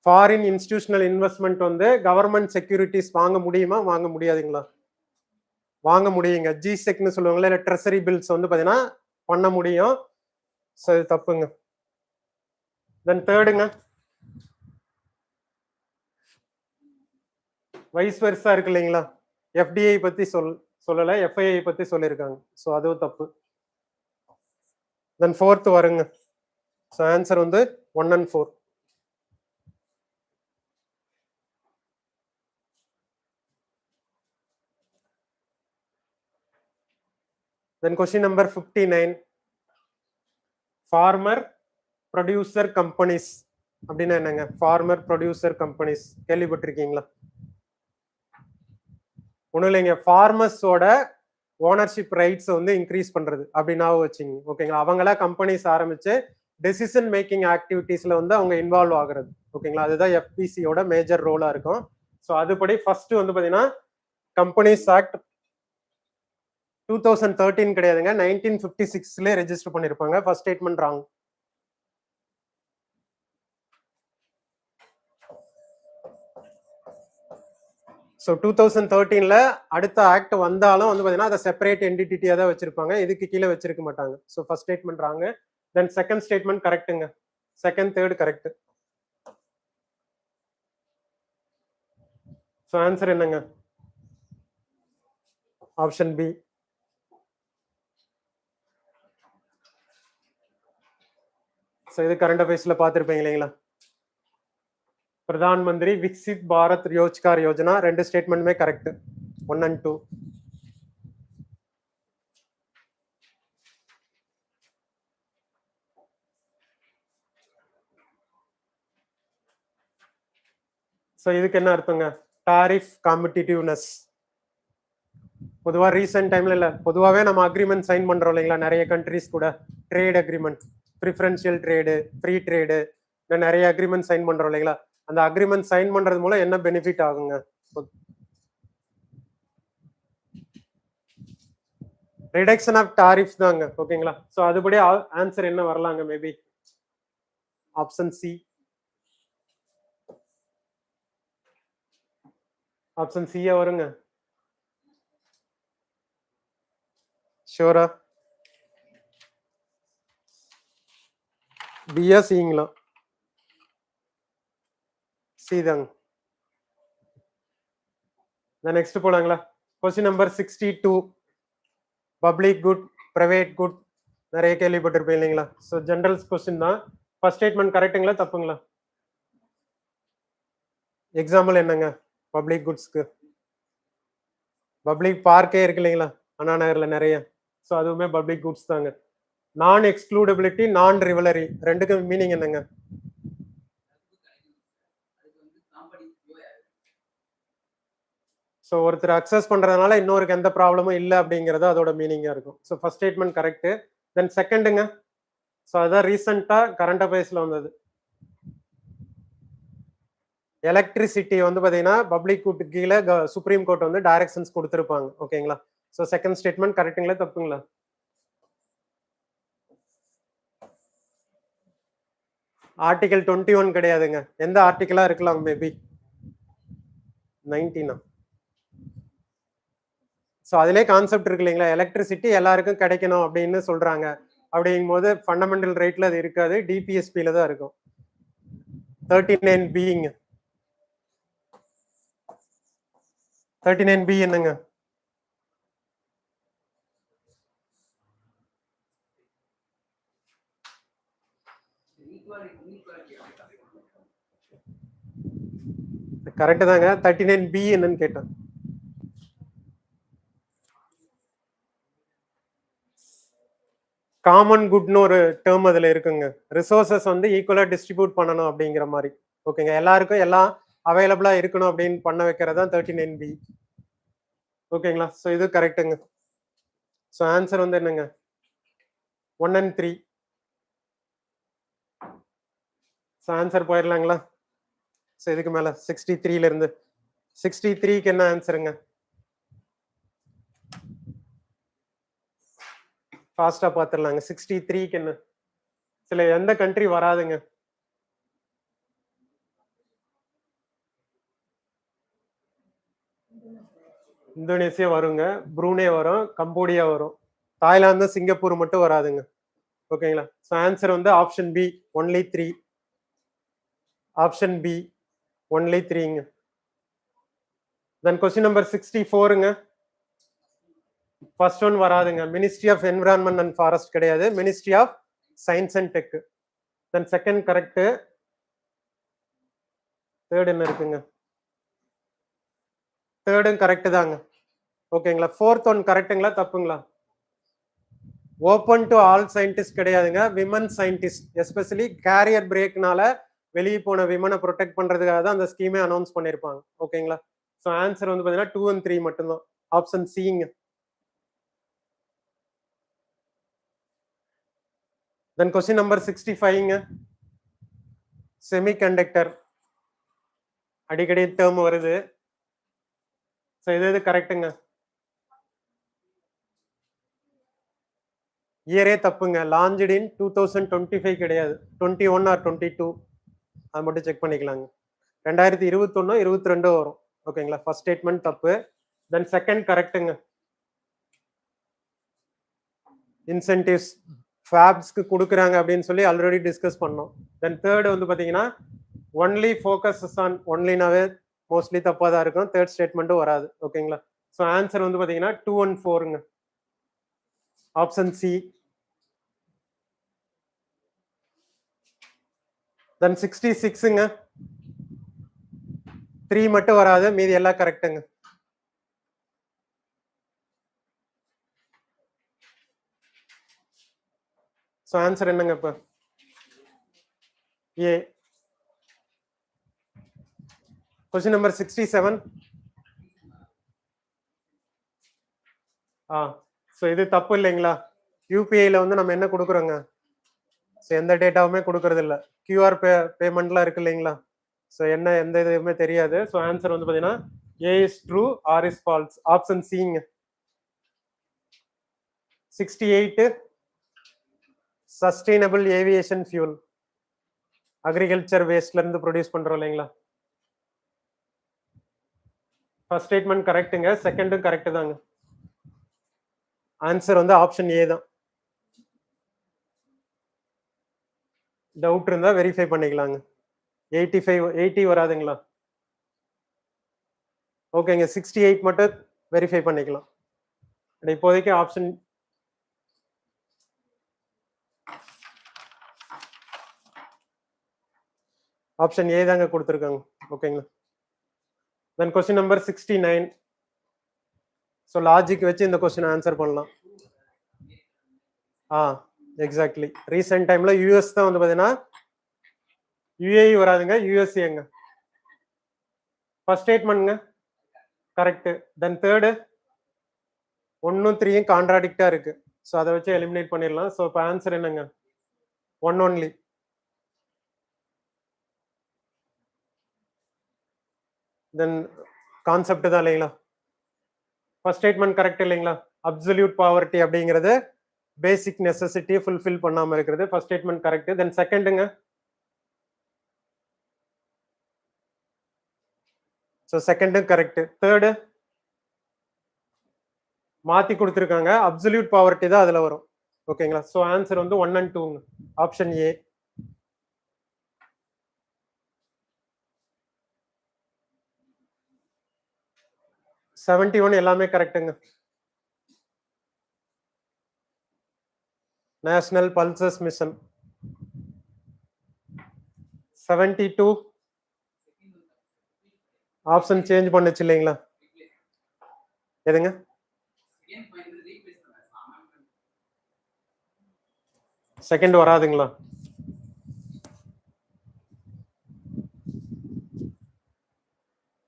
ஃபாரின் இன்ஸ்டிடியூஷனல் இன்வெஸ்ட்மெண்ட் வந்து கவர்மெண்ட் செக்யூரிட்டிஸ் வாங்க முடியுமா, வாங்க முடியாதுங்களா? வாங்க முடியுங்க. ஜிசெக்னு சொல்லுவாங்களா, இல்லை ட்ரெஸரி பில்ஸ் வந்து பார்த்தீங்கன்னா பண்ண முடியும். ஸோ இது தப்புங்க. தென் தேர்டுங்க, வைஸ் வெர்சா இருக்கு இல்லைங்களா? FDI பத்தி சொல்லல, FII பத்தி சொல்லியிருக்காங்க. ஸோ அதுவும் தப்பு. தென் ஃபோர்த் வருங்க. ஸோ ஆன்சர் வந்து 1 and 4. Then question number 59, farmer producer companies அப்படின்னா என்னங்க? ஃபார்மர் ப்ரொடியூசர் கம்பெனிஸ் கேள்விப்பட்டிருக்கீங்களா? ஒன்றும் இல்லைங்க, ஃபார்மர்ஸோட ஓனர்ஷிப் ரைட்ஸ் வந்து இன்க்ரீஸ் பண்றது அப்படின்னா வச்சுங்க. ஓகேங்களா? அவங்களா கம்பெனிஸ் ஆரம்பிச்சு டெசிஷன் மேக்கிங் ஆக்டிவிட்டீஸ்ல வந்து அவங்க இன்வால்வ் ஆகுறது. ஓகேங்களா? அதுதான் FPCயோட மேஜர் ரோலா இருக்கும். ஸோ அதுபடி ஃபர்ஸ்ட் வந்து பாத்தீங்கன்னா கம்பெனிஸ் ஆக்ட் 2013 கிடையாதுங்க, 1956 ரெஜிஸ்டர் பண்ணிருப்பாங்க. First statement wrong. ஸோ 2013 அடுத்த ஆக்ட் வந்தாலும் வந்து பார்த்தீங்கன்னா அதை செப்பரேட் என்டிட்டியாக தான் வச்சிருப்பாங்க, இதுக்கு கீழே வச்சிருக்க மாட்டாங்க. ஸோ ஃபர்ஸ்ட் ஸ்டேட்மெண்ட் ராங்க. தென் செகண்ட் ஸ்டேட்மெண்ட் கரெக்ட்டுங்க. Second third correct. So answer என்னங்க? Option B. ஸோ இது கரண்ட் அஃபேர்ஸ்ல பார்த்துருப்பீங்க இல்லைங்களா? பிரதான் மந்திரி விக்சித் பாரத் ரோஜ்கார் யோஜனா, ரெண்டு ஸ்டேட்மெண்ட்டுமே கரெக்ட், 1 and 2. ஸோ இதுக்கு என்ன அர்த்தங்க? Tariff competitiveness. பொதுவாக ரீசெண்ட் டைம்ல இல்லை, பொதுவாகவே நம்ம அக்ரிமெண்ட் சைன் பண்றோம் இல்லைங்களா நிறைய கண்ட்ரிஸ் கூட, trade agreement, preferential trade, free trade, நிறைய அக்ரிமெண்ட் சைன் பண்றோம் இல்லைங்களா? அந்த அக்ரிமெண்ட் சைன் பண்றது மூலம் என்ன பெனிஃபிட் ஆகுங்க? ரிடக்ஷன் ஆஃப் டாரிஃப்ஸ் தாங்க. ஓகேங்களா? ஸோ அதுபடி ஆன்சர் என்ன வரலாங்க? Maybe option C. ஆப்ஷன் சியா வருங்க? ஷூரா? பியா சிங்களா? சி தாங்க. நெக்ஸ்ட் போலாங்களா? Question number 62, public good private good நிறைய கேள்விப்பட்டிருப்பேன் இல்லைங்களா? ஸோ ஜெனரல் கொஸ்டின் தான். ஃபர்ஸ்ட் ஸ்டேட்மெண்ட் கரெக்டுங்களா தப்புங்களா? எக்ஸாம்பிள் என்னங்க பப்ளிக் குட்ஸ்க்கு? பப்ளிக் பார்க்கே இருக்கு இல்லைங்களா அண்ணா நகர்ல நிறைய, ஸோ அதுவுமே பப்ளிக் குட்ஸ் தாங்க. நான் எக்ஸ்க்ளூடபிலிட்டி, நான் ரிவலரி ரெண்டுக்கும் மீனிங் என்னங்க? ஸோ ஒருத்தர் அக்சஸ் பண்றதுனால இன்னொருக்கு எந்த ப்ராப்ளமும் இல்லை அப்படிங்கிறது அதோட மீனிங்கா இருக்கும். So first statement correct. Then செகண்டுங்க, ஸோ அதான் ரீசெண்டா கரண்ட் அஃபேர்ஸ்ல வந்தது. எலக்ட்ரிசிட்டி வந்து பாத்தீங்கன்னா பப்ளிக் குட் கீழே சுப்ரீம் கோர்ட் வந்து டைரக்ஷன்ஸ் கொடுத்துருப்பாங்க. ஓகேங்களா? ஸோ செகண்ட் ஸ்டேட்மெண்ட் கரெக்டுங்களா தப்புங்களா? ஆர்டிகல் 21 கிடையாதுங்க. எந்த ஆர்டிகலா இருக்கலாம் மேபி 19. ஸோ அதிலே கான்செப்ட் இருக்கு இல்லைங்களா, எலக்ட்ரிசிட்டி எல்லாருக்கும் கிடைக்கணும் அப்படின்னு சொல்றாங்க. அப்படிங்கும் போது ஃபண்டமெண்டல் ரைட்ல அது இருக்காது, டிபிஎஸ்பியில தான் இருக்கும். 39B 39B என்னங்க? கரெக்ட் தாங்க. 39B என்னன்னு கேட்டேன். காமன் குட்னு ஒரு டேர்ம் அதுல இருக்குங்க. ரிசோர்சஸ் வந்து ஈக்குவலா டிஸ்ட்ரிபியூட் பண்ணணும் அப்படிங்கிற மாதிரி. ஓகேங்க, எல்லாருக்கும் எல்லாம் அவைலபிளா இருக்கணும் அப்படின்னு பண்ண வைக்கிறது தான் 39B. ஓகேங்களா, ஸோ இது கரெக்டுங்க. ஸோ ஆன்சர் வந்து என்னங்க, 1 and 3. ஸோ ஆன்சர் போயிடலாங்களா? ஸோ இதுக்கு மேல 63ல இருந்து 63க்கு என்ன ஆன்சருங்க? ஃபாஸ்டா பார்த்துடலாங்க. 63க்கு என்ன? சில எந்த கண்ட்ரி வராதுங்க? இந்தோனேசியா வருங்க, ப்ரூனே வரும், கம்போடியா வரும், தாய்லாந்து சிங்கப்பூர் மட்டும் வராதுங்க. ஓகேங்களா, ஸோ ஆன்சர் வந்து option B, only 3. Option B, only 3ங்க. தென் கொஸ்டின் நம்பர் 64ங்க. ஃபர்ஸ்ட் ஒன் வராதுங்க. Ministry of environment and forest கிடையாது, ministry of science and tech. Then second correct. Third என்ன இருக்குங்க? தேர்டும் கரெக்ட் தாங்க. ஓகேங்களா, ஃபோர்த் ஒன் கரெக்டுங்களா தப்புங்களா? ஓப்பன் டு ஆல் சயின்டிஸ்ட் கிடையாதுங்க, விமன் சயின்டிஸ்ட். எஸ்பெஷலி கேரியர் பிரேக்னால வெளியே போன விமனை ப்ரொடெக்ட் பண்றதுக்காக தான் அந்த ஸ்கீமே அனௌன்ஸ் பண்ணியிருப்பாங்க. ஓகேங்களா, ஸோ ஆன்சர் வந்து பார்த்தீங்கன்னா 2 and 3 மட்டும்தான். ஆப்ஷன் சிங்க. தென் கொஸ்டின் நம்பர் 65ங்க. செமிகண்டக்டர் அடிக்கடி டேர்ம் வருது. ஸோ இது கரெக்டுங்க. இயரே தப்புங்க. லான்ச்டு இன் 2025 கிடையாது, 21 or 22. அது மட்டும் செக் பண்ணிக்கலாங்க. 2021 22 வரும். ஓகேங்களா, ஃபர்ஸ்ட் ஸ்டேட்மெண்ட் தப்பு. தென் செகண்ட் கரெக்டுங்க. இன்சென்டிவ்ஸ் ஃபேப்ஸ்க்கு கொடுக்குறாங்க அப்படின்னு சொல்லி ஆல்ரெடி டிஸ்கஸ் பண்ணோம். தென் தேர்ட் வந்து பார்த்தீங்கன்னா ஒன்லி ஃபோக்கஸஸ் ஆன் ஒன்லினாவே மோஸ்ட்லி தப்பாக தான் இருக்கும். தேர்ட் ஸ்டேட்மெண்ட்டும் வராது. ஓகேங்களா, ஸோ ஆன்சர் வந்து பார்த்தீங்கன்னா 2 and 4ங்க. Option C. தென் 66ங்க. 3 மட்டும் வராது, மீதி எல்லாம் கரெக்டுங்க. ஸோ ஆன்சர் என்னங்க இப்போ? ஏ. Question number 67. ஸோ இது தப்பு இல்லைங்களா? யூபிஐல வந்து நம்ம என்ன கொடுக்குறோங்க? ஸோ எந்த டேட்டாவுமே கொடுக்கறது இல்லை. கியூஆர் பேமெண்ட்லாம் இருக்கு இல்லைங்களா? ஸோ என்ன எந்த இதுவுமே தெரியாது. ஸோ ஆன்சர் வந்து பார்த்தீங்கன்னா A is true, R is false. Option சிங்க. 68 சஸ்டைனபிள் ஏவியேஷன் ஃபியூல். அக்ரிகல்ச்சர் வேஸ்ட்ல இருந்து ப்ரொடியூஸ் பண்றோம் இல்லைங்களா? ஃபர்ஸ்ட் ஸ்டேட்மெண்ட் கரெக்ட்டுங்க, செகண்டும் கரெக்ட் தாங்க. ஆன்சர் வந்து ஆப்ஷன் ஏ தான். டவுட் இருந்தா வெரிஃபை பண்ணிக்கலாங்க. 80 வராதுங்களா? ஓகேங்க, 68 மட்டும் வெரிஃபை பண்ணிக்கலாம். இப்போதைக்கு ஆப்ஷன் ஆப்ஷன் ஏ தாங்க கொடுத்துருக்காங்க. ஓகேங்களா, then question number 69. So logic வச்சு இந்த கொஸ்டின் ஆன்சர் பண்ணலாம். எக்ஸாக்ட்லி. ரீசெண்ட் டைம்ல யூஎஸ் தான் வந்து பார்த்தீங்கன்னா, யுஏஇ வராதுங்க, யூஎஸ்ஏங்க. ஃபர்ஸ்ட் ஸ்டேட்மெண்ட்ங்க கரெக்ட். தென் தேர்டு 1 3 கான்ட்ராடிக்டா இருக்கு. ஸோ அதை வச்சு எலிமினேட் பண்ணிடலாம். ஸோ இப்போ ஆன்சர் என்னங்க? 1 only. தென் கான்செப்ட் தான் இல்லைங்களா? ஃபர்ஸ்ட் ஸ்டேட்மெண்ட் கரெக்ட் இல்லைங்களா? அப்சல்யூட் பாவர்ட்டி அப்படிங்கிறது பேசிக் நெசசிட்டியை ஃபுல்ஃபில் பண்ணாம இருக்கிறது. First statement correct. தென் செகண்டுங்க ஸோ செகண்டும் கரெக்ட். தேர்டு மாத்தி கொடுத்துருக்காங்க, அப்சல்யூட் பாவர்ட்டி தான் அதுல வரும். ஓகேங்களா? ஸோ ஆன்சர் வந்து 1 and 2, ஆப்ஷன் ஏ. $71 எல்லாமே கரெக்டுங்க. National pulses mission. 72 option change பண்ணுச்சு இல்லைங்களா? எதுங்க? செகண்ட் வராதுங்களா?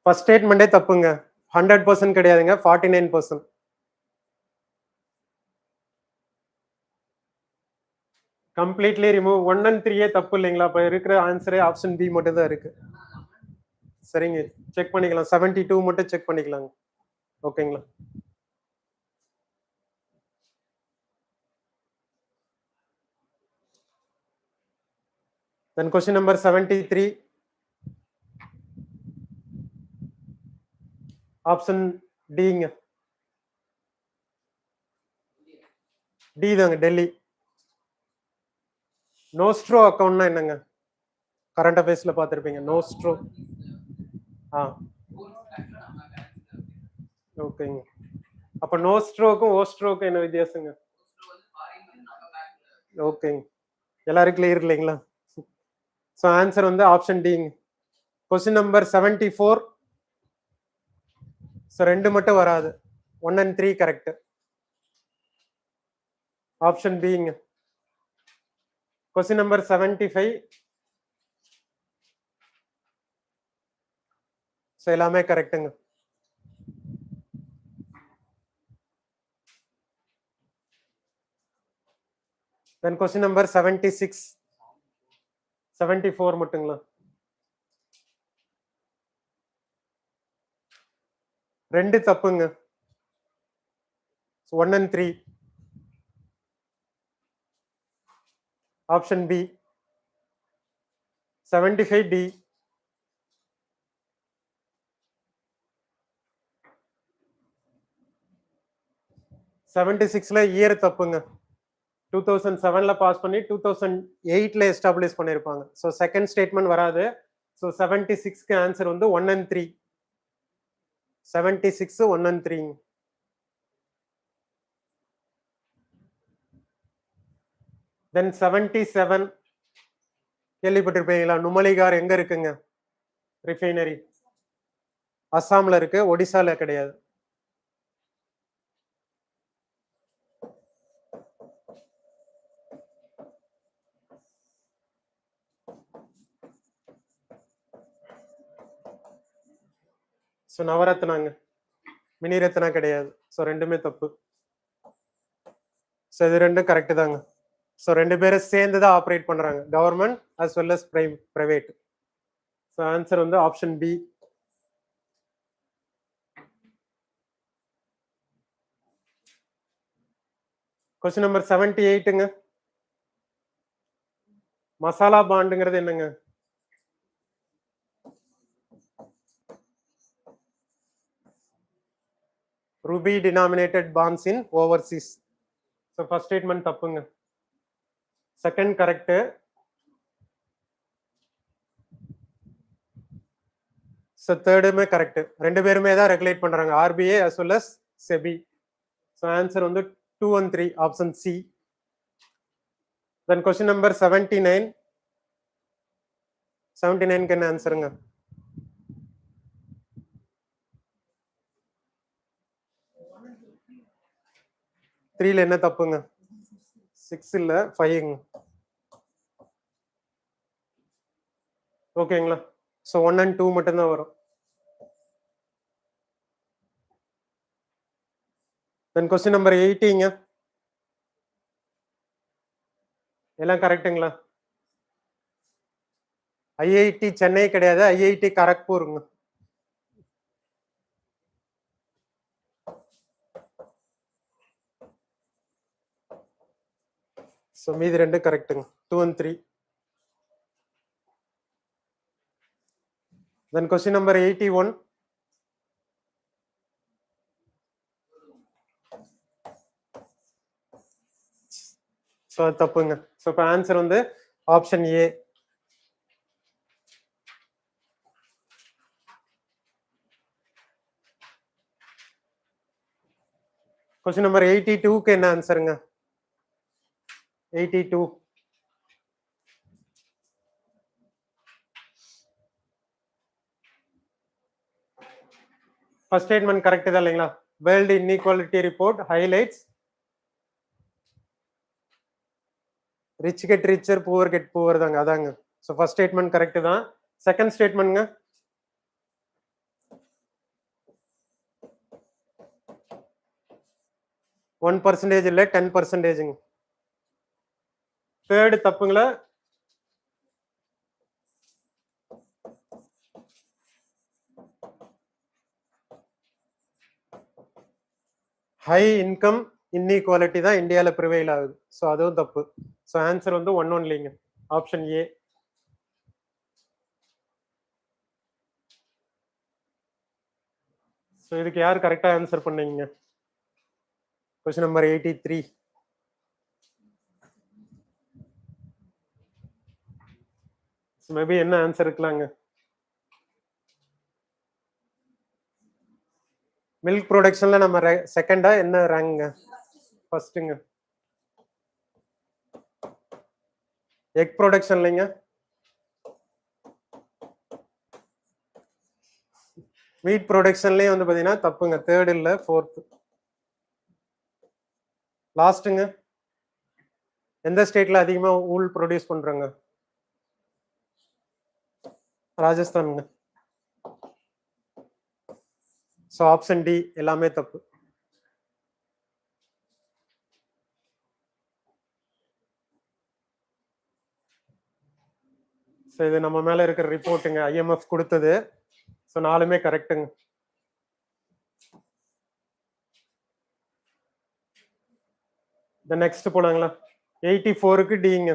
ஃபர்ஸ்ட் ஸ்டேட்மெண்டே தப்புங்க. 100% கிடையாதுங்க, 49%. Completely remove. 1 and 3 தப்பு இல்லைங்களா? அப்ப இருக்கிற ஆன்சரே ஆப்ஷன் பி மட்டும் தான் இருக்கு. சரிங்க, செக் பண்ணிக்கலாம். 72 மட்டும் செக் பண்ணிக்கலாங்க. ஓகேங்களா? Then question number 73. ஆப்ஷன் டிங்க. டி தாங்க, டெல்லி. நோஸ்ட்ரோ அக்கவுண்ட்னா என்னங்க? கரண்ட் அஃபேர்ஸ்ல பார்த்திருப்பீங்க. நோஸ்ட்ரோ. ஓகேங்க. அப்ப நோஸ்ட்ரோக்கும் ஓஸ்ட்ரோக்கும் என்ன வித்தியாசங்க? ஓகேங்க, எல்லாரும் கிளியர் இல்லைங்களா? ஸோ ஆன்சர் வந்து ஆப்ஷன் டிங்க. Question number 74. ஸோ 2 மட்டும் வராது. 1 and 3 கரெக்ட். ஆப்ஷன் பிங்க. Question number 75. ஸோ எல்லாமே கரெக்டுங்க. தென் கொஸ்டின் நம்பர் 76. 74 மட்டுங்களா? 2 தப்புங்க. 1 and 3. Option B. 75 டி. 76ல இயர் தப்புங்க. 2007ல பாஸ் பண்ணி 2008ல எஸ்டாப்ளிஷ் பண்ணிருப்பாங்க. ஸோ செகண்ட் ஸ்டேட்மெண்ட் வராது. ஸோ 76க்கு ஆன்சர் வந்து 1 and 3. 76 1 and 3. தென் 77 கேள்விப்பட்டிருப்பீங்களா? நுமலிகார் எங்க இருக்குங்க? ரிஃபைனரி அஸ்ஸாம்ல இருக்கு, ஒடிசால கிடையாது. ஸோ நவரத்னாங்க, மினி ரத்னா கிடையாது. ஸோ ரெண்டுமே தப்பு. ஸோ இது ரெண்டும் கரெக்ட் தாங்க. ஸோ 2 பேரும் சேர்ந்து தான் ஆப்ரேட் பண்றாங்க, government as well as private. So answer வந்து ஆப்ஷன் பி. கொஸ்டின் நம்பர் 78ங்க. மசாலா பாண்டுங்கிறது என்னங்க? Rupee denominated bonds in overseas. So first statement தப்புங்க. Second correct. ஸோ தேர்டுமே கரெக்ட். 2 பேருமே தான் ரெகுலேட் பண்றாங்க, RBI as well as SEBI. So answer வந்து 2 and 3, option C. Then question number 79. 79க்கு என்ன ஆன்சருங்க? த்ரீல என்ன தப்புங்க? 6 இல்ல 5ங்க. ஓகேங்களா? ஸோ 1 and 2 மட்டும்தான் வரும். தென் கொஸ்டின் நம்பர் 80ங்க. எல்லாம் கரெக்டுங்களா? ஐஐடி சென்னை கிடையாது, ஐஐடி கரக்பூருங்க. ஸோ மீதி 2 கரெக்டுங்க, 2 and 3. Then question number 81. So அது தப்புங்க. ஸோ இப்போ ஆன்சர் வந்து ஆப்ஷன் ஏ. கொஸ்டின் நம்பர் 82க்கு என்ன ஆன்சருங்க? 82 ஃபர்ஸ்ட் ஸ்டேட்மெண்ட் கரெக்ட் தான் இல்லைங்களா? World inequality report highlights rich get richer poor get poor தாங்க, அதாங்க. ஸோ ஃபர்ஸ்ட் ஸ்டேட்மெண்ட் கரெக்ட் தான். செகண்ட் ஸ்டேட்மெண்ட்ங்க 1% இல்லை 10%. தேர்டு தப்புங்களா? ஹை இன்கம் இன்இக்வாலிட்டி தான் இந்தியாவில் ப்ரிவைல் ஆகுது. ஸோ அதுவும் தப்பு. ஸோ ஆன்சர் வந்து 1 ஒன்லிங்க, ஆப்ஷன் ஏ. ஸோ இதுக்கு யார் கரெக்டா ஆன்சர் பண்ணீங்க? Question number 83. மேபி என்ன ஆன்சர் இருக்கலாங்க? மில்க் ப்ரொடக்ஷன்ல நம்ம செகண்டா என்ன ரேங்க்ங்க? ஃபர்ஸ்ட்டுங்க. எக் ப்ரொடக்ஷன்லங்க மீட் ப்ரொடக்ஷன்லயும் வந்து பாத்தீங்கன்னா தப்புங்க, தேர்ட் இல்ல ஃபோர்த். லாஸ்ட்டுங்க எந்த ஸ்டேட்ல அதிகமா ஊல் ப்ரொடியூஸ் பண்றாங்க? ராஜஸ்தானுங்க. ஸோ ஆப்ஷன் டி எல்லாமே தப்பு. ஸோ இது நம்ம மேல இருக்கிற ரிப்போர்ட்டுங்க, ஐஎம்எஃப் கொடுத்தது. ஸோ நாலுமே கரெக்டுங்க. நெக்ஸ்ட் போனாங்களா? 84க்கு டிங்க.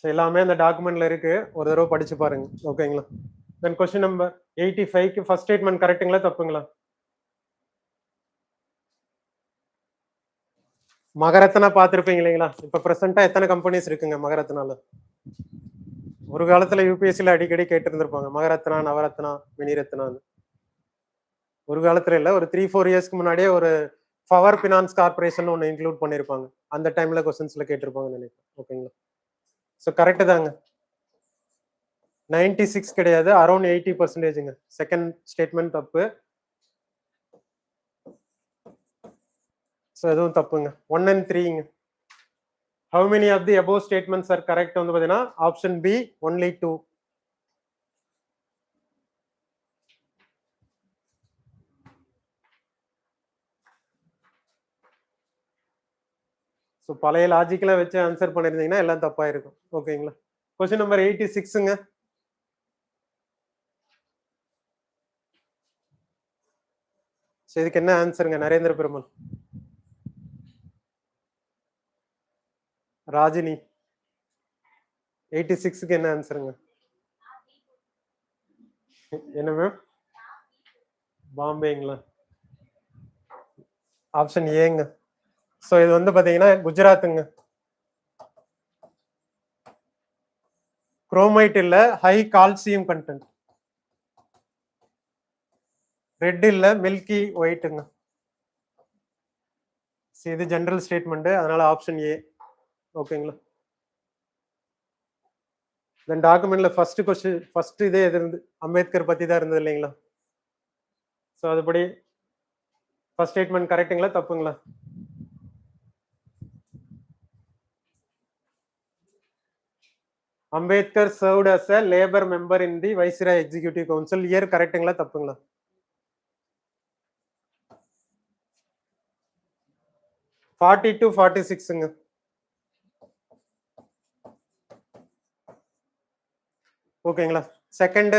எல்லாமே அந்த டாக்குமெண்ட்ல இருக்கு, ஒரு தடவை படிச்சு பாருங்க. ஓகேங்களா? தென் கொஸ்டின் நம்பர் 85க்கு ஃபர்ஸ்ட் ஸ்டேட்மெண்ட் கரெக்ட்டுங்களா தப்புங்களா? மகரத்னா பார்த்துருப்பீங்க இல்லைங்களா? இப்ப பிரசன்டா எத்தனை கம்பெனிஸ் இருக்குங்க மகரத்னால? ஒரு காலத்துல யூபிஎஸ்சில அடிக்கடி கேட்டு இருந்திருப்பாங்க மகரத்னா, நவரத்னா, மினிரத்னான்னு. ஒரு காலத்துல இல்ல, ஒரு 3-4 இயர்ஸ்க்கு முன்னாடியே ஒரு பவர் பினான்ஸ் கார்பரேஷன் ஒன்று இன்க்ளூட் பண்ணிருப்பாங்க. அந்த டைம்ல கொஸ்டின்ஸ்ல கேட்டிருப்பாங்க நினைக்கிறேன். ஓகேங்களா? ஸோ கரெக்ட் தாங்க. 96 கிடையாது, அரௌண்ட் 80%. செகண்ட் ஸ்டேட்மெண்ட் தப்பு. ஸோ எதுவும் தப்புங்க. 1 and 3ங்க. How many of the above statements are correct வந்து பாத்தீங்கன்னா ஆப்ஷன் பி only 2. ஸோ பழைய லாஜிக்கெல்லாம் வச்சு ஆன்சர் பண்ணிருந்தீங்கன்னா எல்லாம் தப்பா இருக்கும். ஓகேங்களா? Question number 86ங்க. ஸோ இதுக்கு என்ன ஆன்சருங்க? நரேந்திர பெருமாள். ராஜினி. 86க்கு என்ன ஆன்சருங்க? என்ன மேம்? பாம்பேங்களா? ஆப்ஷன் ஏங்க. ஸோ இது வந்து பாத்தீங்கன்னா குஜராத்துங்க. குரோமைட் இல்ல, ஹை கால்சியம் கண்டென்ட். ரெட் இல்ல, மில்கி ஒயிட்டுங்க. இது ஜெனரல் ஸ்டேட்மெண்ட், அதனால ஆப்ஷன் ஏ. ஓகேங்களா? தென் டாக்குமெண்ட்ல ஃபர்ஸ்ட் கொஸ்டின் ஃபர்ஸ்ட் இதே எது இருந்து அம்பேத்கர் பத்தி தான் இருந்தது இல்லைங்களா? ஸோ அதுபடி ஃபர்ஸ்ட் ஸ்டேட்மெண்ட் கரெக்ட்டுங்களா தப்புங்களா? Ambedkar served as a labour member in the viceroy executive council. Year கரெக்ட்டுங்களா தப்புங்களா? 40 to 46ங்க. ஓகேங்களா? Second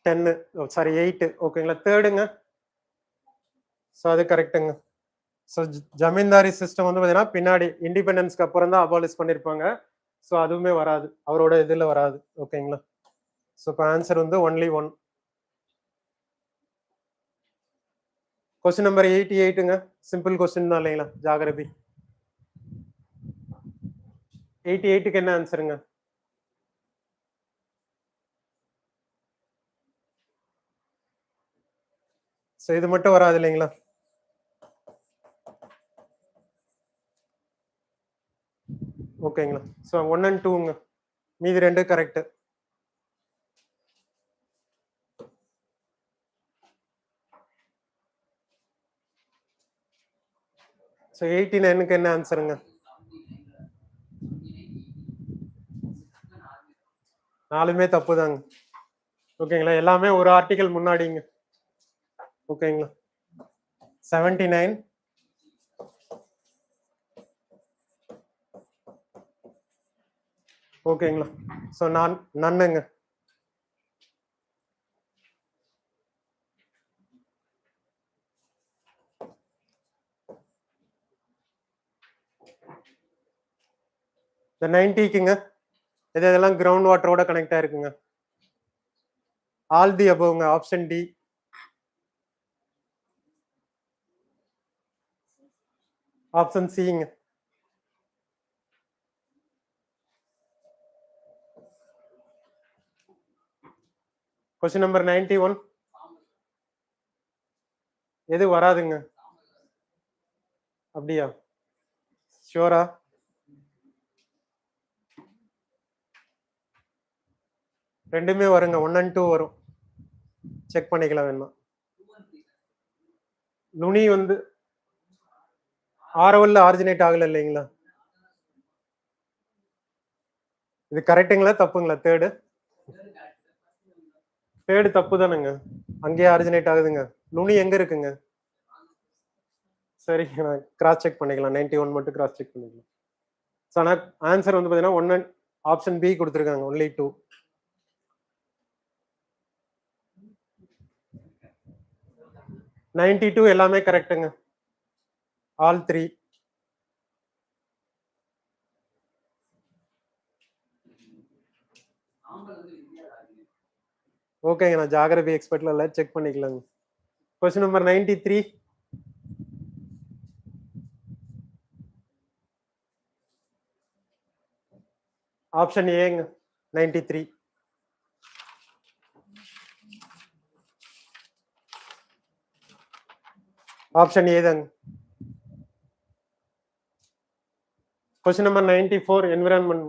10, sorry 8. ஓகேங்களா? தேர்டுங்க. ஸோ அது கரெக்டுங்க. ஸோ ஜமீன்தாரி சிஸ்டம் வந்து பார்த்தீங்கன்னா பின்னாடி இண்டிபெண்டன்ஸ்க்கு அப்புறம் தான் அபாலிஷ் பண்ணியிருப்பாங்க. ஸோ அதுவுமே வராது, அவரோட இதில் வராது. ஓகேங்களா? ஸோ இப்போ ஆன்சர் வந்து ஒன்லி 1. கொஸ்டின் நம்பர் 88ங்க, சிம்பிள் கொஸ்டின் தான் இல்லைங்களா, ஜாகிரபி. 88க்கு என்ன ஆன்சருங்க? ஸோ இது மட்டும் வராது இல்லைங்களா? ஓகேங்களா? ஸோ 1 and 2ங்க, மீதி ரெண்டு கரெக்ட். ஸோ 89க்கு என்ன ஆன்சருங்க? நாலுமே தப்பு தாங்க. ஓகேங்களா? எல்லாமே ஒரு ஆர்டிகல் முன்னாடிங்க. ஓகேங்களா? 79 ஓகேங்களா? ஸோ நன்னுங்க. இந்த 90க்குங்க, இதெல்லாம் கிரவுண்ட் வாட்டரோட கனெக்ட் ஆயிருக்குங்க. ஆல் தி அபவ்ங்க, ஆப்ஷன் டி. ஆப்ஷன் சிங்க. Question number 91. எது வராதுங்க? அப்படியா? ஷூரா? ரெண்டுமே வருங்க, 1 and 2 வரும். செக் பண்ணிக்கலாம் வேணுமா? நுனி வந்து ஆரவல்ல ஆரிஜினேட் ஆகல இல்லைங்களா? இது கரெக்டுங்களா தப்புங்களா? தேர்டு தப்பு தானுங்க, அங்கேயே ஆரிஜினேட் ஆகுதுங்க. நுனி எங்க இருக்குங்க? சரி, கிராஸ் செக் பண்ணிக்கலாம். 91 மட்டும் கிராஸ் செக் பண்ணிக்கலாம். ஸோ ஆனால் ஆன்சர் வந்து பார்த்தீங்கன்னா 1 and ஆப்ஷன் பி கொடுத்துருக்காங்க, ஒன்லி 2. $92 எல்லாமே கரெக்டுங்க, ஆல் 3. ஓகேங்க, நான் ஜாகிரபி எக்ஸ்பர்ட்ல இல்லை, செக் பண்ணிக்கலாங்க. Question number 93. ஆப்ஷன் ஏங்க, 93. ஆப்ஷன் ஏ தாங்க. Question number 94, environment.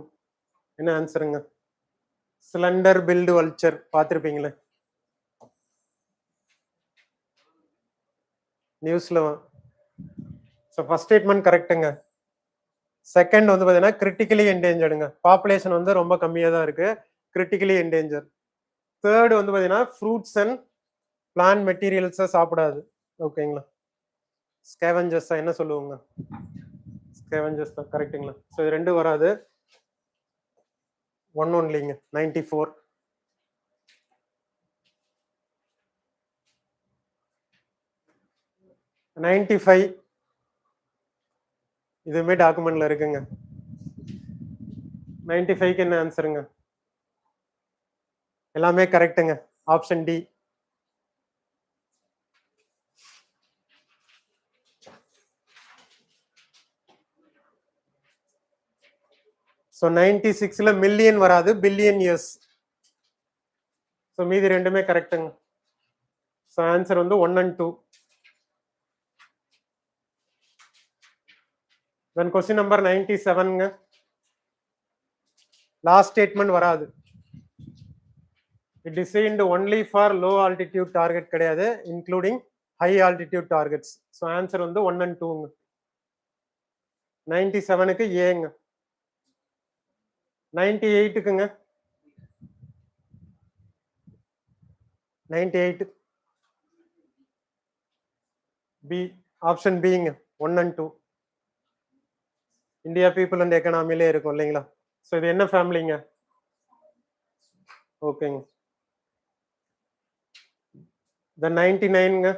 என்ன ஆன்சருங்க? சிலிண்டர் பில்டு வல்ச்சர் பார்த்துருப்பீங்களே நியூஸ்ல. ஸோ ஃபர்ஸ்ட் ஸ்டேட்மெண்ட் கரெக்டுங்க. செகண்ட் வந்து பார்த்தீங்கன்னா கிரிட்டிக்கலி என்டேஞ்சர்டுங்க, பாப்புலேஷன் வந்து ரொம்ப கம்மியாக தான் இருக்கு, கிரிட்டிக்கலி என்டேஞ்சர். தேர்டு வந்து பார்த்தீங்கன்னா ஃப்ரூட்ஸ் அண்ட் பிளான்ட் மெட்டீரியல்ஸை சாப்பிடாது. ஓகேங்களா? ஸ்கேவஞ்சர்ஸ் என்ன சொல்லுவாங்க? ஸ்கேவஞ்சர்ஸ் தான் கரெக்டுங்களா? ஸோ இது ரெண்டும் வராது, 1 ஒன்லிங்க, 94. 95 இதுவுமே டாக்குமெண்ட்ல இருக்குங்க. 95க்கு என்ன ஆன்சருங்க? எல்லாமே கரெக்டுங்க, ஆப்ஷன் டி. ஸோ 96ல மில்லியன் வராது, பில்லியன் இயர்ஸ். ஸோ மீதி ரெண்டுமே கரெக்டுங்க. ஸோ ஆன்சர் வந்து 1 and 2. தென் கொஸ்டின் நம்பர் 97ங்க, லாஸ்ட் ஸ்டேட்மெண்ட் வராது. It designed only for low altitude target கிடையாது, including high altitude targets. So answer வந்து 1 and 2ங்க. 97க்கு ஏங்க. 98க்குங்க, 98 பி, ஆப்ஷன் பிங்க, 1 and 2. இந்தியா பீப்புள் அண்ட் எக்கனாமிலே இருக்கும் இல்லைங்களா? ஸோ இது என்ன ஃபேமிலிங்க? ஓகேங்க. The 99ங்க,